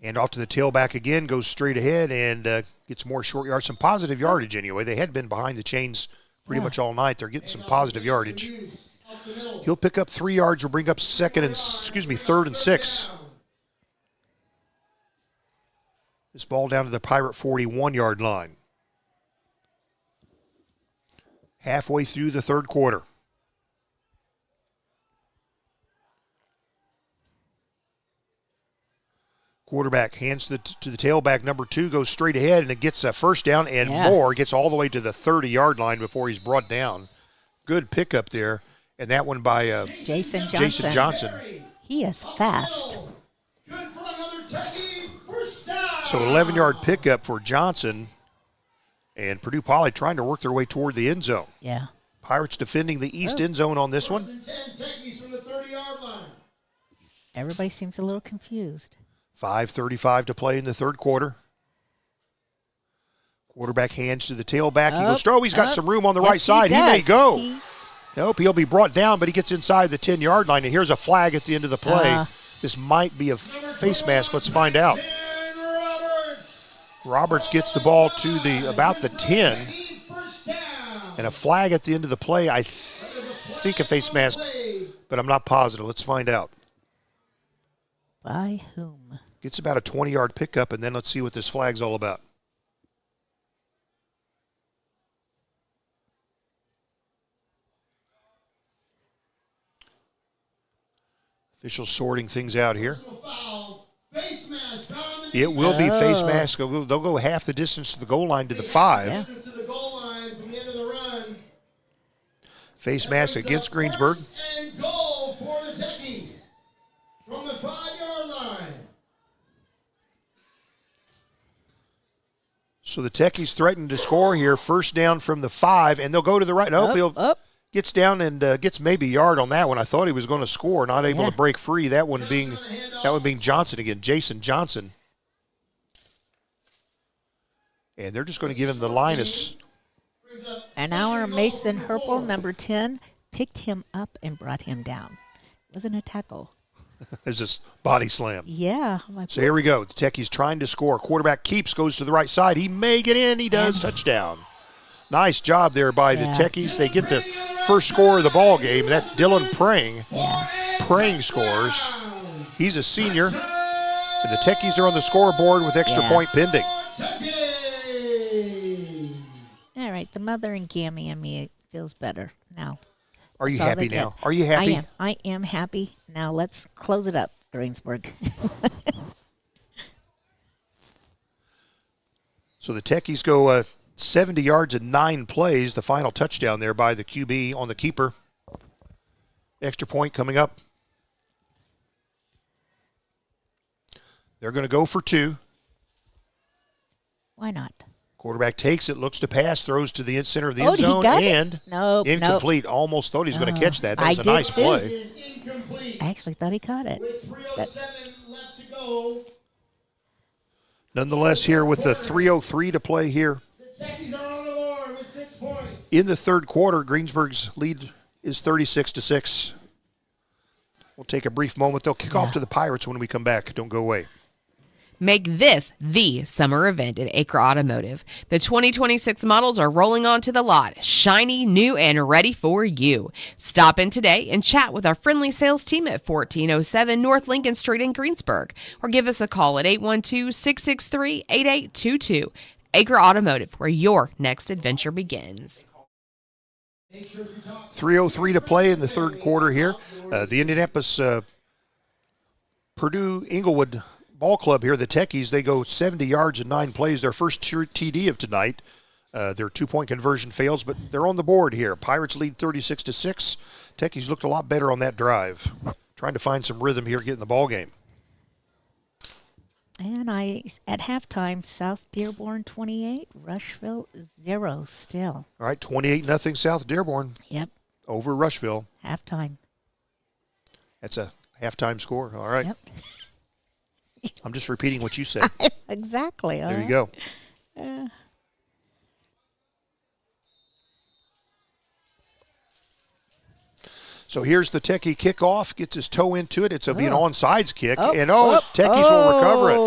And off to the tailback again, goes straight ahead and gets more short yards. Some positive yardage anyway. They had been behind the chains pretty much all night. They're getting some positive yardage. He'll pick up 3 yards. Will bring up third and 6. This ball down to the Pirate 41-yard line. Halfway through the third quarter. Quarterback hands to the tailback, number 2, goes straight ahead, and it gets a first down and more. Gets all the way to the 30-yard line before he's brought down. Good pickup there. And that one by Jason Johnson. He is fast. So 11-yard pickup for Johnson. And Purdue Poly trying to work their way toward the end zone. Yeah. Pirates defending the east end zone on this one. Everybody seems a little confused. 5:35 to play in the third quarter. Quarterback hands to the tailback. He goes, he's got some room on the right side. He may go. Nope, he'll be brought down, but he gets inside the 10-yard line, and here's a flag at the end of the play. This might be a face mask. Let's find out. Roberts gets the ball to about the 10, and a flag at the end of the play. I think a face mask, but I'm not positive. Let's find out. By whom? Gets about a 20-yard pickup, and then let's see what this flag's all about. Officials sorting things out here. It will be face mask. They'll go half the distance to the goal line to the 5. Face mask against Greensburg. And goal for the Techies from the 5-yard line. So the Techies threaten to score here. First down from the 5, and they'll go to the right. Gets down and gets maybe a yard on that one. I thought he was going to score, not able to break free. That one being Johnson again, Jason Johnson. And they're just going to give him the Linus. And our Mason Herpel, number 10, picked him up and brought him down. It wasn't a tackle. It's just body slam. Yeah. So here we go. The Techies trying to score. Quarterback keeps, goes to the right side. He may get in. He does. Touchdown. Nice job there by the Techies. They get the first score of the ball game. That's Dylan Prang. Prang scores. He's a senior. And the Techies are on the scoreboard with extra point pending. All right, the mother and Gammy and me feels better now. Are you happy now? Are you happy? I am happy. Now let's close it up, Greensburg. So the Techies go 70 yards and 9 plays. The final touchdown there by the QB on the keeper. Extra point coming up. They're going to go for 2. Why not? Quarterback takes it, looks to pass, throws to the center of the end zone, and incomplete. Almost thought he was going to catch that. That was a nice play. I actually thought he caught it. With 3:07 left to go. Nonetheless, here with the 3:03 to play here. The Techies are on the board with 6 points. In the third quarter, Greensburg's lead is 36-6. We'll take a brief moment. They'll kick off to the Pirates when we come back. Don't go away. Make this the summer event at Acre Automotive. The 2026 models are rolling onto the lot, shiny, new, and ready for you. Stop in today and chat with our friendly sales team at 1407 North Lincoln Street in Greensburg, or give us a call at 812-663-8822. Acre Automotive, where your next adventure begins. 3:03 to play in the third quarter here. The Indianapolis Purdue Inglewood Ball Club here, the Techies, they go 70 yards and 9 plays. Their first TD of tonight. Their 2-point conversion fails, but they're on the board here. Pirates lead 36-6. Techies looked a lot better on that drive. Trying to find some rhythm here, getting the ball game. And at halftime, South Dearborn 28, Rushville 0 still. All right, 28-0 South Dearborn. Yep. Over Rushville. Halftime. That's a halftime score. All right. Yep. I'm just repeating what you said. Exactly. There you go. So here's the Techie kickoff. Gets his toe into it. It'll be an onside kick. Techies will recover it.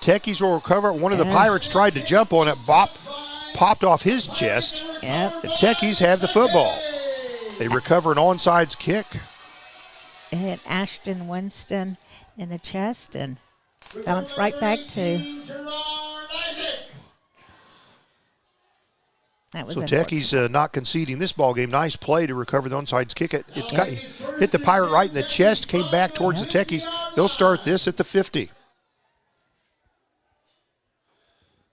Techies will recover it. One of the Pirates tried to jump on it. Bop. popped off his chest. Yep. The Techies have the football. They recover an onside kick. It hit Ashton Winston in the chest and bounced right back to. That was So Techies not conceding this ball game. Nice play to recover the onside kick. It hit the Pirate right in the chest, came back towards the Techies. They'll start this at the 50.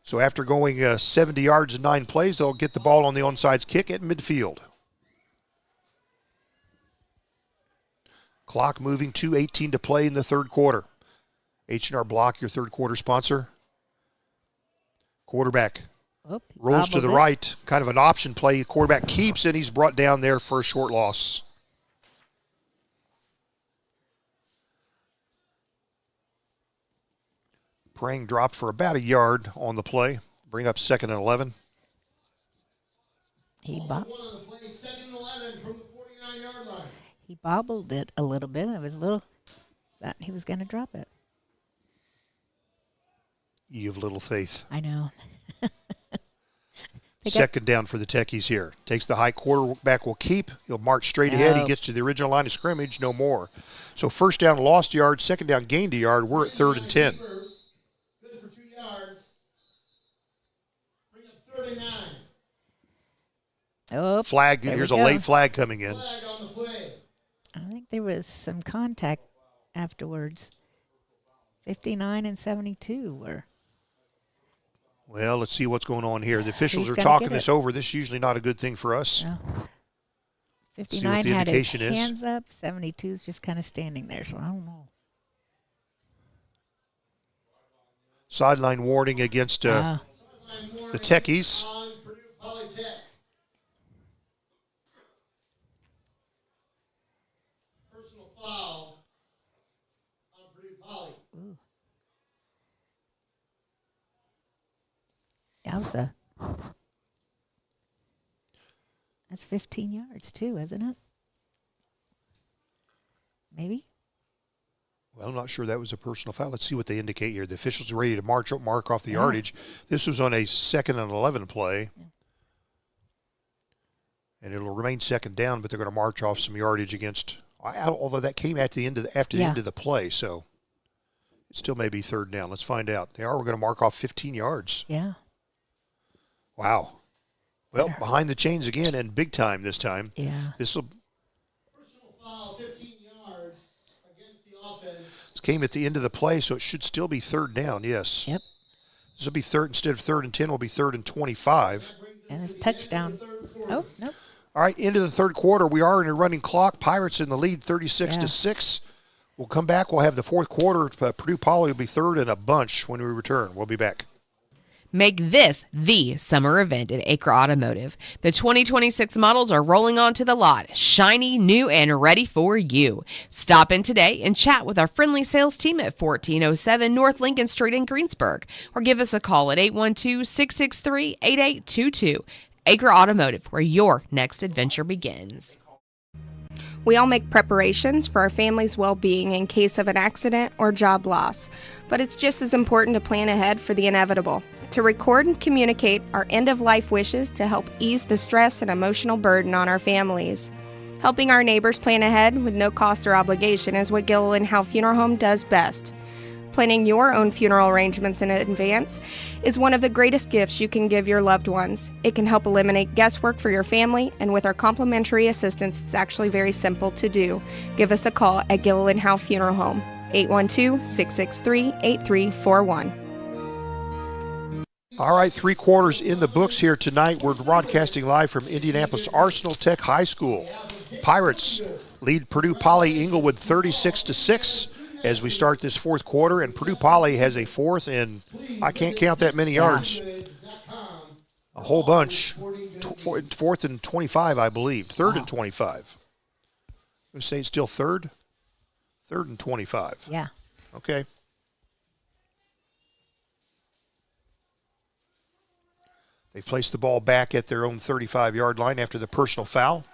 So after going 70 yards in 9 plays, they'll get the ball on the onside kick at midfield. Clock moving, 2:18 to play in the third quarter. H&R Block, your third quarter sponsor. Quarterback rolls to the right, kind of an option play. Quarterback keeps it. He's brought down there for a short loss. Prang dropped for about a yard on the play. Bring up 2nd and 11. He bobbled it a little bit. It was a little that he was going to drop it. You have little faith. I know. Second down for the Techies here. Takes the high, quarterback will keep. He'll march straight ahead. He gets to the original line of scrimmage, no more. So first down, lost yard. Second down, gained a yard. We're at 3rd and 10. Good for 2 yards. Bring up 39. Oh, flag. Here's a late flag coming in. Flag on the play. I think there was some contact afterwards. 59 and 72 were. Well, let's see what's going on here. The officials He's are gotta talking get this it. over. This is usually not a good thing for us. No. See what 59 the had his indication is. hands up. 72 is just kind of standing there, so I don't know. Sideline warning against the Techies. On Purdue Polytech. Personal foul on Purdue Poly. Yowza. That's 15 yards too, isn't it? Maybe? Well, I'm not sure that was a personal foul. Let's see what they indicate here. The officials are ready to mark off the yardage. This was on a 2nd and 11 play. Yeah. And it'll remain second down, but they're going to march off some yardage against, although that came at the end of the, after the end of the play, so it still may be 3rd down. Let's find out. We're going to mark off 15 yards. Yeah. Wow. Well, behind the chains again, and big time this time. Yeah. This will. Personal foul, 15 yards against the offense. This came at the end of the play, so it should still be 3rd down. Yes. Yep. This will be instead of 3rd and 10, will be 3rd and 25. And it's touchdown. Oh, nope. All right, into the third quarter. We are in a running clock. Pirates in the lead, 36-6. We'll come back. We'll have the fourth quarter. Purdue Poly will be 3rd in a bunch when we return. We'll be back. Make this the summer event at Acre Automotive. The 2026 models are rolling onto the lot, shiny, new, and ready for you. Stop in today and chat with our friendly sales team at 1407 North Lincoln Street in Greensburg, or give us a call at 812-663-8822. Acre Automotive, where your next adventure begins. We all make preparations for our family's well-being in case of an accident or job loss, but it's just as important to plan ahead for the inevitable, to record and communicate our end-of-life wishes to help ease the stress and emotional burden on our families. Helping our neighbors plan ahead with no cost or obligation is what Gilliland Howe Funeral Home does best. Planning your own funeral arrangements in advance is one of the greatest gifts you can give your loved ones. It can help eliminate guesswork for your family, and with our complimentary assistance, it's actually very simple to do. Give us a call at Gilliland Howe Funeral Home, 812-663-8341. All right, 3 quarters in the books here tonight. We're broadcasting live from Indianapolis Arsenal Tech High School. Pirates lead Purdue Poly Inglewood 36-6. As we start this fourth quarter, and Purdue Poly has a 4th, and I can't count that many yards. A whole bunch. 4th and 25, I believe. 3rd and 25. I'm going to say it's still 3rd. 3rd and 25. Yeah. Okay. They placed the ball back at their own 35-yard line after the personal foul.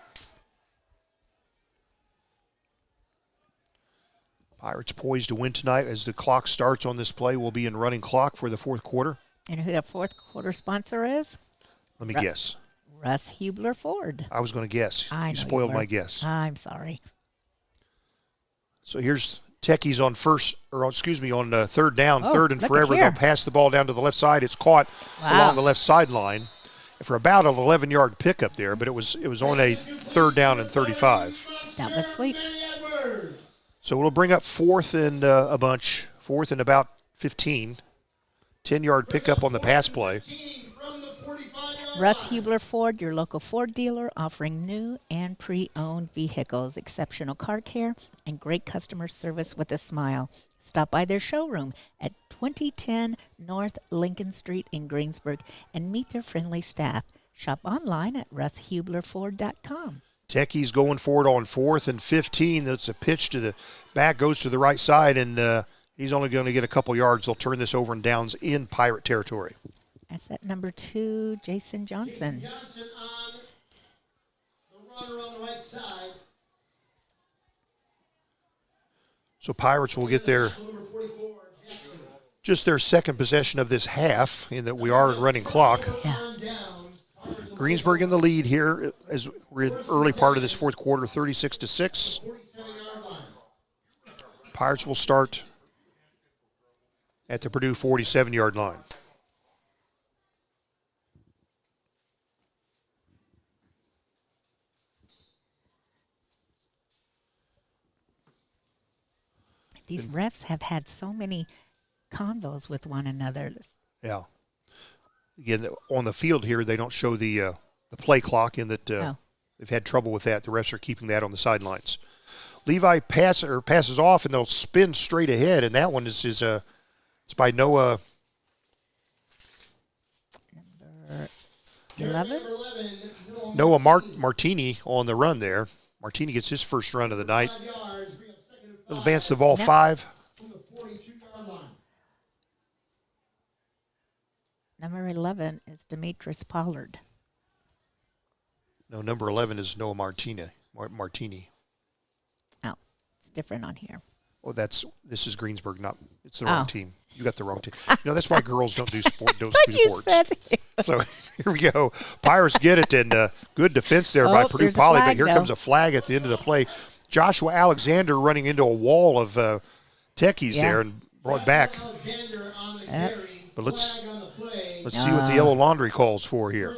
Pirates poised to win tonight. As the clock starts on this play, we'll be in running clock for the fourth quarter. And who that fourth quarter sponsor is? Let me guess. Russ Hubler Ford. I was going to guess. I know You spoiled were. my guess. I'm sorry. So here's Techies on third down, third and look at forever. here. They'll pass the ball down to the left side. It's caught along the left sideline for about an 11-yard pickup there, but it was on a third down and 35. That was sweet. So it'll bring up fourth and a bunch, fourth and about 15. 10-yard pickup on the pass play. Russ Hubler Ford, your local Ford dealer, offering new and pre-owned vehicles, exceptional car care, and great customer service with a smile. Stop by their showroom at 2010 North Lincoln Street in Greensburg and meet their friendly staff. Shop online at russhublerford.com. Techies going for it on fourth and 15. That's a pitch to the back, goes to the right side, and he's only going to get a couple yards. They'll turn this over and downs in Pirate territory. That's at number 2, Jason Johnson. Johnson on the runner on the right side. So Pirates will get just their second possession of this half, in that we are in running clock. Yeah. Greensburg in the lead here as we're in early part of this fourth quarter, 36-6. Pirates will start at the Purdue 47-yard line. These refs have had so many convos with one another. Yeah. Again, on the field here, they don't show the play clock, in that they've had trouble with that. The refs are keeping that on the sidelines. Levi passes off, and they'll spin straight ahead, and that one is it's by Noah. Number 11? Noah Martini on the run there. Martini gets his first run of the night. He'll advance the ball 5. Number 11 is Demetrius Pollard. No, number 11 is Noah Martini. Oh, it's different on here. Oh, this is Greensburg, it's the wrong team. You got the wrong team. That's why girls don't do sports. So here we go. Pirates get it, and good defense there by Purdue Poly, but here comes a flag at the end of the play. Joshua Alexander running into a wall of techies there and brought back. But let's see what the yellow laundry calls for here.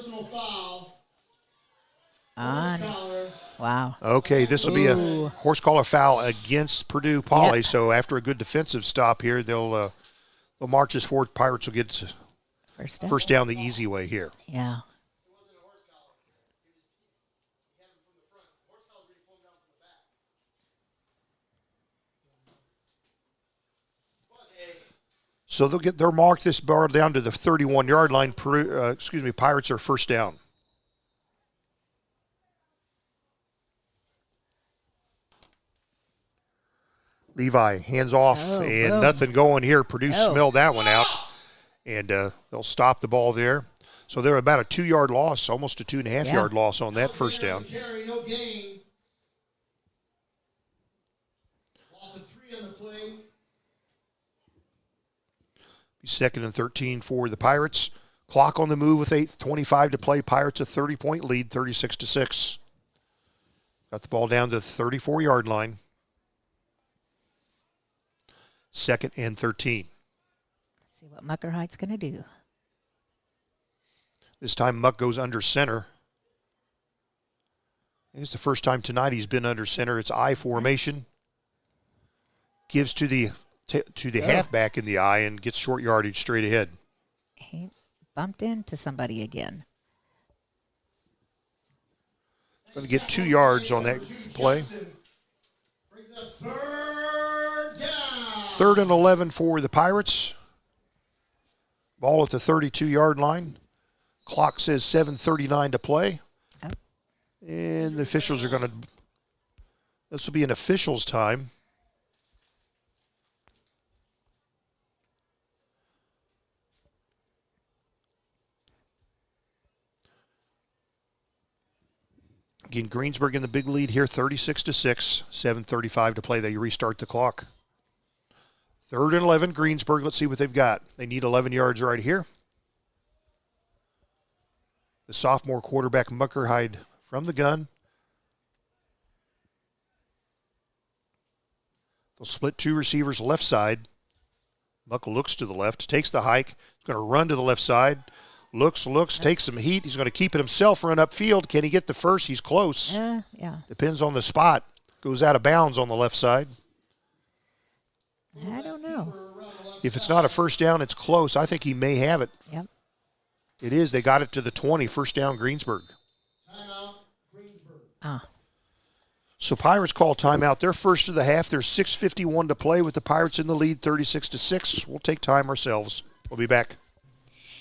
Wow. Okay, this will be a horse collar foul against Purdue Poly. So after a good defensive stop here, they'll march us forward. Pirates will get first down the easy way here. Yeah. So they'll mark this bar down to the 31-yard line. Pirates are first down. Levi hands off, and nothing going here. Purdue smelled that one out, and they'll stop the ball there. So they're about a 2-yard loss, almost a 2.5-yard loss on that first down. No gain. Loss of 3 on the play. Second and 13 for the Pirates. Clock on the move with 8:25 to play. Pirates a 30-point lead, 36-6. Got the ball down to the 34-yard line. Second and 13. Let's see what Mucker Heights going to do. This time Muck goes under center. It's the first time tonight he's been under center. It's I formation. Gives to the halfback in the eye and gets short yardage straight ahead. He bumped into somebody again. Going to get 2 yards on that play. Third and 11 for the Pirates. Ball at the 32-yard line. Clock says 7:39 to play. Oh. And the officials are going to, this will be an officials' time. Again, Greensburg in the big lead here, 36-6, 7:35 to play. They restart the clock. Third and 11, Greensburg. Let's see what they've got. They need 11 yards right here. The sophomore quarterback Muckerhide from the gun. They'll split two receivers left side. Muck looks to the left, takes the hike. He's going to run to the left side. Looks, takes some heat. He's going to keep it himself, run upfield. Can he get the first? He's close. Yeah. Depends on the spot. Goes out of bounds on the left side. I don't know. If it's not a first down, it's close. I think he may have it. Yep. It is. They got it to the 20. First down, Greensburg. Timeout, Greensburg. So Pirates call timeout. They're first of the half. There's 6:51 to play with the Pirates in the lead, 36-6. We'll take time ourselves. We'll be back.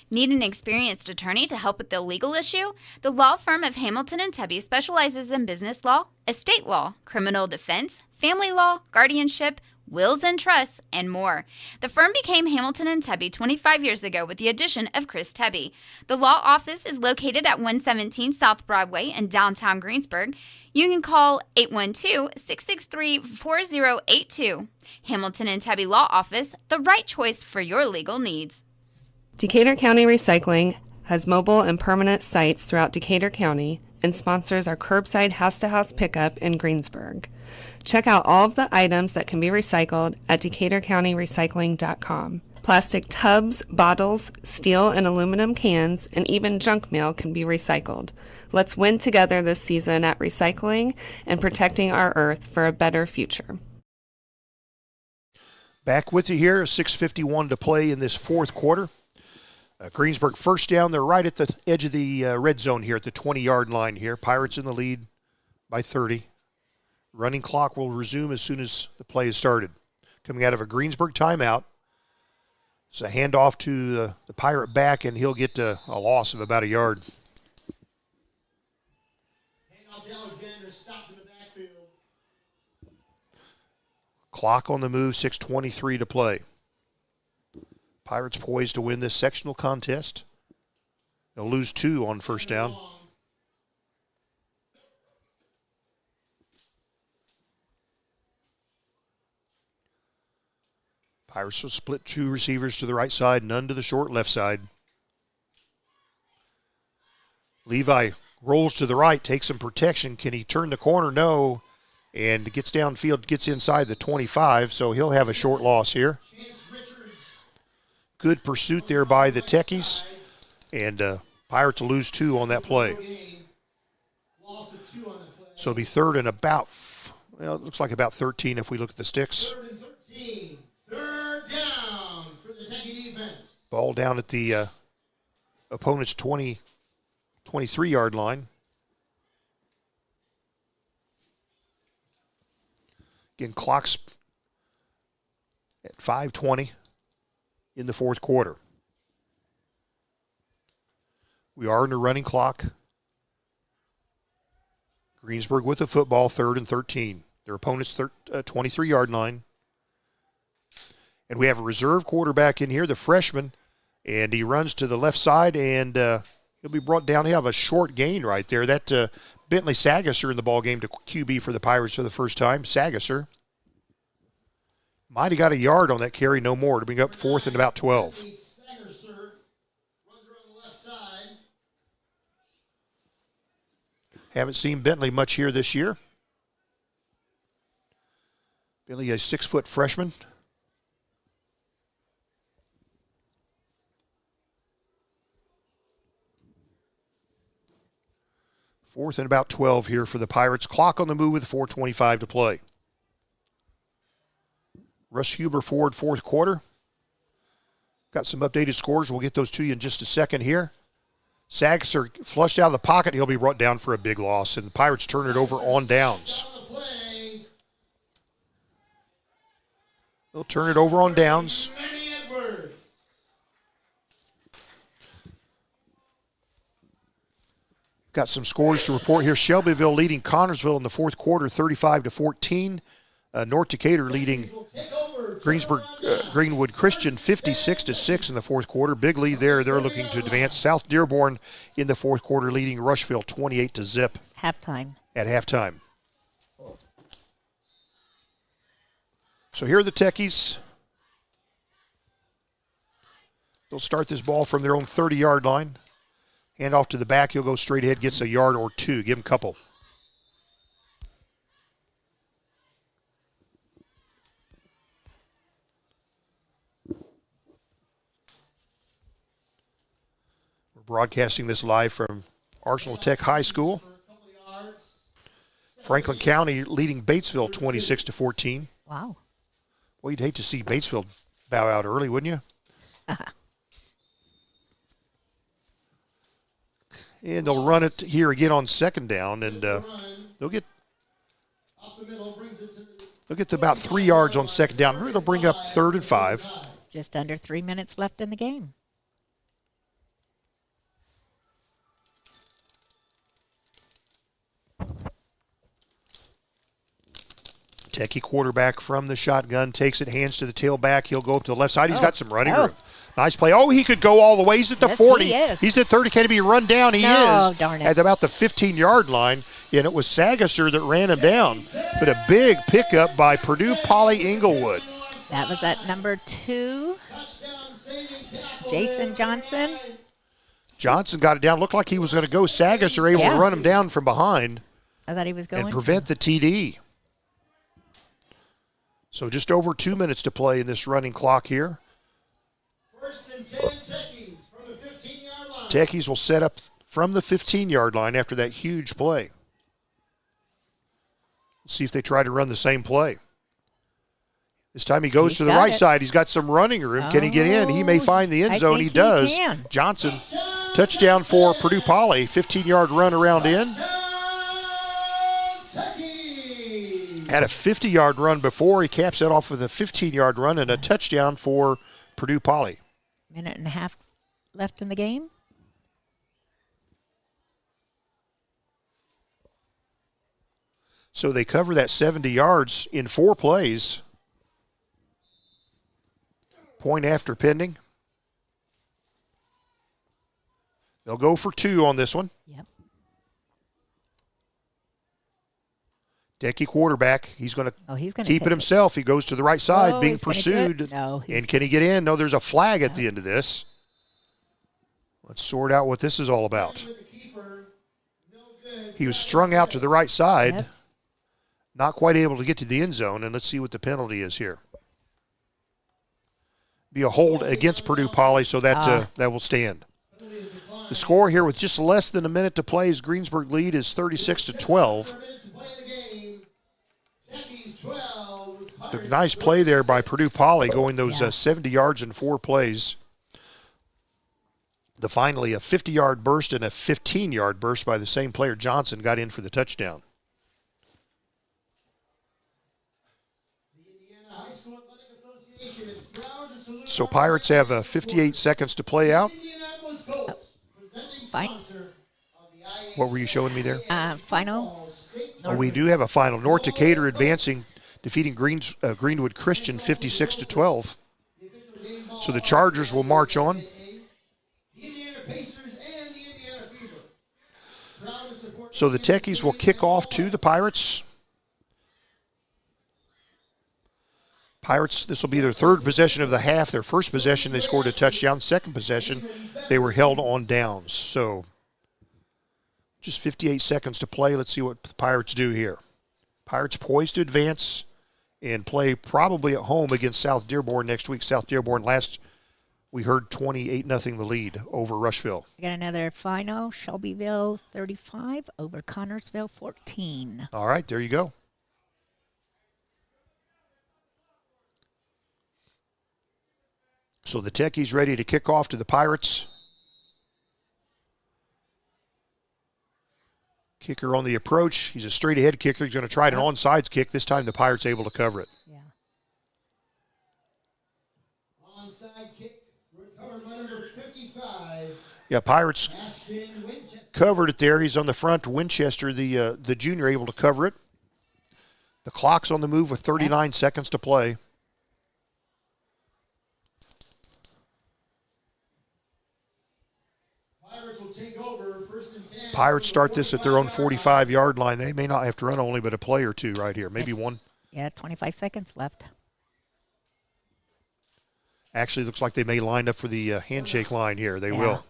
Need an experienced attorney to help with the legal issue? The law firm of Hamilton and Tebby specializes in business law, estate law, criminal defense, family law, guardianship, wills and trusts, and more. The firm became Hamilton and Tebby 25 years ago with the addition of Chris Tebby. The law office is located at 117 South Broadway in downtown Greensburg. You can call 812-663-4082. Hamilton and Tebby Law Office, the right choice for your legal needs. Decatur County Recycling has mobile and permanent sites throughout Decatur County and sponsors our curbside house-to-house pickup in Greensburg. Check out all of the items that can be recycled at DecaturCountyRecycling.com. Plastic tubs, bottles, steel and aluminum cans, and even junk mail can be recycled. Let's win together this season at recycling and protecting our earth for a better future. Back with you here, 6:51 to play in this fourth quarter. Greensburg first down. They're right at the edge of the red zone here at the 20-yard line here. Pirates in the lead by 30. Running clock will resume as soon as the play is started. Coming out of a Greensburg timeout. It's a handoff to the Pirate back, and he'll get a loss of about a yard. Handoff to Alexander, stopped in the backfield. Clock on the move, 6:23 to play. Pirates poised to win this sectional contest. They'll lose 2 on first down. Pirates will split 2 receivers to the right side, none to the short left side. Levi rolls to the right, takes some protection. Can he turn the corner? No. And gets downfield, gets inside the 25, so he'll have a short loss here. Good pursuit there by the Techies, and Pirates will lose 2 on that play. So it'll be third and about, well, it looks like about 13 if we look at the sticks. Third and 13. Third down for the Techie defense. Ball down at the opponent's 23-yard line. Again, clock's at 5:20 in the fourth quarter. We are in the running clock. Greensburg with the football, third and 13. Their opponent's 23-yard line. And we have a reserve quarterback in here, the freshman, and he runs to the left side, and he'll be brought down. He'll have a short gain right there. That Bentley Sagasser in the ball game to QB for the Pirates for the first time. Sagasser might have got a yard on that carry, no more, to bring up fourth and about 12. Sagasser runs around the left side. Haven't seen Bentley much here this year. Bentley, a 6-foot freshman. Fourth and about 12 here for the Pirates. Clock on the move with 4:25 to play. Russ Huber forward fourth quarter. Got some updated scores. We'll get those to you in just a second here. Sagasser flushed out of the pocket. He'll be brought down for a big loss, and the Pirates turn it over on downs. They'll turn it over on downs. Got some scores to report here. Shelbyville leading Connorsville in the fourth quarter, 35-14. North Decatur leading Greenwood Christian 56-6 in the fourth quarter. Big lead there. They're looking to advance. South Dearborn in the fourth quarter leading Rushville 28-0. Halftime. At halftime. So here are the Techies. They'll start this ball from their own 30-yard line. Hand off to the back. He'll go straight ahead, gets a yard or two. Give him a couple. We're broadcasting this live from Arsenal Tech High School. Franklin County leading Batesville 26-14. Wow. Well, you'd hate to see Batesville bow out early, wouldn't you? And they'll run it here again on second down, and they'll get to about 3 yards on second down. It'll bring up 3rd and 5. Just under 3 minutes left in the game. Techie quarterback from the shotgun, takes it, hands to the tailback. He'll go up to the left side. He's got some running room. Nice play. Oh, he could go all the way. He's at the 40. He is. He's at 30. Can he be run down? He is. Darn it. At about the 15-yard line, and it was Sagasser that ran him down. But a big pickup by Purdue Poly Inglewood. That was at number 2, Jason Johnson. Johnson got it down. Looked like he was going to go. Sagasser able to run him down from behind. I thought he was going and prevent the TD. So just over 2 minutes to play in this running clock here. 1st and 10, Techies from the 15-yard line. Techies will set up from the 15-yard line after that huge play. Let's see if they try to run the same play. This time he goes to the right side. He's got some running room. Can he get in? He may find the end zone. He does. Johnson, touchdown for Purdue Poly. 15-yard run around in. Had a 50-yard run before. He caps that off with a 15-yard run and a touchdown for Purdue Poly. Minute and a half left in the game. So they cover that 70 yards in 4 plays. Point after pending. They'll go for 2 on this one. Yep. Decky quarterback. He's going to keep it take himself. He goes to the right side, being pursued. No, and can he get in? No, there's a flag at the end of this. Let's sort out what this is all about. He was strung out to the right side. Yep. Not quite able to get to the end zone, and let's see what the penalty is here. Be a hold against Purdue Poly, so that that will stand. The score here with just less than a minute to play is Greensburg lead is 36-12. A nice play there by Purdue Poly, going those 70 yards in 4 plays. Finally, a 50-yard burst and a 15-yard burst by the same player. Johnson got in for the touchdown. So Pirates have 58 seconds to play out. Fine. What were you showing me there? Final. Oh, we do have a final. North Decatur advancing, defeating Greenwood Christian 56-12. So the Chargers will march on. So the Techies will kick off to the Pirates. Pirates, this will be their 3rd possession of the half. Their first possession, they scored a touchdown. Second possession, they were held on downs. So just 58 seconds to play. Let's see what the Pirates do here. Pirates poised to advance and play probably at home against South Dearborn next week. South Dearborn last, we heard 28-0 the lead over Rushville. We got another final. Shelbyville 35 over Connorsville 14. All right, there you go. So the Techies ready to kick off to the Pirates. Kicker on the approach. He's a straight-ahead kicker. He's going to try an onside kick. This time the Pirates able to cover it. Yeah. Onside kick recovered by number 55. Yeah, Pirates covered it there. He's on the front. Winchester, the junior, able to cover it. The clock's on the move with 39 seconds to play. Pirates start this at their own 45-yard line. They may not have to run only but a play or two right here, maybe one. Yeah, 25 seconds left. Actually, looks like they may line up for the handshake line here. They will.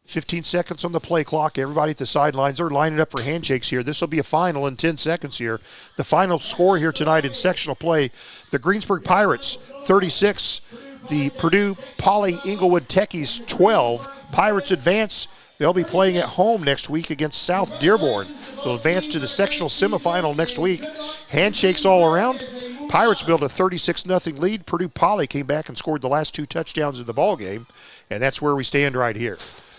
15 seconds on the play clock. Everybody at the sidelines are lining up for handshakes here. This will be a final in 10 seconds here. The final score here tonight in sectional play, the Greensburg Pirates 36, the Purdue Poly Inglewood Techies 12. Pirates advance. They'll be playing at home next week against South Dearborn. They'll advance to the sectional semifinal next week. Handshakes all around. Pirates built a 36-0 lead. Purdue Poly came back and scored the last 2 touchdowns in the ball game, and that's where we stand right here.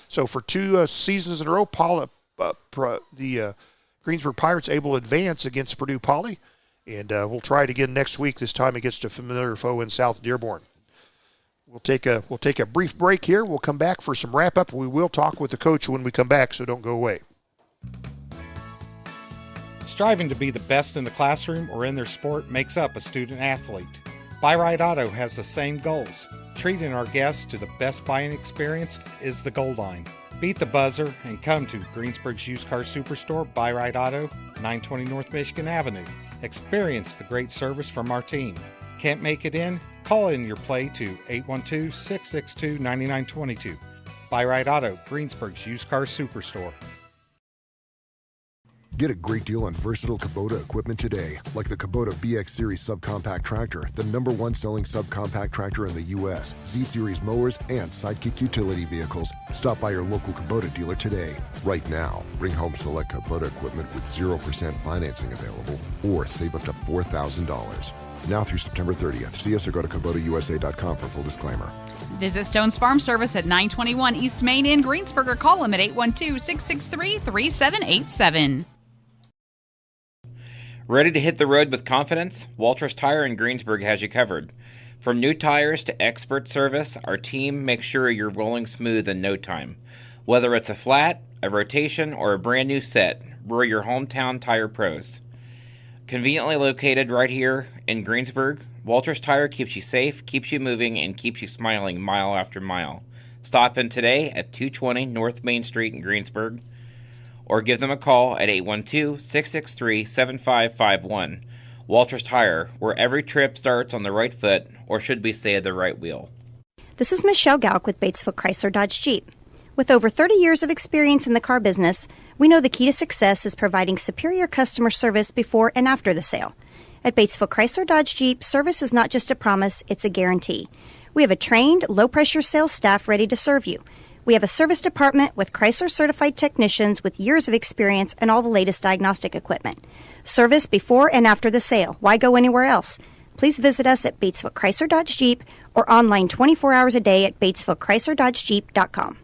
So for 2 seasons in a row, the Greensburg Pirates able to advance against Purdue Poly, and we'll try it again next week, this time against a familiar foe in South Dearborn. We'll take a brief break here. We'll come back for some wrap-up. We will talk with the coach when we come back, so don't go away. Striving to be the best in the classroom or in their sport makes up a student athlete. Buy-Right Auto has the same goals. Treating our guests to the best buying experience is the goal line. Beat the buzzer and come to Greensburg's Used Car Superstore, Buy-Right Auto, 920 North Michigan Avenue. Experience the great service from our team. Can't make it in? Call in your play to 812-662-9922. Buy-Right Auto, Greensburg's Used Car Superstore. Get a great deal on versatile Kubota equipment today, like the Kubota BX Series subcompact tractor, the #1 selling subcompact tractor in the U.S., Z-Series mowers, and Sidekick utility vehicles. Stop by your local Kubota dealer today. Right now, bring home select Kubota equipment with 0% financing available, or save up to $4,000. Now through September 30th. See us or go to KubotaUSA.com for full disclaimer. Visit Stone's Farm Service at 921 East Main in Greensburg or call them at 812-663-3787. Ready to hit the road with confidence? Walters Tire in Greensburg has you covered. From new tires to expert service, our team makes sure you're rolling smooth in no time. Whether it's a flat, a rotation, or a brand new set, we're your hometown tire pros. Conveniently located right here in Greensburg, Walters Tire keeps you safe, keeps you moving, and keeps you smiling mile after mile. Stop in today at 220 North Main Street in Greensburg, or give them a call at 812-663-7551. Walters Tire, where every trip starts on the right foot, or should we say the right wheel. This is Michelle Galk with Batesville Chrysler Dodge Jeep. With over 30 years of experience in the car business, we know the key to success is providing superior customer service before and after the sale. At Batesville Chrysler Dodge Jeep, service is not just a promise, it's a guarantee. We have a trained, low-pressure sales staff ready to serve you. We have a service department with Chrysler-certified technicians with years of experience and all the latest diagnostic equipment. Service before and after the sale. Why go anywhere else? Please visit us at Batesville Chrysler Dodge Jeep or online 24 hours a day at BatesvilleChryslerDodgeJeep.com.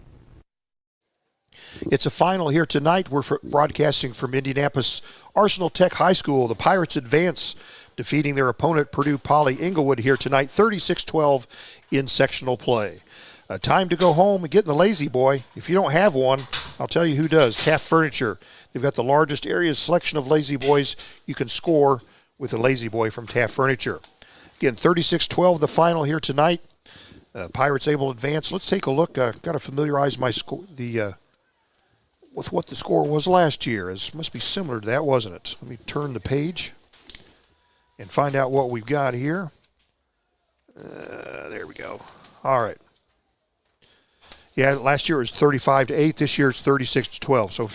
It's a final here tonight. We're broadcasting from Indianapolis Arsenal Tech High School. The Pirates advance, defeating their opponent Purdue Poly Inglewood here tonight, 36-12 in sectional play. Time to go home and get in the Lazy Boy. If you don't have one, I'll tell you who does. Taft Furniture. They've got the largest area selection of Lazy Boys you can score with a Lazy Boy from Taft Furniture. Again, 36-12 the final here tonight. Pirates able to advance. Let's take a look. Got to familiarize my with what the score was last year. It must be similar to that, wasn't it? Let me turn the page and find out what we've got here. There we go. All right. Yeah, last year it was 35-8. This year it's 36-12. So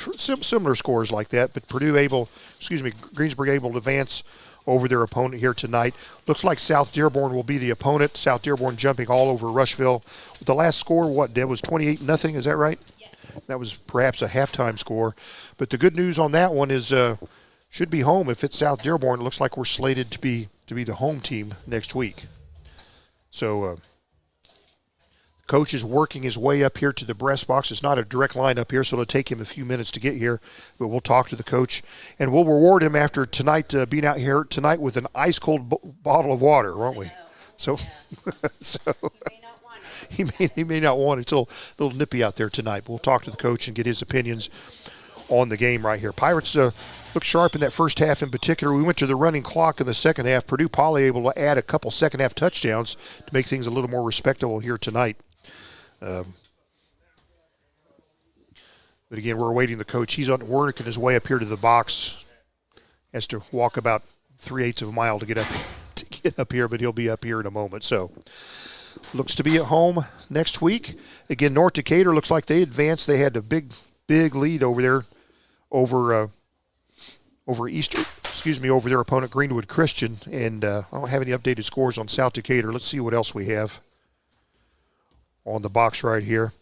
similar scores like that. But Greensburg able to advance over their opponent here tonight. Looks like South Dearborn will be the opponent. South Dearborn jumping all over Rushville. The last score, Deb, was 28-0. Is that right? Yes. That was perhaps a halftime score. But the good news on that one is should be home if it's South Dearborn. It looks like we're slated to be the home team next week. So Coach is working his way up here to the breast box. It's not a direct line up here, so it'll take him a few minutes to get here. But we'll talk to the coach, and we'll reward him after tonight being out here tonight with an ice-cold bottle of water, won't we? So, he may not want it. It's a little nippy out there tonight. But we'll talk to the coach and get his opinions on the game right here. Pirates looked sharp in that first half in particular. We went to the running clock in the second half. Purdue Poly able to add a couple second-half touchdowns to make things a little more respectable here tonight. But again, we're awaiting the coach. He's working his way up here to the box. Has to walk about 3/8 of a mile to get up here, but he'll be up here in a moment. So looks to be at home next week. Again, North Decatur looks like they advanced. They had a big lead over there, over Easter. Over their opponent Greenwood Christian. And I don't have any updated scores on South Decatur. Let's see what else we have on the box right here.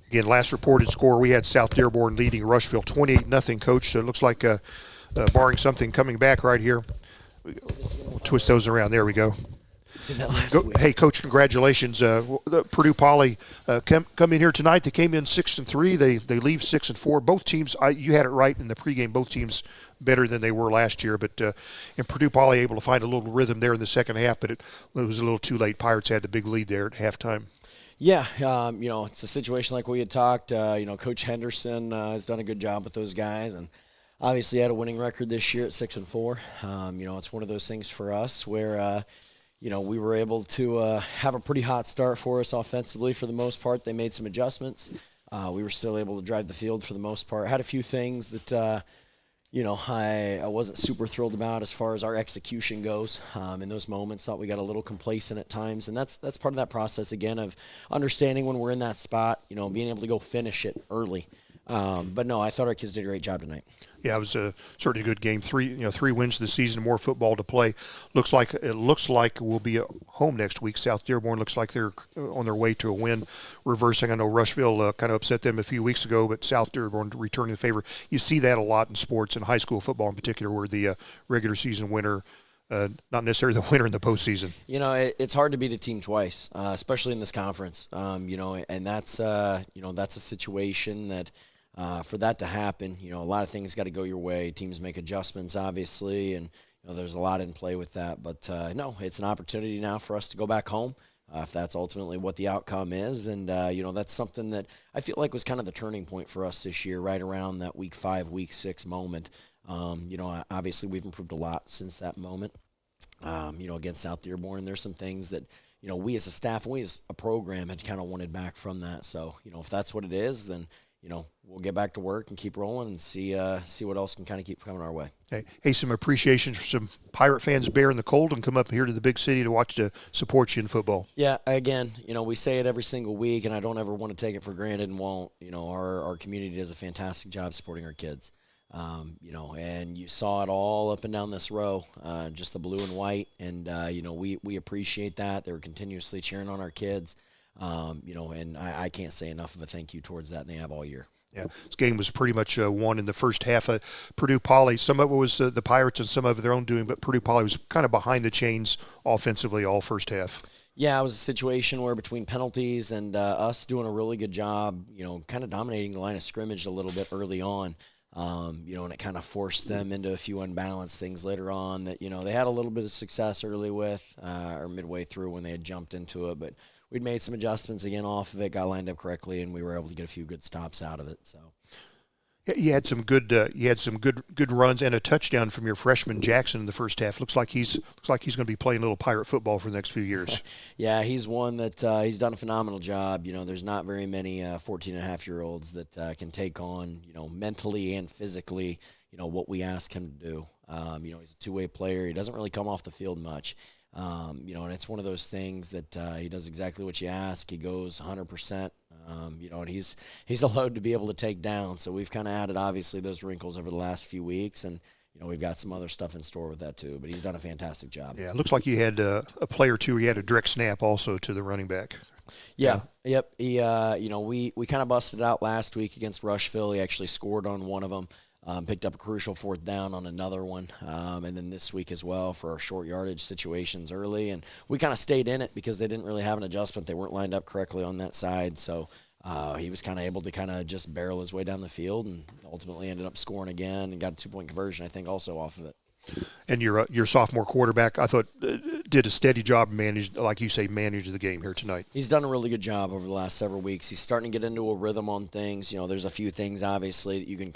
Again, last reported score, we had South Dearborn leading Rushville 28-0, Coach. So it looks like, barring something coming back right here, we'll twist those around. There we go. Hey, Coach, congratulations. Purdue Poly come in here tonight. They came in 6-3. They leave 6-4. Both teams, you had it right in the pregame, both teams better than they were last year. But and Purdue Poly able to find a little rhythm there in the second half, but it was a little too late. Pirates had the big lead there at halftime. Yeah, it's a situation like we had talked. Coach Henderson has done a good job with those guys, and obviously had a winning record this year at 6-4. It's one of those things for us where we were able to have a pretty hot start for us offensively for the most part. They made some adjustments. We were still able to drive the field for the most part. Had a few things that I wasn't super thrilled about as far as our execution goes in those moments. Thought we got a little complacent at times, and that's part of that process, again, of understanding when we're in that spot, being able to go finish it early. But no, I thought our kids did a great job tonight. Yeah, it was certainly a good game. Three wins this season, more football to play. Looks like we'll be at home next week. South Dearborn looks like they're on their way to a win, reversing. I know Rushville kind of upset them a few weeks ago, but South Dearborn returning the favor. You see that a lot in sports, in high school football in particular, where the regular season winner, not necessarily the winner in the postseason. It's hard to beat a team twice, especially in this conference. And that's a situation that. For that to happen, a lot of things got to go your way. Teams make adjustments, obviously, and there's a lot in play with that. But no, it's an opportunity now for us to go back home, if that's ultimately what the outcome is. And that's something that I feel like was kind of the turning point for us this year, right around that week 5, week 6 moment. Obviously we've improved a lot since that moment. Against South Dearborn, there's some things that we as a staff and we as a program had kind of wanted back from that. So if that's what it is, then. We'll get back to work and keep rolling and see what else can kind of keep coming our way. Hey, some appreciation for some Pirate fans bearing the cold and come up here to the big city to support you in football. Yeah, again, we say it every single week, and I don't ever want to take it for granted and won't. Our community does a fantastic job supporting our kids. And you saw it all up and down this row, just the blue and white, and we appreciate that. They were continuously cheering on our kids. And I can't say enough of a thank you towards that, and they have all year. Yeah, this game was pretty much won in the first half. Purdue Poly, some of it was the Pirates and some of it their own doing, but Purdue Poly was kind of behind the chains offensively all first half. Yeah, it was a situation where between penalties and us doing a really good job, kind of dominating the line of scrimmage a little bit early on, and it kind of forced them into a few unbalanced things later on that, they had a little bit of success early with or midway through when they had jumped into it, but we'd made some adjustments again off of it, got lined up correctly, and we were able to get a few good stops out of it. So, you had some good runs and a touchdown from your freshman Jackson in the first half. Looks like he's going to be playing a little Pirate football for the next few years. Yeah, he's one that he's done a phenomenal job. There's not very many 14-and-a-half-year-olds that can take on, mentally and physically, what we ask him to do. He's a two-way player. He doesn't really come off the field much. And it's one of those things that he does exactly what you ask. He goes 100%, and he's a load to be able to take down. So we've kind of added, obviously, those wrinkles over the last few weeks, and we've got some other stuff in store with that too. But he's done a fantastic job. Yeah, it looks like you had a play or two. He had a direct snap also to the running back. Yeah. Yep. He, we kind of busted out last week against Rushville. He actually scored on one of them. Picked up a crucial 4th down on another one, and then this week as well for our short yardage situations early. And we kind of stayed in it because they didn't really have an adjustment. They weren't lined up correctly on that side. So he was kind of able to kind of just barrel his way down the field and ultimately ended up scoring again and got a 2-point conversion, I think, also off of it. And your sophomore quarterback, I thought, did a steady job, manage the game here tonight. He's done a really good job over the last several weeks. He's starting to get into a rhythm on things. There's a few things, obviously, that you can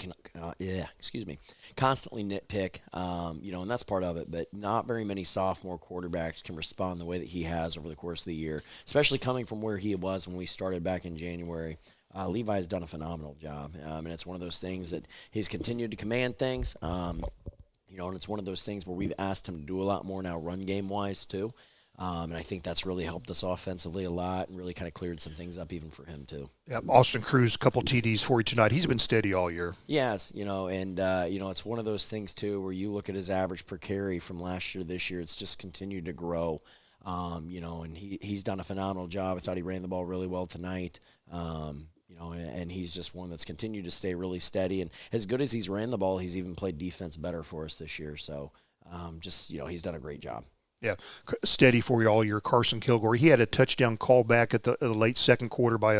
constantly nitpick, and that's part of it. But not very many sophomore quarterbacks can respond the way that he has over the course of the year, especially coming from where he was when we started back in January. Levi's done a phenomenal job, and it's one of those things that he's continued to command things. And it's one of those things where we've asked him to do a lot more now run game-wise too. And I think that's really helped us offensively a lot and really kind of cleared some things up even for him too. Yeah, Austin Cruz, a couple TDs for you tonight. He's been steady all year. Yes, and it's one of those things too where you look at his average per carry from last year to this year, it's just continued to grow. And he's done a phenomenal job. I thought he ran the ball really well tonight. And he's just one that's continued to stay really steady. And as good as he's ran the ball, he's even played defense better for us this year. So he's done a great job. Yeah, steady for you all year. Carson Kilgore, he had a touchdown call back at the late second quarter by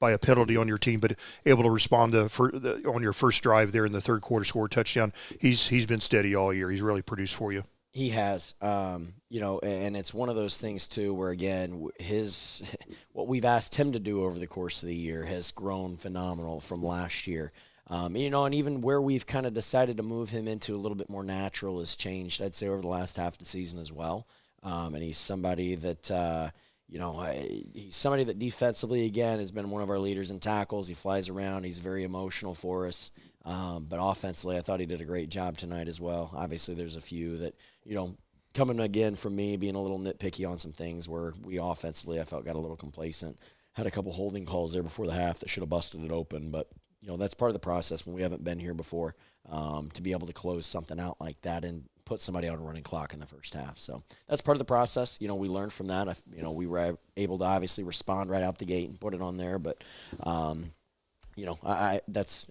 a penalty on your team, but able to respond on your first drive there in the third quarter, score a touchdown. He's been steady all year. He's really produced for you. He has, and it's one of those things too where, again, what we've asked him to do over the course of the year has grown phenomenal from last year. And even where we've kind of decided to move him into a little bit more natural has changed, I'd say, over the last half of the season as well. And he's somebody that, he's somebody that defensively, again, has been one of our leaders in tackles. He flies around. He's very emotional for us. But offensively, I thought he did a great job tonight as well. Obviously, there's a few that, coming again from me being a little nitpicky on some things where we offensively, I felt, got a little complacent. Had a couple holding calls there before the half that should have busted it open. But, that's part of the process when we haven't been here before, to be able to close something out like that and put somebody on a running clock in the first half. So that's part of the process. We learned from that. We were able to obviously respond right out the gate and put it on there. But, that's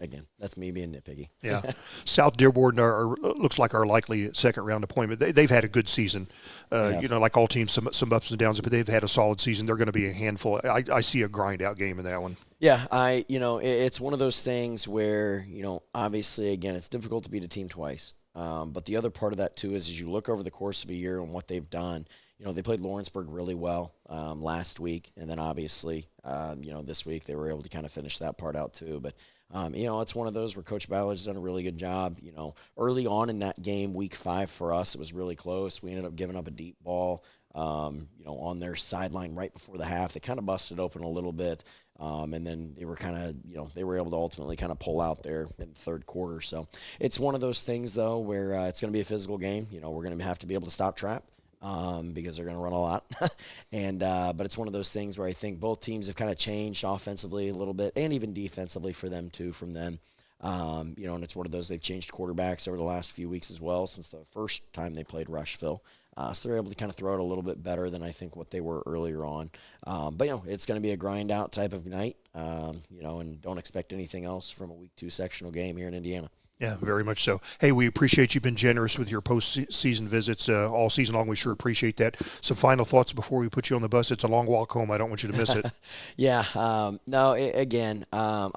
me being nitpicky. Yeah. South Dearborn looks like our likely second round appointment. They've had a good season. Like all teams, some ups and downs, but they've had a solid season. They're going to be a handful. I see a grind out game in that one. Yeah, it's one of those things where, obviously, again, it's difficult to beat a team twice. But the other part of that, too, is as you look over the course of a year and what they've done, they played Lawrenceburg really well last week. And then, obviously, this week they were able to kind of finish that part out, too. But, it's one of those where Coach Ballard's done a really good job. Early on in that game, week 5 for us, it was really close. We ended up giving up a deep ball, on their sideline right before the half. They kind of busted open a little bit. And then they were kind of, they were able to ultimately kind of pull out there in the third quarter. So it's one of those things, though, where it's going to be a physical game. We're going to have to be able to stop trap because they're going to run a lot. But it's one of those things where I think both teams have kind of changed offensively a little bit and even defensively for them, too, from them. And it's one of those, they've changed quarterbacks over the last few weeks as well since the first time they played Rushville. So they're able to kind of throw it a little bit better than I think what they were earlier on. But, it's going to be a grind-out type of night, and don't expect anything else from a Week 2 sectional game here in Indiana. Yeah, very much so. Hey, we appreciate you being generous with your postseason visits all season long. We sure appreciate that. Some final thoughts before we put you on the bus. It's a long walk home. I don't want you to miss it. Yeah. I'm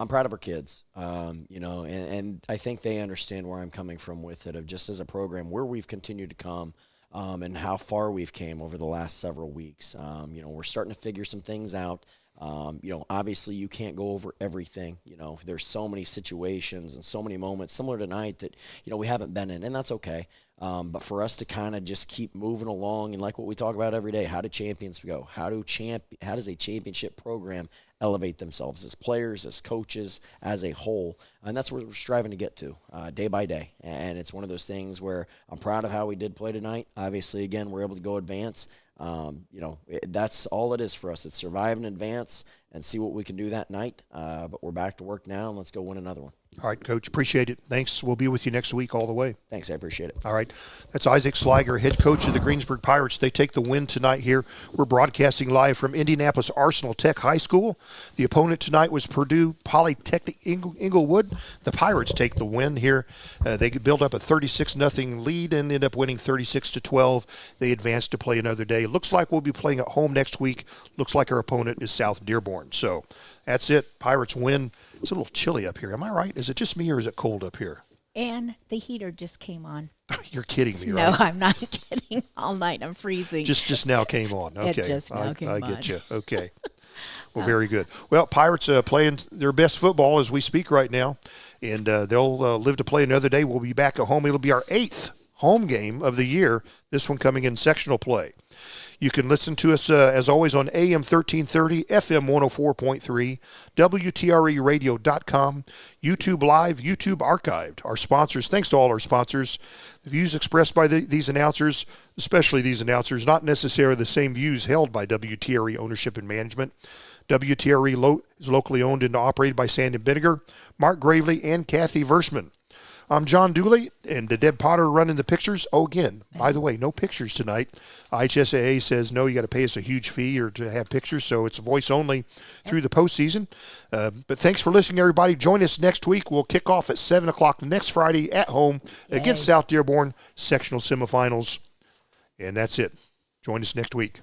proud of our kids, and I think they understand where I'm coming from with it, of just as a program where we've continued to come. And how far we've came over the last several weeks. We're starting to figure some things out. Obviously you can't go over everything. There's so many situations and so many moments similar tonight that, we haven't been in, and that's okay. But for us to kind of just keep moving along, and like what we talk about every day, how do champions go? How does a championship program elevate themselves as players, as coaches, as a whole? And that's what we're striving to get to day by day. And it's one of those things where I'm proud of how we did play tonight. Obviously, again, we're able to go advance. That's all it is for us. It's survive and advance and see what we can do that night. But we're back to work now, and let's go win another one. All right, Coach, appreciate it. Thanks. We'll be with you next week all the way. Thanks, I appreciate it. All right, that's Isaac Sliger, head coach of the Greensburg Pirates. They take the win tonight here. We're broadcasting live from Indianapolis Arsenal Tech High School. The opponent tonight was Purdue Polytech Inglewood. The Pirates take the win here. They build up a 36-0 lead and end up winning 36-12. They advance to play another day. Looks like we'll be playing at home next week. Looks like our opponent is South Dearborn. So that's it. Pirates win. It's a little chilly up here. Am I right? Is it just me or is it cold up here? And the heater just came on. You're kidding me, right? No, I'm not kidding. All night I'm freezing. Just now came on. Okay. It just now came on. I get you. Okay. Well, very good. Well, Pirates playing their best football as we speak right now, and they'll live to play another day. We'll be back at home. It'll be our 8th home game of the year, this one coming in sectional play. You can listen to us, as always, on AM 1330, FM 104.3, WTREradio.com, YouTube Live, YouTube Archived. Our sponsors, thanks to all our sponsors. The views expressed by these announcers, especially these announcers, not necessarily the same views held by WTRE ownership and management. WTRE is locally owned and operated by Sandy Binniger, Mark Gravely, and Kathy Versman. I'm John Dooley, and Deb Potter running the pictures. Oh, again, by the way, no pictures tonight. IHSAA says, no, you got to pay us a huge fee or to have pictures, so it's voice only through the postseason. But thanks for listening, everybody. Join us next week. We'll kick off at 7 o'clock next Friday at home against South Dearborn, sectional semifinals. And that's it. Join us next week.